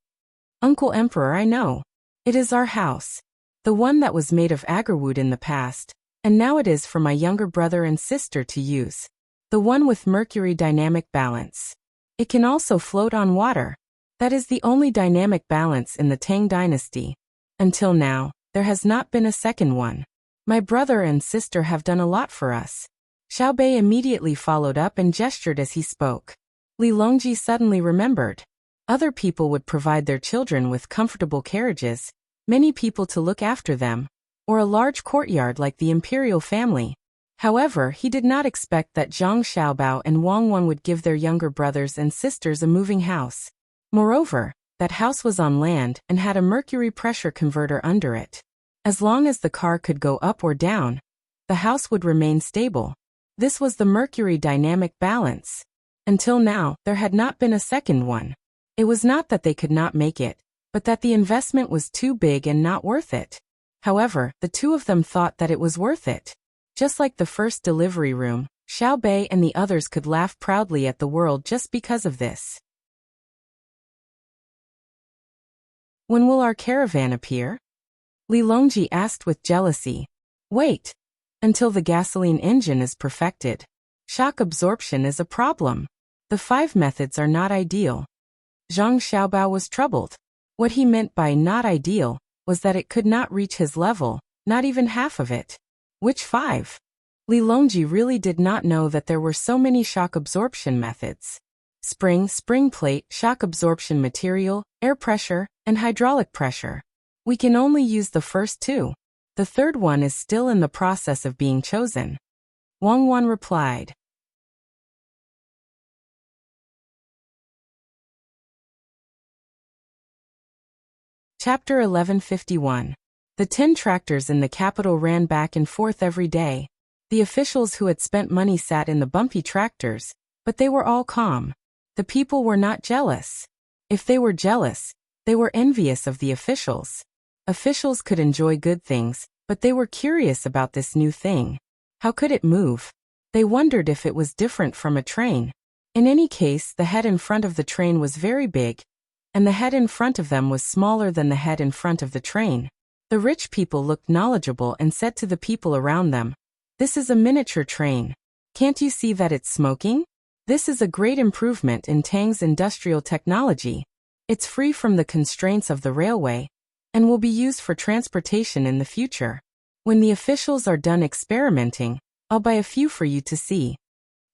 "Uncle Emperor, I know. It is our house. The one that was made of agarwood in the past, and now it is for my younger brother and sister to use. The one with mercury dynamic balance. It can also float on water. That is the only dynamic balance in the Tang Dynasty. Until now, there has not been a second one. My brother and sister have done a lot for us." Xiaobei immediately followed up and gestured as he spoke. Li Longji suddenly remembered. Other people would provide their children with comfortable carriages, many people to look after them, or a large courtyard like the imperial family. However, he did not expect that Zhang Xiaobao and Wang Wan would give their younger brothers and sisters a moving house. Moreover, that house was on land and had a mercury pressure converter under it. As long as the car could go up or down, the house would remain stable. This was the mercury dynamic balance. Until now, there had not been a second one. It was not that they could not make it, but that the investment was too big and not worth it. However, the two of them thought that it was worth it. Just like the first delivery room, Xiaobei and the others could laugh proudly at the world just because of this. "When will our caravan appear?" Li Longji asked with jealousy. "Wait until the gasoline engine is perfected. Shock absorption is a problem. The 5 methods are not ideal." Zhang Xiaobao was troubled. What he meant by not ideal was that it could not reach his level, not even half of it. Which 5? Li Longji really did not know that there were so many shock absorption methods. Spring plate, shock absorption material, air pressure, and hydraulic pressure. We can only use the first 2. The third one is still in the process of being chosen. Wang Wan replied. Chapter 1151. The 10 tractors in the capital ran back and forth every day. The officials who had spent money sat in the bumpy tractors, but they were all calm. The people were not jealous. If they were jealous, they were envious of the officials. Officials could enjoy good things, but they were curious about this new thing. How could it move? They wondered if it was different from a train. In any case, the head in front of the train was very big, and the head in front of them was smaller than the head in front of the train. The rich people looked knowledgeable and said to the people around them, "This is a miniature train. Can't you see that it's smoking? This is a great improvement in Tang's industrial technology. It's free from the constraints of the railway, and will be used for transportation in the future. When the officials are done experimenting, I'll buy a few for you to see."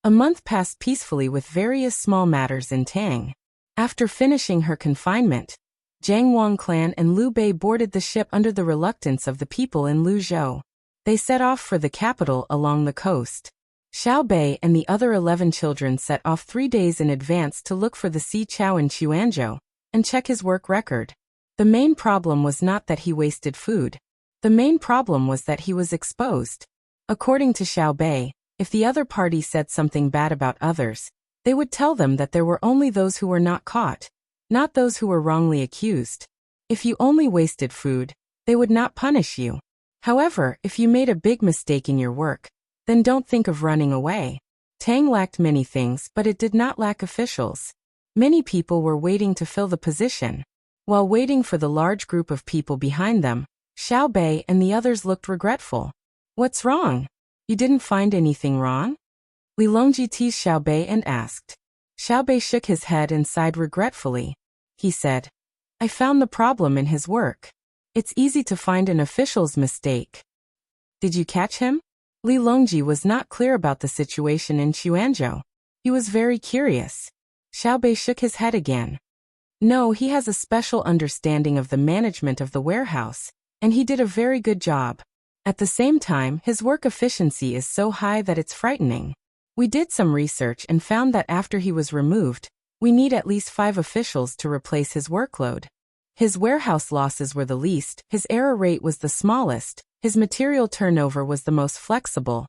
A month passed peacefully with various small matters in Tang. After finishing her confinement, Jiang Wang clan and Liu Bei boarded the ship under the reluctance of the people in Luzhou. They set off for the capital along the coast. Xiao Bei and the other 11 children set off 3 days in advance to look for the Si Chao in Chuanzhou and check his work record. The main problem was not that he wasted food. The main problem was that he was exposed. According to Xiao Bei, if the other party said something bad about others, they would tell them that there were only those who were not caught, not those who were wrongly accused. If you only wasted food, they would not punish you. However, if you made a big mistake in your work, then don't think of running away. Tang lacked many things, but it did not lack officials. Many people were waiting to fill the position. While waiting for the large group of people behind them, Xiao Bei and the others looked regretful. What's wrong? You didn't find anything wrong? Li Longji teased Xiao Bei and asked. Xiao Bei shook his head and sighed regretfully. He said, I found the problem in his work. It's easy to find an official's mistake. Did you catch him? Li Longji was not clear about the situation in Chuanzhou. He was very curious. Xiao Bei shook his head again. No, he has a special understanding of the management of the warehouse, and he did a very good job. At the same time, his work efficiency is so high that it's frightening. We did some research and found that after he was removed, we need at least 5 officials to replace his workload. His warehouse losses were the least, his error rate was the smallest, his material turnover was the most flexible,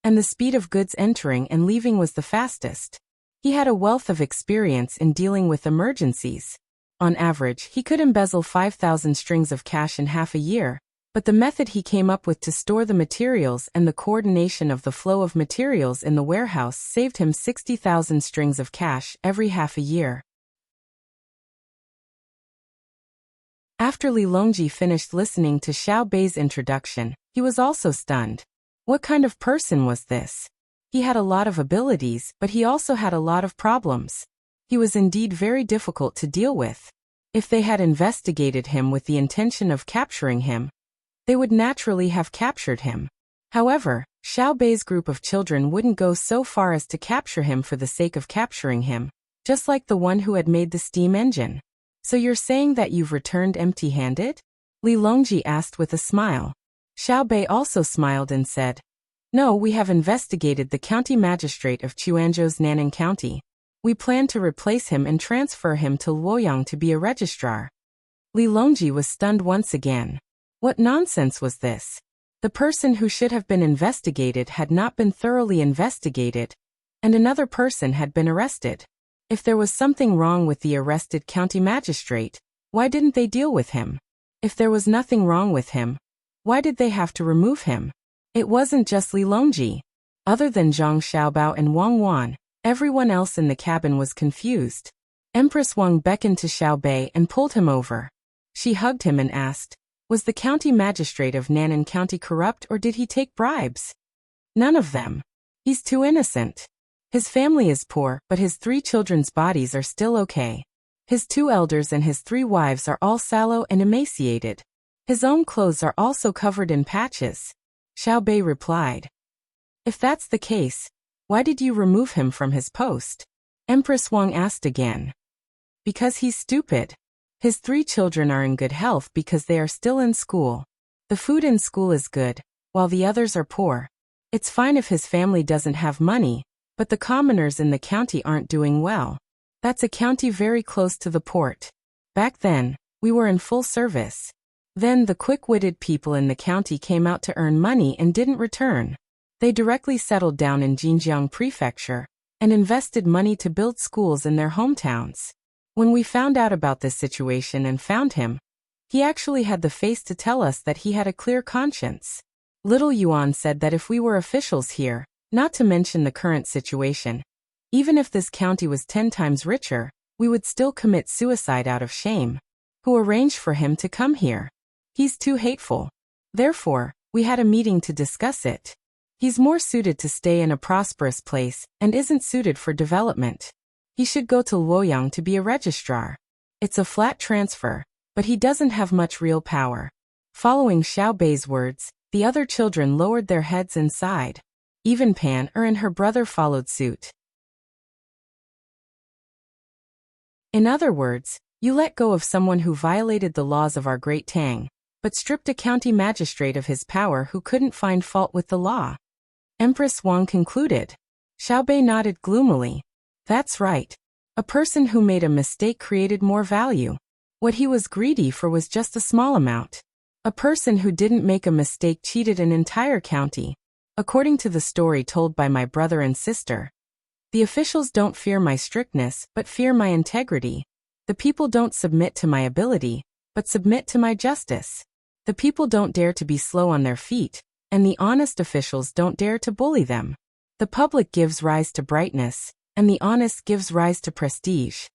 and the speed of goods entering and leaving was the fastest. He had a wealth of experience in dealing with emergencies. On average, he could embezzle 5,000 strings of cash in half a year, but the method he came up with to store the materials and the coordination of the flow of materials in the warehouse saved him 60,000 strings of cash every half a year. After Li Longji finished listening to Xiao Bei's introduction, he was also stunned. What kind of person was this? He had a lot of abilities, but he also had a lot of problems. He was indeed very difficult to deal with. If they had investigated him with the intention of capturing him, they would naturally have captured him. However, Xiao Bei's group of children wouldn't go so far as to capture him for the sake of capturing him, just like the one who had made the steam engine. So you're saying that you've returned empty-handed? Li Longji asked with a smile. Xiao Bei also smiled and said, No, we have investigated the county magistrate of Chuanzhou's Nanning County. We plan to replace him and transfer him to Luoyang to be a registrar. Li Longji was stunned once again. What nonsense was this? The person who should have been investigated had not been thoroughly investigated, and another person had been arrested. If there was something wrong with the arrested county magistrate, why didn't they deal with him? If there was nothing wrong with him, why did they have to remove him? It wasn't just Li Longji. Other than Zhang Xiaobao and Wang Wan, everyone else in the cabin was confused. Empress Wang beckoned to Xiao Bei and pulled him over. She hugged him and asked, Was the county magistrate of Nanning County corrupt or did he take bribes? None of them. He's too innocent. His family is poor, but his 3 children's bodies are still okay. His 2 elders and his 3 wives are all sallow and emaciated. His own clothes are also covered in patches. Xiao Bei replied. If that's the case, why did you remove him from his post? Empress Wang asked again. Because he's stupid. His 3 children are in good health because they are still in school. The food in school is good, while the others are poor. It's fine if his family doesn't have money, but the commoners in the county aren't doing well. That's a county very close to the port. Back then, we were in full service. Then the quick-witted people in the county came out to earn money and didn't return. They directly settled down in Jinjiang Prefecture and invested money to build schools in their hometowns. When we found out about this situation and found him, he actually had the face to tell us that he had a clear conscience. Little Yuan said that if we were officials here, not to mention the current situation, even if this county was 10 times richer, we would still commit suicide out of shame. Who arranged for him to come here? He's too hateful. Therefore, we had a meeting to discuss it. He's more suited to stay in a prosperous place and isn't suited for development. He should go to Luoyang to be a registrar. It's a flat transfer, but he doesn't have much real power. Following Xiao Bei's words, the other children lowered their heads and sighed. Even Pan and her brother followed suit. In other words, you let go of someone who violated the laws of our great Tang, but stripped a county magistrate of his power who couldn't find fault with the law. Empress Wang concluded. Xiaobei nodded gloomily. That's right. A person who made a mistake created more value. What he was greedy for was just a small amount. A person who didn't make a mistake cheated an entire county. According to the story told by my brother and sister, the officials don't fear my strictness, but fear my integrity. The people don't submit to my ability, but submit to my justice. The people don't dare to be slow on their feet, and the honest officials don't dare to bully them. The public gives rise to brightness, and the honest gives rise to prestige.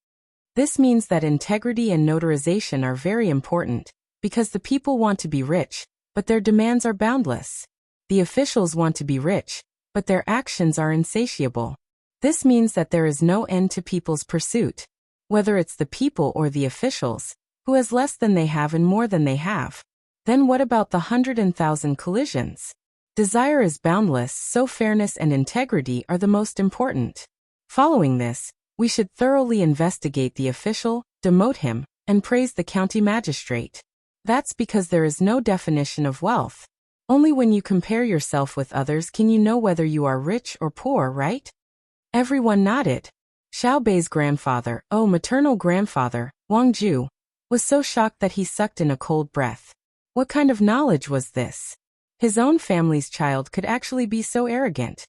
This means that integrity and notarization are very important, because the people want to be rich, but their demands are boundless. The officials want to be rich, but their actions are insatiable. This means that there is no end to people's pursuit. Whether it's the people or the officials, who has less than they have and more than they have. Then what about the 100,000 collisions? Desire is boundless, so fairness and integrity are the most important. Following this, we should thoroughly investigate the official, demote him, and praise the county magistrate. That's because there is no definition of wealth. Only when you compare yourself with others can you know whether you are rich or poor, right? Everyone nodded. Xiaobei's grandfather, maternal grandfather, Wang Ju, was so shocked that he sucked in a cold breath. What kind of knowledge was this? His own family's child could actually be so arrogant.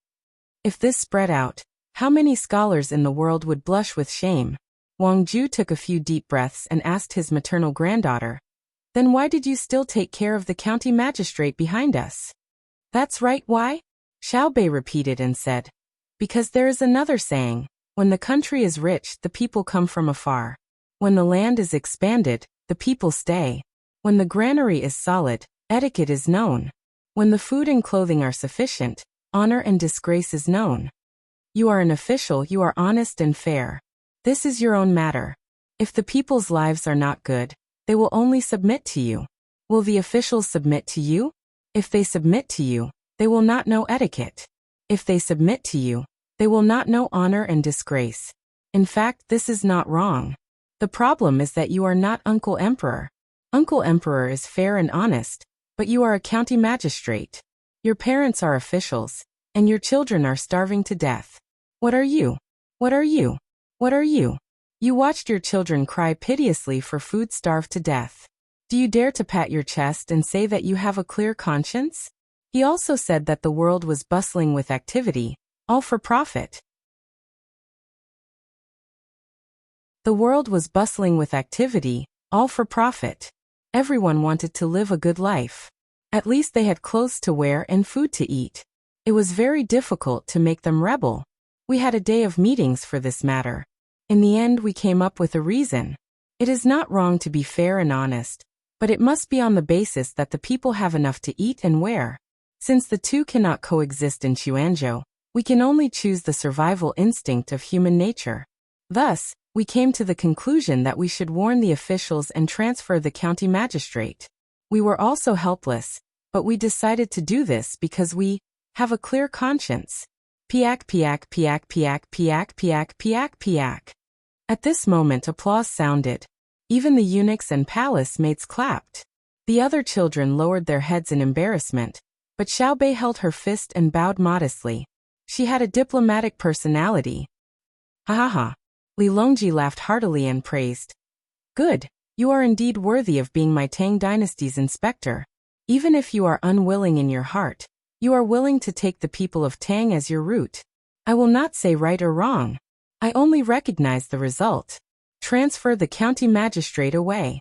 If this spread out, how many scholars in the world would blush with shame? Wang Ju took a few deep breaths and asked his maternal granddaughter, "Then why did you still take care of the county magistrate behind us?" "That's right, why?" Xiaobei repeated and said, "Because there is another saying, when the country is rich, the people come from afar. When the land is expanded, the people stay. When the granary is solid, etiquette is known. When the food and clothing are sufficient, honor and disgrace is known. You are an official, you are honest and fair. This is your own matter. If the people's lives are not good, they will only submit to you. Will the officials submit to you? If they submit to you, they will not know etiquette. If they submit to you, they will not know honor and disgrace. In fact, this is not wrong. The problem is that you are not Uncle Emperor. Uncle Emperor is fair and honest, but you are a county magistrate. Your parents are officials, and your children are starving to death. What are you? What are you? What are you? You watched your children cry piteously for food, starved to death. Do you dare to pat your chest and say that you have a clear conscience? He also said that the world was bustling with activity, all for profit. The world was bustling with activity, all for profit. Everyone wanted to live a good life. At least they had clothes to wear and food to eat. It was very difficult to make them rebel. We had a day of meetings for this matter. In the end, we came up with a reason. It is not wrong to be fair and honest, but it must be on the basis that the people have enough to eat and wear. Since the two cannot coexist in Xuanzhou, we can only choose the survival instinct of human nature. Thus, we came to the conclusion that we should warn the officials and transfer the county magistrate. We were also helpless, but we decided to do this because we have a clear conscience. Piak piak piak piak piak piak piak piak. At this moment applause sounded. Even the eunuchs and palace maids clapped. The other children lowered their heads in embarrassment, but Xiaobei held her fist and bowed modestly. She had a diplomatic personality. Ha ha ha. Li Longji laughed heartily and praised. Good, you are indeed worthy of being my Tang Dynasty's inspector. Even if you are unwilling in your heart, you are willing to take the people of Tang as your root. I will not say right or wrong. I only recognize the result. Transfer the county magistrate away.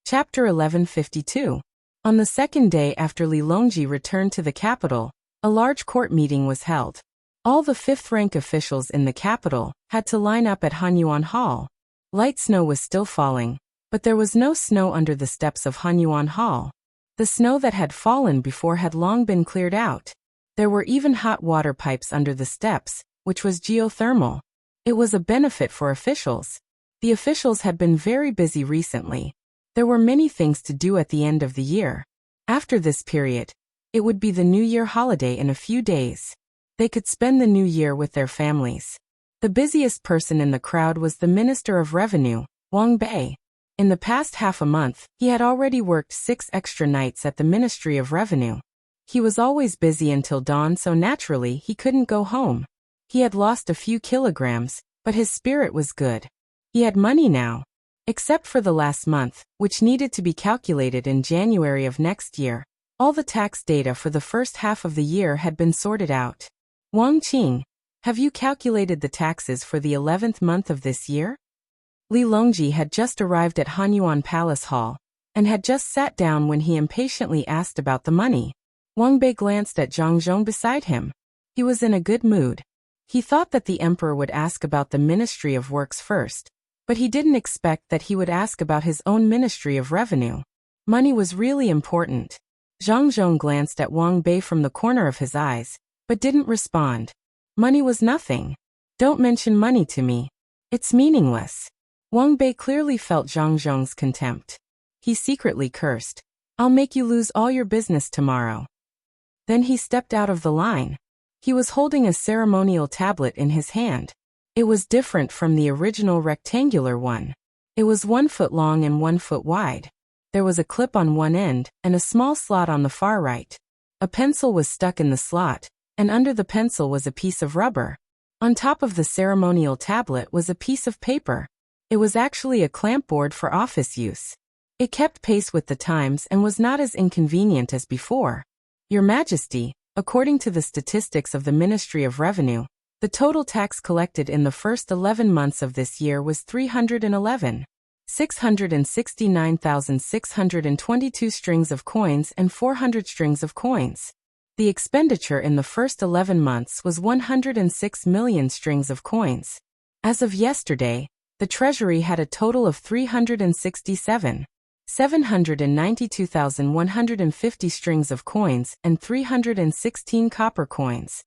Chapter 1152. On the second day after Li Longji returned to the capital, a large court meeting was held. All the fifth-rank officials in the capital had to line up at Hanyuan Hall. Light snow was still falling, but there was no snow under the steps of Hanyuan Hall. The snow that had fallen before had long been cleared out. There were even hot water pipes under the steps, which was geothermal. It was a benefit for officials. The officials had been very busy recently. There were many things to do at the end of the year. After this period, it would be the New Year holiday in a few days. They could spend the New Year with their families. The busiest person in the crowd was the Minister of Revenue, Wang Bei. In the past half a month, he had already worked 6 extra nights at the Ministry of Revenue. He was always busy until dawn, so naturally he couldn't go home. He had lost a few kilograms, but his spirit was good. He had money now. Except for the last month, which needed to be calculated in January of next year, all the tax data for the first half of the year had been sorted out. Wang Qing, have you calculated the taxes for the 11th month of this year? Li Longji had just arrived at Hanyuan Palace Hall, and had just sat down when he impatiently asked about the money. Wang Bei glanced at Zhang Zhong beside him. He was in a good mood. He thought that the emperor would ask about the Ministry of Works first, but he didn't expect that he would ask about his own Ministry of Revenue. Money was really important. Zhang Zhong glanced at Wang Bei from the corner of his eyes, but didn't respond. Money was nothing. Don't mention money to me. It's meaningless. Wang Bei clearly felt Zhang Zhong's contempt. He secretly cursed. I'll make you lose all your business tomorrow. Then he stepped out of the line. He was holding a ceremonial tablet in his hand. It was different from the original rectangular one. It was 1 foot long and 1 foot wide. There was a clip on one end, and a small slot on the far right. A pencil was stuck in the slot, and under the pencil was a piece of rubber. On top of the ceremonial tablet was a piece of paper. It was actually a clampboard for office use. It kept pace with the times and was not as inconvenient as before. Your Majesty, according to the statistics of the Ministry of Revenue, the total tax collected in the first 11 months of this year was 311,669,622 strings of coins and 400 strings of coins. The expenditure in the first 11 months was 106 million strings of coins. As of yesterday, the Treasury had a total of 367,792,150 strings of coins and 316 copper coins.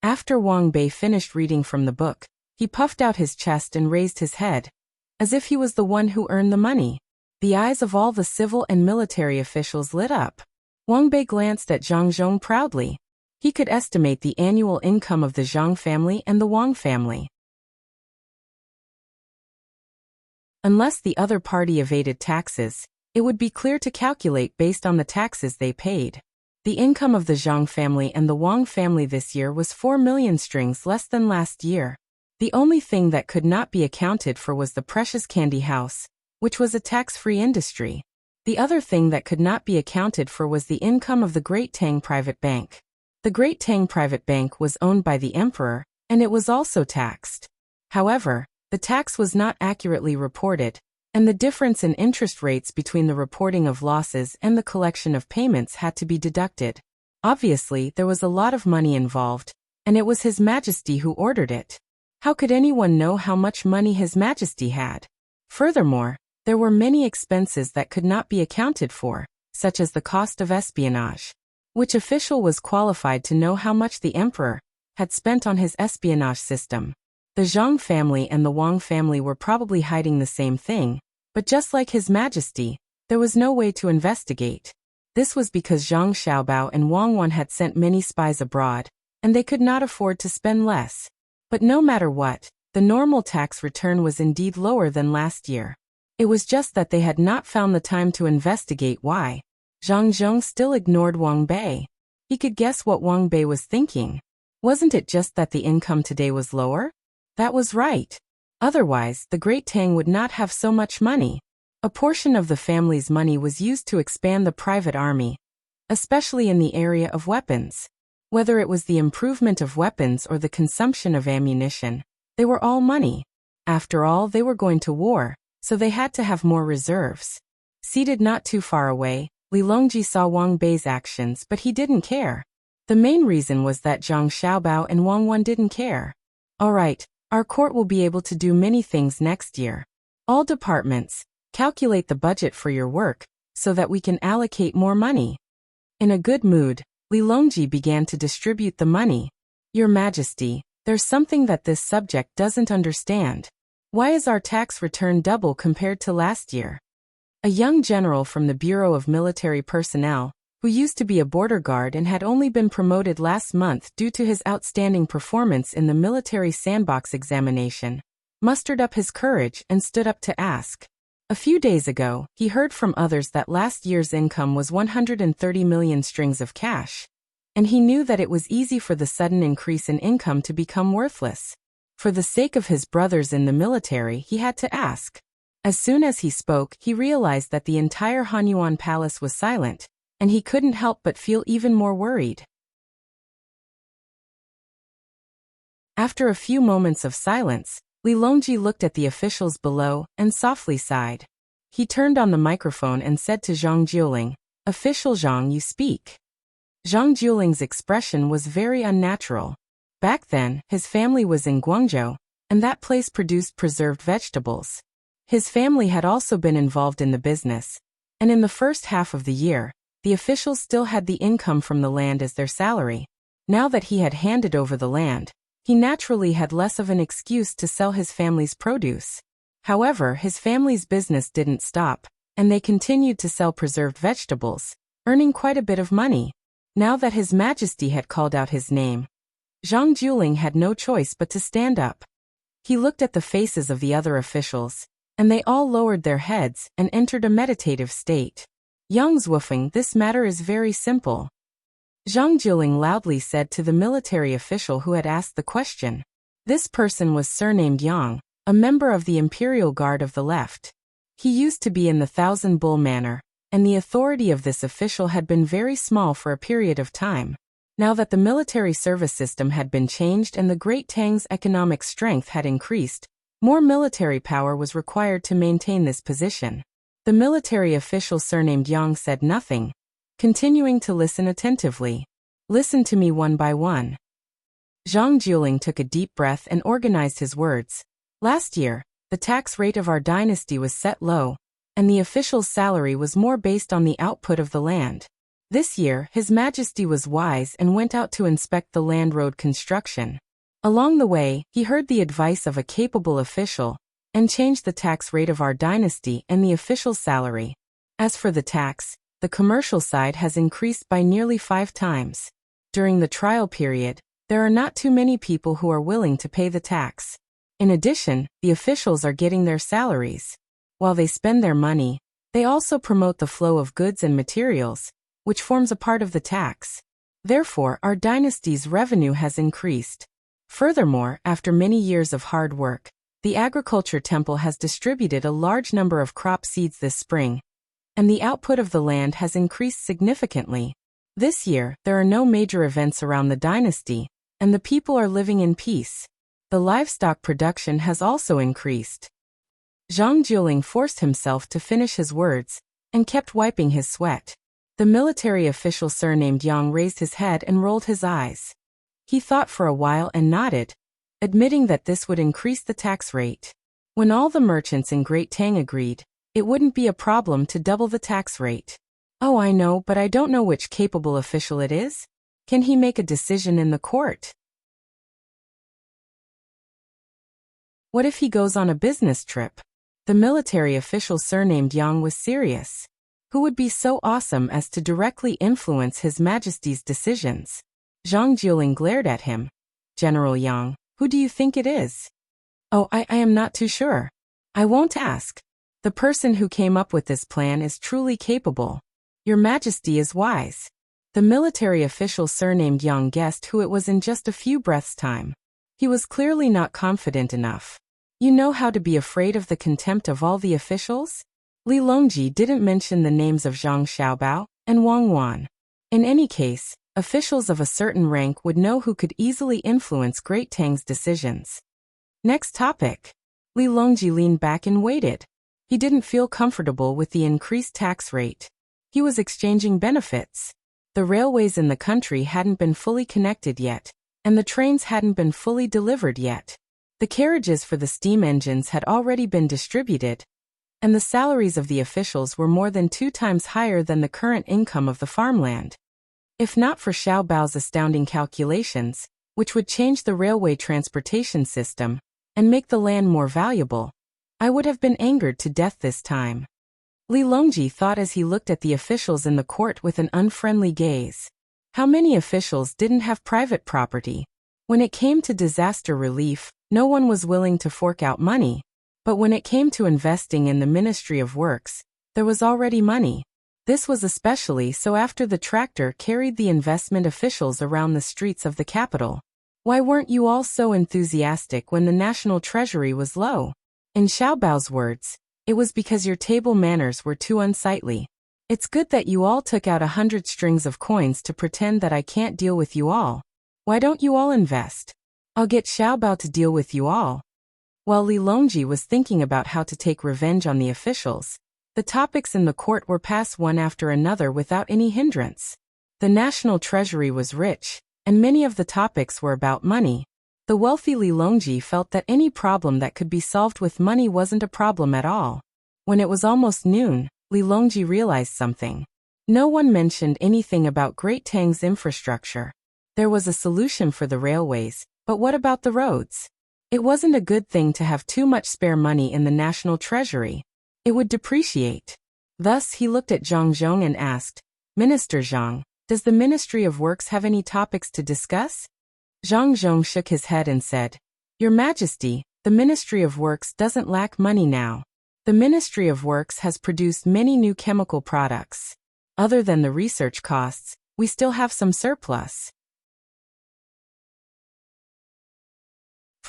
After Wang Bei finished reading from the book, he puffed out his chest and raised his head, as if he was the one who earned the money. The eyes of all the civil and military officials lit up. Wang Bei glanced at Zhang Zhong proudly. He could estimate the annual income of the Zhang family and the Wang family. Unless the other party evaded taxes, it would be clear to calculate based on the taxes they paid. The income of the Zhang family and the Wang family this year was 4 million strings less than last year. The only thing that could not be accounted for was the precious candy house, which was a tax-free industry. The other thing that could not be accounted for was the income of the Great Tang Private Bank. The Great Tang Private Bank was owned by the emperor, and it was also taxed. However, the tax was not accurately reported, and the difference in interest rates between the reporting of losses and the collection of payments had to be deducted. Obviously, there was a lot of money involved, and it was His Majesty who ordered it. How could anyone know how much money His Majesty had? Furthermore, there were many expenses that could not be accounted for, such as the cost of espionage. Which official was qualified to know how much the emperor had spent on his espionage system? The Zhang family and the Wang family were probably hiding the same thing, but just like His Majesty, there was no way to investigate. This was because Zhang Xiaobao and Wang Wan had sent many spies abroad, and they could not afford to spend less. But no matter what, the normal tax return was indeed lower than last year. It was just that they had not found the time to investigate why. Zhang Zhong still ignored Wang Bei. He could guess what Wang Bei was thinking. Wasn't it just that the income today was lower? That was right. Otherwise, the Great Tang would not have so much money. A portion of the family's money was used to expand the private army, especially in the area of weapons. Whether it was the improvement of weapons or the consumption of ammunition, they were all money. After all, they were going to war, so they had to have more reserves. Seated not too far away, Li Longji saw Wang Bei's actions, but he didn't care. The main reason was that Zhang Xiaobao and Wang Wan didn't care. All right. Our court will be able to do many things next year. All departments, calculate the budget for your work, so that we can allocate more money. In a good mood, Li Longji began to distribute the money. Your Majesty, there's something that this subject doesn't understand. Why is our tax return double compared to last year? A young general from the Bureau of Military Personnel, who used to be a border guard and had only been promoted last month due to his outstanding performance in the military sandbox examination, mustered up his courage and stood up to ask. A few days ago, he heard from others that last year's income was 130 million strings of cash. And he knew that it was easy for the sudden increase in income to become worthless. For the sake of his brothers in the military, he had to ask. As soon as he spoke, he realized that the entire Hanyuan palace was silent, and he couldn't help but feel even more worried. After a few moments of silence, Li Longji looked at the officials below and softly sighed. He turned on the microphone and said to Zhang Jiuling, "Official Zhang, you speak." Zhang Jiuling's expression was very unnatural. Back then, his family was in Guangzhou, and that place produced preserved vegetables. His family had also been involved in the business, and in the first half of the year, the officials still had the income from the land as their salary. Now that he had handed over the land, he naturally had less of an excuse to sell his family's produce. However, his family's business didn't stop, and they continued to sell preserved vegetables, earning quite a bit of money. Now that His Majesty had called out his name, Zhang Jiuling had no choice but to stand up. He looked at the faces of the other officials, and they all lowered their heads and entered a meditative state. "Yang Zhuofeng, this matter is very simple," Zhang Jiuling loudly said to the military official who had asked the question. This person was surnamed Yang, a member of the Imperial Guard of the Left. He used to be in the Thousand Bull Manor, and the authority of this official had been very small for a period of time. Now that the military service system had been changed and the Great Tang's economic strength had increased, more military power was required to maintain this position. The military official surnamed Yang said nothing, continuing to listen attentively. "Listen to me one by one." Zhang Jiuling took a deep breath and organized his words. Last year, the tax rate of our dynasty was set low, and the official's salary was more based on the output of the land. This year, His Majesty was wise and went out to inspect the land road construction. Along the way, he heard the advice of a capable official and changed the tax rate of our dynasty and the official's salary. As for the tax, the commercial side has increased by nearly 5 times. During the trial period, there are not too many people who are willing to pay the tax. In addition, the officials are getting their salaries. While they spend their money, they also promote the flow of goods and materials, which forms a part of the tax. Therefore, our dynasty's revenue has increased. Furthermore, after many years of hard work, the agriculture temple has distributed a large number of crop seeds this spring, and the output of the land has increased significantly. This year, there are no major events around the dynasty, and the people are living in peace. The livestock production has also increased. Zhang Jiuling forced himself to finish his words, and kept wiping his sweat. The military official surnamed Yang raised his head and rolled his eyes. He thought for a while and nodded, admitting that this would increase the tax rate. When all the merchants in Great Tang agreed, it wouldn't be a problem to double the tax rate. "Oh, I know, but I don't know which capable official it is. Can he make a decision in the court? What if he goes on a business trip?" The military official surnamed Yang was serious. Who would be so awesome as to directly influence His Majesty's decisions? Zhang Jiuling glared at him. "General Yang, who do you think it is?" "Oh, I am not too sure. I won't ask. The person who came up with this plan is truly capable. Your Majesty is wise." The military official surnamed Yang guessed who it was in just a few breaths' time. He was clearly not confident enough. "You know how to be afraid of the contempt of all the officials?" Li Longji didn't mention the names of Zhang Xiaobao and Wang Wan. In any case, officials of a certain rank would know who could easily influence Great Tang's decisions. Next topic. Li Longji leaned back and waited. He didn't feel comfortable with the increased tax rate. He was exchanging benefits. The railways in the country hadn't been fully connected yet, and the trains hadn't been fully delivered yet. The carriages for the steam engines had already been distributed, and the salaries of the officials were more than 2 times higher than the current income of the farmland. If not for Xiao Bao's astounding calculations, which would change the railway transportation system and make the land more valuable, I would have been angered to death this time. Li Longji thought as he looked at the officials in the court with an unfriendly gaze. How many officials didn't have private property? When it came to disaster relief, no one was willing to fork out money. But when it came to investing in the Ministry of Works, there was already money. This was especially so after the tractor carried the investment officials around the streets of the capital. Why weren't you all so enthusiastic when the national treasury was low? In Xiaobao's words, it was because your table manners were too unsightly. It's good that you all took out 100 strings of coins to pretend that I can't deal with you all. Why don't you all invest? I'll get Xiaobao to deal with you all. While Li Longji was thinking about how to take revenge on the officials, the topics in the court were passed one after another without any hindrance. The national treasury was rich, and many of the topics were about money. The wealthy Li Longji felt that any problem that could be solved with money wasn't a problem at all. When it was almost noon, Li Longji realized something. No one mentioned anything about Great Tang's infrastructure. There was a solution for the railways, but what about the roads? It wasn't a good thing to have too much spare money in the national treasury. It would depreciate. Thus he looked at Zhang Zhong and asked, Minister Zhang, does the Ministry of Works have any topics to discuss? Zhang Zhong shook his head and said, Your Majesty, the Ministry of Works doesn't lack money now. The Ministry of Works has produced many new chemical products. Other than the research costs, we still have some surplus.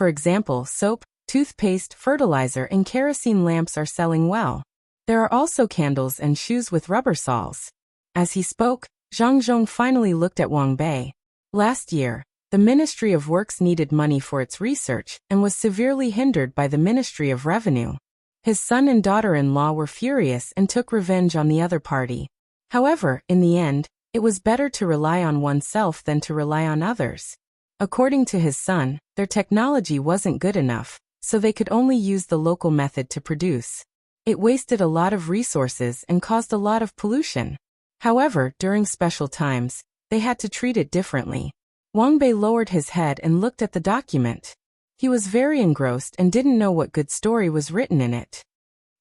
For example, soap, toothpaste, fertilizer, and kerosene lamps are selling well. There are also candles and shoes with rubber soles. As he spoke, Zhang Zhong finally looked at Wang Bei. Last year, the Ministry of Works needed money for its research and was severely hindered by the Ministry of Revenue. His son and daughter-in-law were furious and took revenge on the other party. However, in the end, it was better to rely on oneself than to rely on others. According to his son, their technology wasn't good enough, so they could only use the local method to produce. It wasted a lot of resources and caused a lot of pollution. However, during special times, they had to treat it differently. Wang Bei lowered his head and looked at the document. He was very engrossed and didn't know what good story was written in it.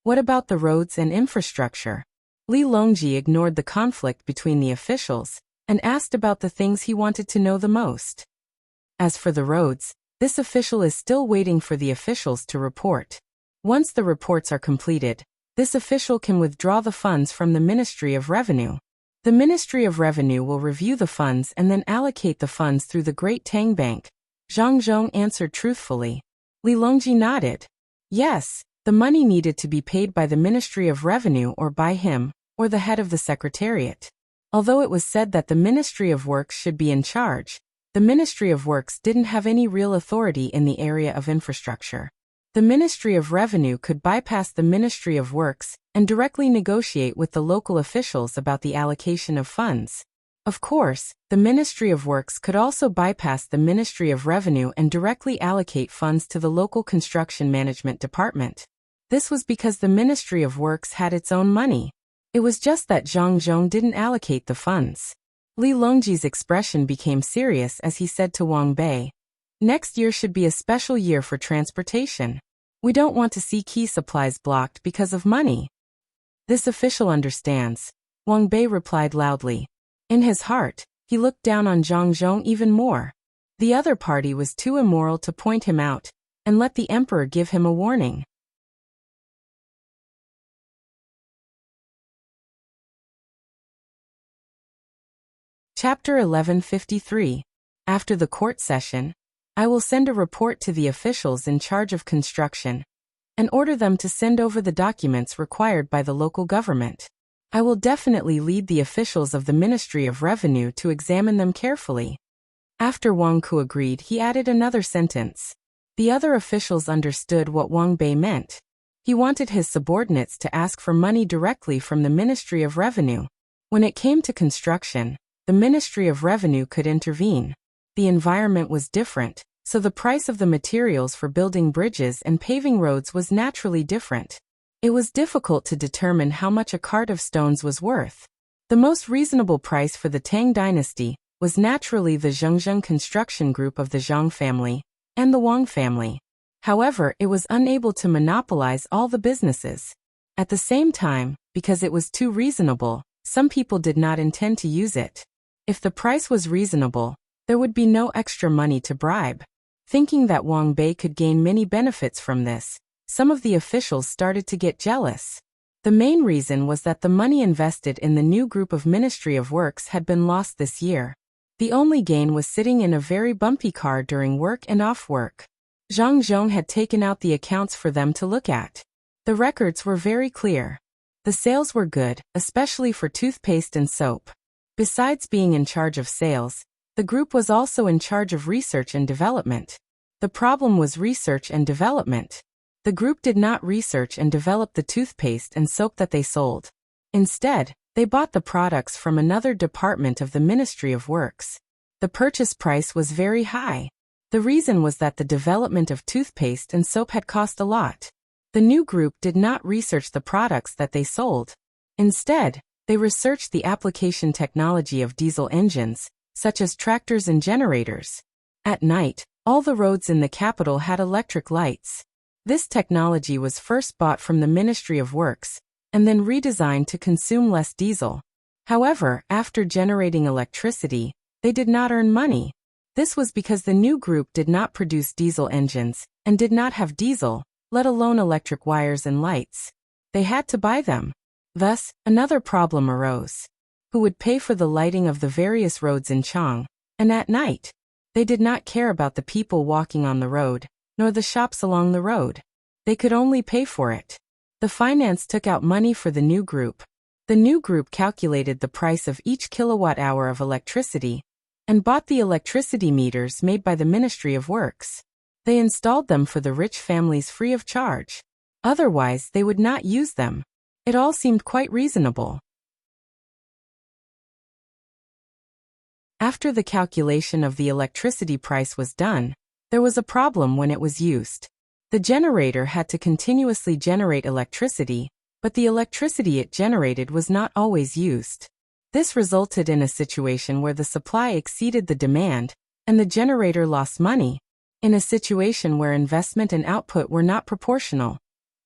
What about the roads and infrastructure? Li Longji ignored the conflict between the officials and asked about the things he wanted to know the most. As for the roads, this official is still waiting for the officials to report. Once the reports are completed, this official can withdraw the funds from the Ministry of Revenue. The Ministry of Revenue will review the funds and then allocate the funds through the Great Tang Bank. Zhang Zhong answered truthfully. Li Longji nodded. Yes, the money needed to be paid by the Ministry of Revenue or by him, or the head of the Secretariat. Although it was said that the Ministry of Works should be in charge, the Ministry of Works didn't have any real authority in the area of infrastructure. The Ministry of Revenue could bypass the Ministry of Works and directly negotiate with the local officials about the allocation of funds. Of course, the Ministry of Works could also bypass the Ministry of Revenue and directly allocate funds to the local construction management department. This was because the Ministry of Works had its own money. It was just that Zhang Zhong didn't allocate the funds. Li Longji's expression became serious as he said to Wang Bei, Next year should be a special year for transportation. We don't want to see key supplies blocked because of money. This official understands, Wang Bei replied loudly. In his heart, he looked down on Zhang Zhong even more. The other party was too immoral to point him out, and let the emperor give him a warning. Chapter 1153. After the court session, I will send a report to the officials in charge of construction and order them to send over the documents required by the local government. I will definitely lead the officials of the Ministry of Revenue to examine them carefully. After Wang Ku agreed, he added another sentence. The other officials understood what Wang Bei meant. He wanted his subordinates to ask for money directly from the Ministry of Revenue. When it came to construction, the Ministry of Revenue could intervene. The environment was different, so the price of the materials for building bridges and paving roads was naturally different. It was difficult to determine how much a cart of stones was worth. The most reasonable price for the Tang Dynasty was naturally the Zhengzheng construction group of the Zhang family and the Wang family. However, it was unable to monopolize all the businesses. At the same time, because it was too reasonable, some people did not intend to use it. If the price was reasonable, there would be no extra money to bribe. Thinking that Wang Bei could gain many benefits from this, some of the officials started to get jealous. The main reason was that the money invested in the new group of Ministry of Works had been lost this year. The only gain was sitting in a very bumpy car during work and off work. Zhang Zhong had taken out the accounts for them to look at. The records were very clear. The sales were good, especially for toothpaste and soap. Besides being in charge of sales, the group was also in charge of research and development. The problem was research and development. The group did not research and develop the toothpaste and soap that they sold. Instead, they bought the products from another department of the Ministry of Works. The purchase price was very high. The reason was that the development of toothpaste and soap had cost a lot. The new group did not research the products that they sold. Instead, they researched the application technology of diesel engines, such as tractors and generators. At night, all the roads in the capital had electric lights. This technology was first bought from the Ministry of Works, and then redesigned to consume less diesel. However, after generating electricity, they did not earn money. This was because the new group did not produce diesel engines, and did not have diesel, let alone electric wires and lights. They had to buy them. Thus, another problem arose. Who would pay for the lighting of the various roads in Chang, and at night? They did not care about the people walking on the road, nor the shops along the road. They could only pay for it. The finance took out money for the new group. The new group calculated the price of each kilowatt-hour of electricity, and bought the electricity meters made by the Ministry of Works. They installed them for the rich families free of charge. Otherwise, they would not use them. It all seemed quite reasonable. After the calculation of the electricity price was done, there was a problem when it was used. The generator had to continuously generate electricity, but the electricity it generated was not always used. This resulted in a situation where the supply exceeded the demand, and the generator lost money. In a situation where investment and output were not proportional,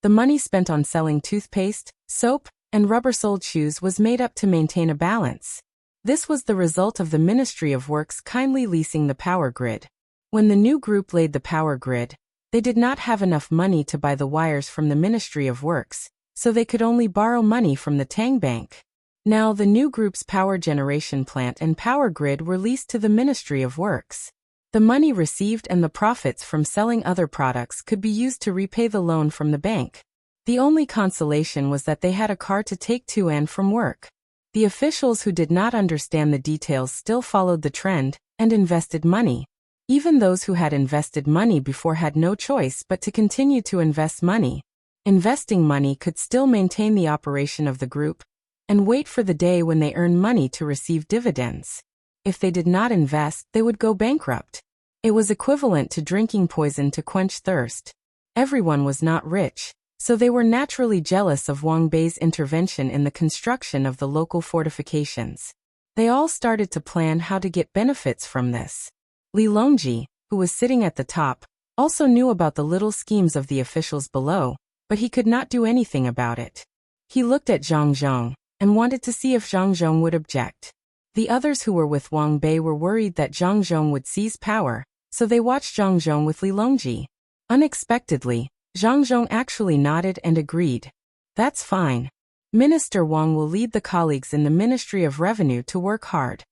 the money spent on selling toothpaste, soap, and rubber-soled shoes was made up to maintain a balance. This was the result of the Ministry of Works kindly leasing the power grid. When the new group laid the power grid, they did not have enough money to buy the wires from the Ministry of Works, so they could only borrow money from the Tang Bank. Now the new group's power generation plant and power grid were leased to the Ministry of Works. The money received and the profits from selling other products could be used to repay the loan from the bank. The only consolation was that they had a car to take to and from work. The officials who did not understand the details still followed the trend and invested money. Even those who had invested money before had no choice but to continue to invest money. Investing money could still maintain the operation of the group, and wait for the day when they earn money to receive dividends. If they did not invest, they would go bankrupt. It was equivalent to drinking poison to quench thirst. Everyone was not rich, so they were naturally jealous of Wang Bei's intervention in the construction of the local fortifications. They all started to plan how to get benefits from this. Li Longji, who was sitting at the top, also knew about the little schemes of the officials below, but he could not do anything about it. He looked at Zhang Zhong, and wanted to see if Zhang Zhong would object. The others who were with Wang Bei were worried that Zhang Zhong would seize power, so they watched Zhang Zhong with Li Longji. Unexpectedly, Zhang Zhong actually nodded and agreed. That's fine. Minister Wang will lead the colleagues in the Ministry of Revenue to work hard.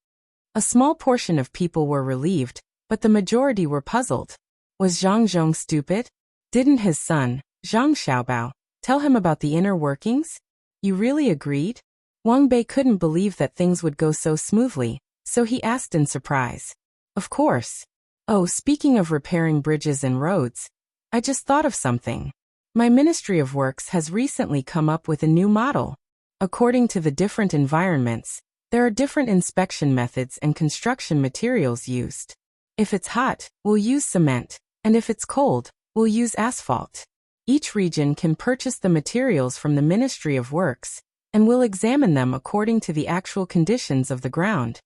A small portion of people were relieved, but the majority were puzzled. Was Zhang Zhong stupid? Didn't his son, Zhang Xiaobao, tell him about the inner workings? You really agreed? Wang Bei couldn't believe that things would go so smoothly, so he asked in surprise. Of course. Oh, speaking of repairing bridges and roads, I just thought of something. My Ministry of Works has recently come up with a new model. According to the different environments, there are different inspection methods and construction materials used. If it's hot, we'll use cement, and if it's cold, we'll use asphalt. Each region can purchase the materials from the Ministry of Works, and we'll examine them according to the actual conditions of the ground.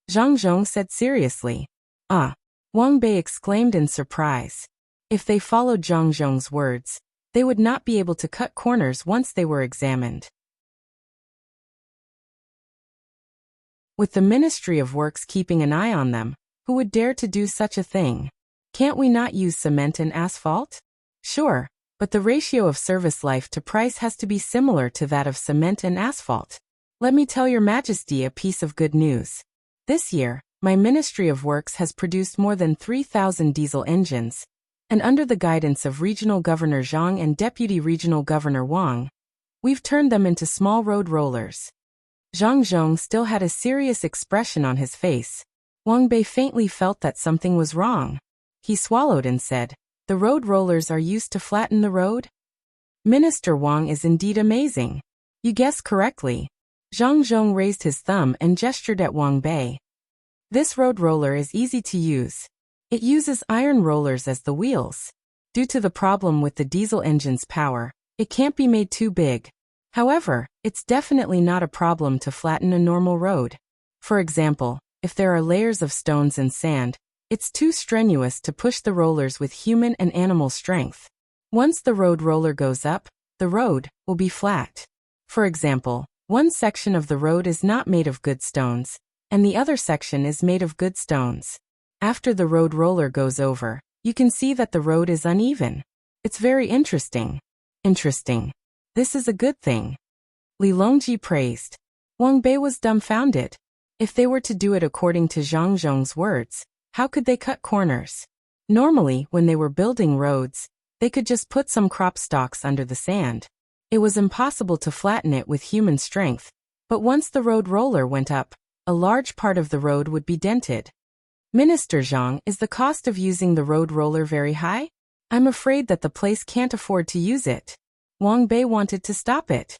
Zhang Zhong said seriously. Ah! Wang Bei exclaimed in surprise. If they followed Zhang Zhong's words, they would not be able to cut corners once they were examined. With the Ministry of Works keeping an eye on them, who would dare to do such a thing? Can't we not use cement and asphalt? Sure, but the ratio of service life to price has to be similar to that of cement and asphalt. Let me tell your Majesty a piece of good news. This year, my Ministry of Works has produced more than 3,000 diesel engines, and under the guidance of Regional Governor Zhang and Deputy Regional Governor Wang, we've turned them into small road rollers. Zhang Zhong still had a serious expression on his face. Wang Bei faintly felt that something was wrong. He swallowed and said, "The road rollers are used to flatten the road?" Minister Wang is indeed amazing. You guessed correctly. Zhang Zhong raised his thumb and gestured at Wang Bei. This road roller is easy to use. It uses iron rollers as the wheels. Due to the problem with the diesel engine's power, it can't be made too big. However, it's definitely not a problem to flatten a normal road. For example, if there are layers of stones and sand, it's too strenuous to push the rollers with human and animal strength. Once the road roller goes up, the road will be flat. For example, one section of the road is not made of good stones, and the other section is made of good stones. After the road roller goes over, you can see that the road is uneven. It's very interesting. Interesting. This is a good thing. Li Longji praised. Wang Bei was dumbfounded. If they were to do it according to Zhang Zhong's words, how could they cut corners? Normally, when they were building roads, they could just put some crop stalks under the sand. It was impossible to flatten it with human strength, but once the road roller went up, a large part of the road would be dented. Minister Zhang, is the cost of using the road roller very high? I'm afraid that the place can't afford to use it. Wang Bei wanted to stop it.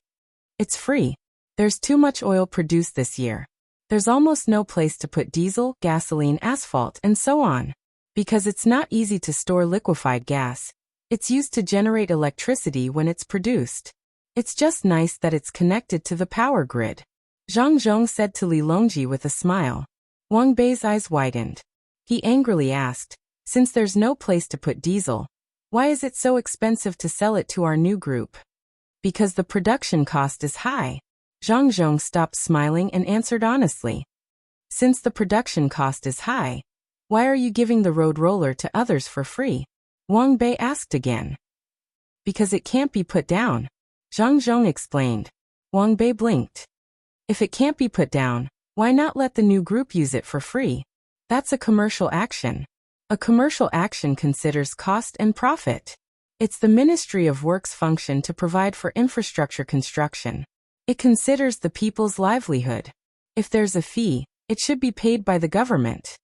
It's free. There's too much oil produced this year. There's almost no place to put diesel, gasoline, asphalt, and so on. Because it's not easy to store liquefied gas. It's used to generate electricity when it's produced. It's just nice that it's connected to the power grid. Zhang Zhong said to Li Longji with a smile. Wang Bei's eyes widened. He angrily asked, since there's no place to put diesel, why is it so expensive to sell it to our new group? Because the production cost is high. Zhang Zhong stopped smiling and answered honestly. Since the production cost is high, why are you giving the road roller to others for free? Wang Bei asked again. Because it can't be put down. Zhang Zhong explained. Wang Bei blinked. If it can't be put down, why not let the new group use it for free? That's a commercial action. A commercial action considers cost and profit. It's the Ministry of Works' function to provide for infrastructure construction. It considers the people's livelihood. If there's a fee, it should be paid by the government.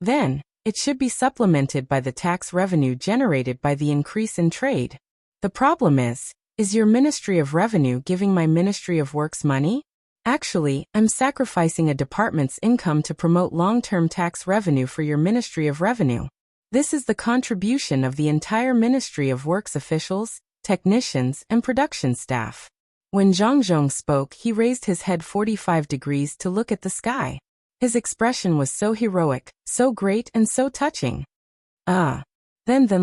Then, it should be supplemented by the tax revenue generated by the increase in trade. The problem is your Ministry of Revenue giving my Ministry of Works money? Actually, I'm sacrificing a department's income to promote long-term tax revenue for your Ministry of Revenue. This is the contribution of the entire Ministry of Works officials, technicians, and production staff. When Zhang Zhong spoke, he raised his head 45 degrees to look at the sky. His expression was so heroic, so great, and so touching. Then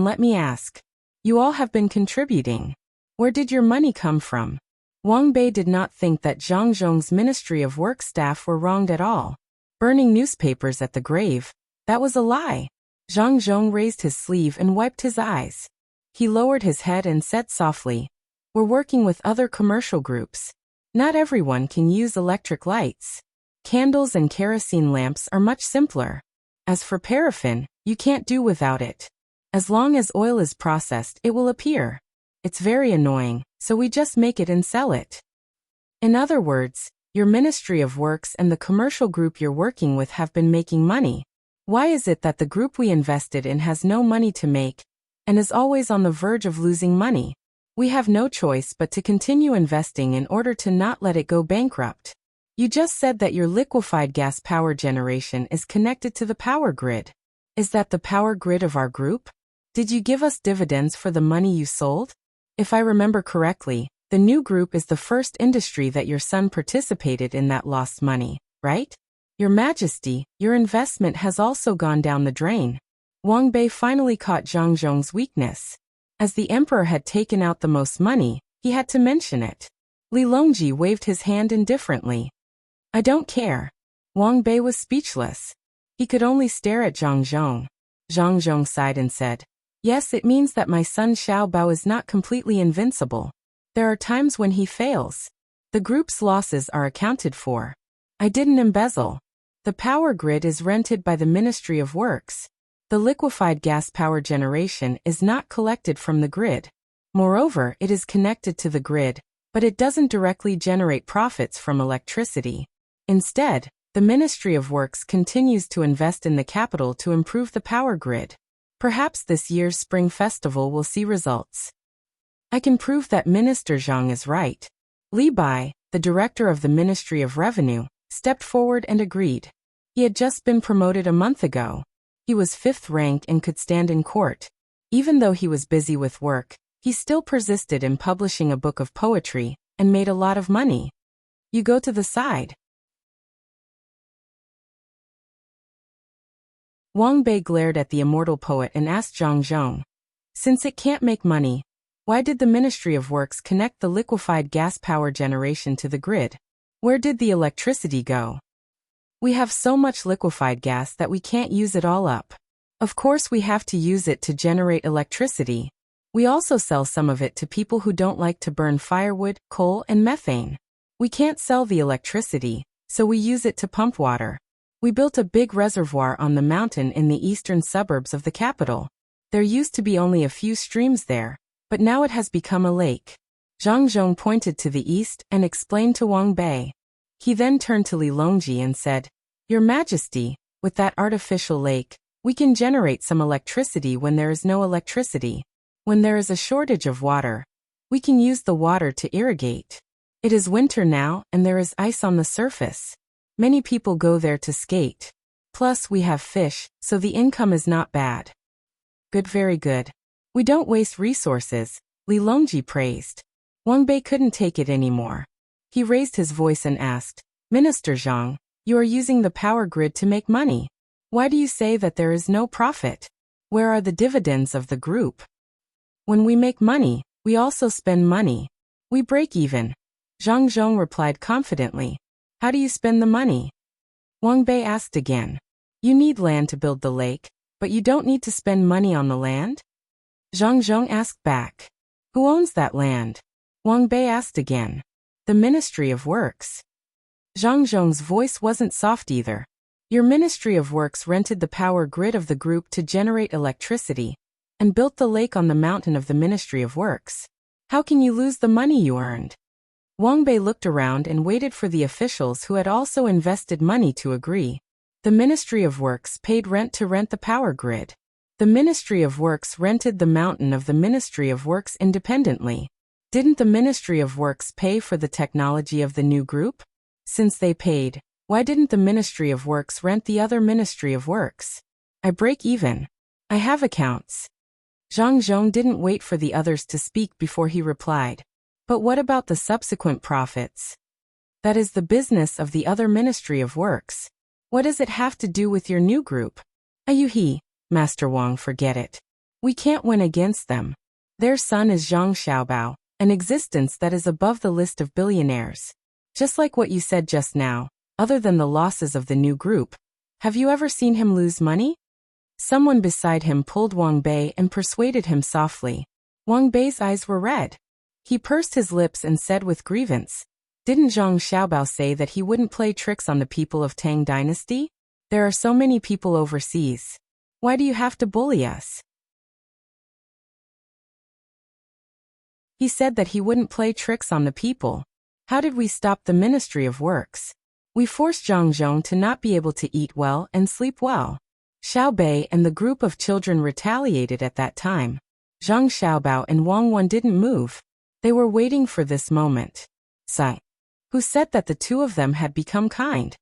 let me ask. You all have been contributing. Where did your money come from? Wang Bei did not think that Zhang Zhong's Ministry of Work staff were wronged at all. Burning newspapers at the grave, that was a lie. Zhang Zhong raised his sleeve and wiped his eyes. He lowered his head and said softly, "We're working with other commercial groups. Not everyone can use electric lights. Candles and kerosene lamps are much simpler. As for paraffin, you can't do without it. As long as oil is processed, it will appear. It's very annoying, so we just make it and sell it." In other words, your Ministry of Works and the commercial group you're working with have been making money. Why is it that the group we invested in has no money to make and is always on the verge of losing money? We have no choice but to continue investing in order to not let it go bankrupt. You just said that your liquefied gas power generation is connected to the power grid. Is that the power grid of our group? Did you give us dividends for the money you sold? If I remember correctly, the new group is the first industry that your son participated in that lost money, right? Your Majesty, your investment has also gone down the drain. Wang Bei finally caught Zhang Zhong's weakness. As the emperor had taken out the most money, he had to mention it. Li Longji waved his hand indifferently. I don't care. Wang Bei was speechless. He could only stare at Zhang Zhong. Zhang Zhong sighed and said, "Yes, it means that my son Xiao Bao is not completely invincible. There are times when he fails. The group's losses are accounted for. I didn't embezzle. The power grid is rented by the Ministry of Works. The liquefied gas power generation is not collected from the grid. Moreover, it is connected to the grid, but it doesn't directly generate profits from electricity. Instead, the Ministry of Works continues to invest in the capital to improve the power grid. Perhaps this year's Spring Festival will see results." "I can prove that Minister Zhang is right." Li Bai, the director of the Ministry of Revenue, stepped forward and agreed. He had just been promoted a month ago. He was 5th ranked and could stand in court. Even though he was busy with work, he still persisted in publishing a book of poetry and made a lot of money. "You go to the side." Wang Bei glared at the immortal poet and asked Zhang Zhong, "Since it can't make money, why did the Ministry of Works connect the liquefied gas power generation to the grid? Where did the electricity go?" "We have so much liquefied gas that we can't use it all up. Of course we have to use it to generate electricity. We also sell some of it to people who don't like to burn firewood, coal, and methane. We can't sell the electricity, so we use it to pump water. We built a big reservoir on the mountain in the eastern suburbs of the capital. There used to be only a few streams there, but now it has become a lake." Zhang Zhong pointed to the east and explained to Wang Bei. He then turned to Li Longji and said, "Your Majesty, with that artificial lake, we can generate some electricity when there is no electricity. When there is a shortage of water, we can use the water to irrigate. It is winter now and there is ice on the surface. Many people go there to skate. Plus we have fish, so the income is not bad." "Good, very good. We don't waste resources," Li Longji praised. Wang Bei couldn't take it anymore. He raised his voice and asked, "Minister Zhang, you are using the power grid to make money. Why do you say that there is no profit? Where are the dividends of the group?" "When we make money, we also spend money. We break even," Zhang Zhong replied confidently. "How do you spend the money?" Wang Bei asked again. "You need land to build the lake, but you don't need to spend money on the land?" Zhang Zhong asked back. "Who owns that land?" Wang Bei asked again. "The Ministry of Works." Zhang Zhong's voice wasn't soft either. "Your Ministry of Works rented the power grid of the group to generate electricity, and built the lake on the mountain of the Ministry of Works. How can you lose the money you earned?" Wang Bei looked around and waited for the officials who had also invested money to agree. The Ministry of Works paid rent to rent the power grid. The Ministry of Works rented the mountain of the Ministry of Works independently. Didn't the Ministry of Works pay for the technology of the new group? Since they paid, why didn't the Ministry of Works rent the other Ministry of Works? "I break even. I have accounts." Zhang Zhong didn't wait for the others to speak before he replied. "But what about the subsequent profits? That is the business of the other Ministry of Works. What does it have to do with your new group?" "Ayuhi, Master Wang, forget it. We can't win against them. Their son is Zhang Xiaobao, an existence that is above the list of billionaires. Just like what you said just now, other than the losses of the new group, have you ever seen him lose money?" Someone beside him pulled Wang Bei and persuaded him softly. Wang Bei's eyes were red. He pursed his lips and said with grievance, "Didn't Zhang Xiaobao say that he wouldn't play tricks on the people of Tang Dynasty? There are so many people overseas. Why do you have to bully us?" He said that he wouldn't play tricks on the people. How did we stop the Ministry of Works? We forced Zhang Zhong to not be able to eat well and sleep well. Xiao Bei and the group of children retaliated at that time. Zhang Xiaobao and Wang Wan didn't move. They were waiting for this moment. Sai, who said that the two of them had become kind.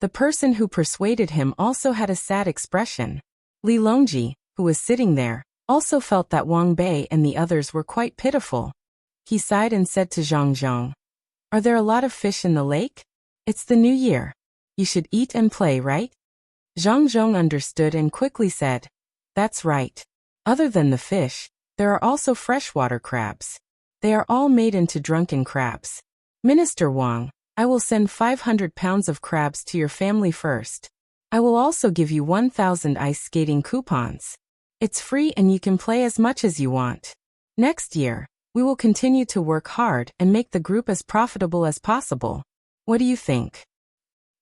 The person who persuaded him also had a sad expression. Li Longji, who was sitting there, also felt that Wang Bei and the others were quite pitiful. He sighed and said to Zhang Zhong, "Are there a lot of fish in the lake? It's the new year. You should eat and play, right?" Zhang Zhong understood and quickly said, "That's right. Other than the fish, there are also freshwater crabs. They are all made into drunken crabs. Minister Wang, I will send 500 pounds of crabs to your family first. I will also give you 1,000 ice skating coupons. It's free and you can play as much as you want. Next year, we will continue to work hard and make the group as profitable as possible. What do you think?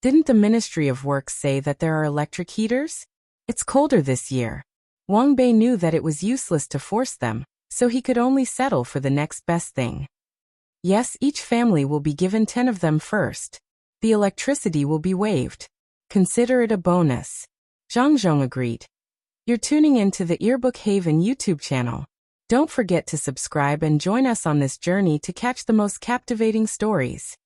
Didn't the Ministry of Works say that there are electric heaters? It's colder this year. Wang Bei knew that it was useless to force them, so he could only settle for the next best thing. Yes, each family will be given 10 of them first. The electricity will be waived. Consider it a bonus. Zhang Zhong agreed. You're tuning in to the Earbook Haven YouTube channel. Don't forget to subscribe and join us on this journey to catch the most captivating stories.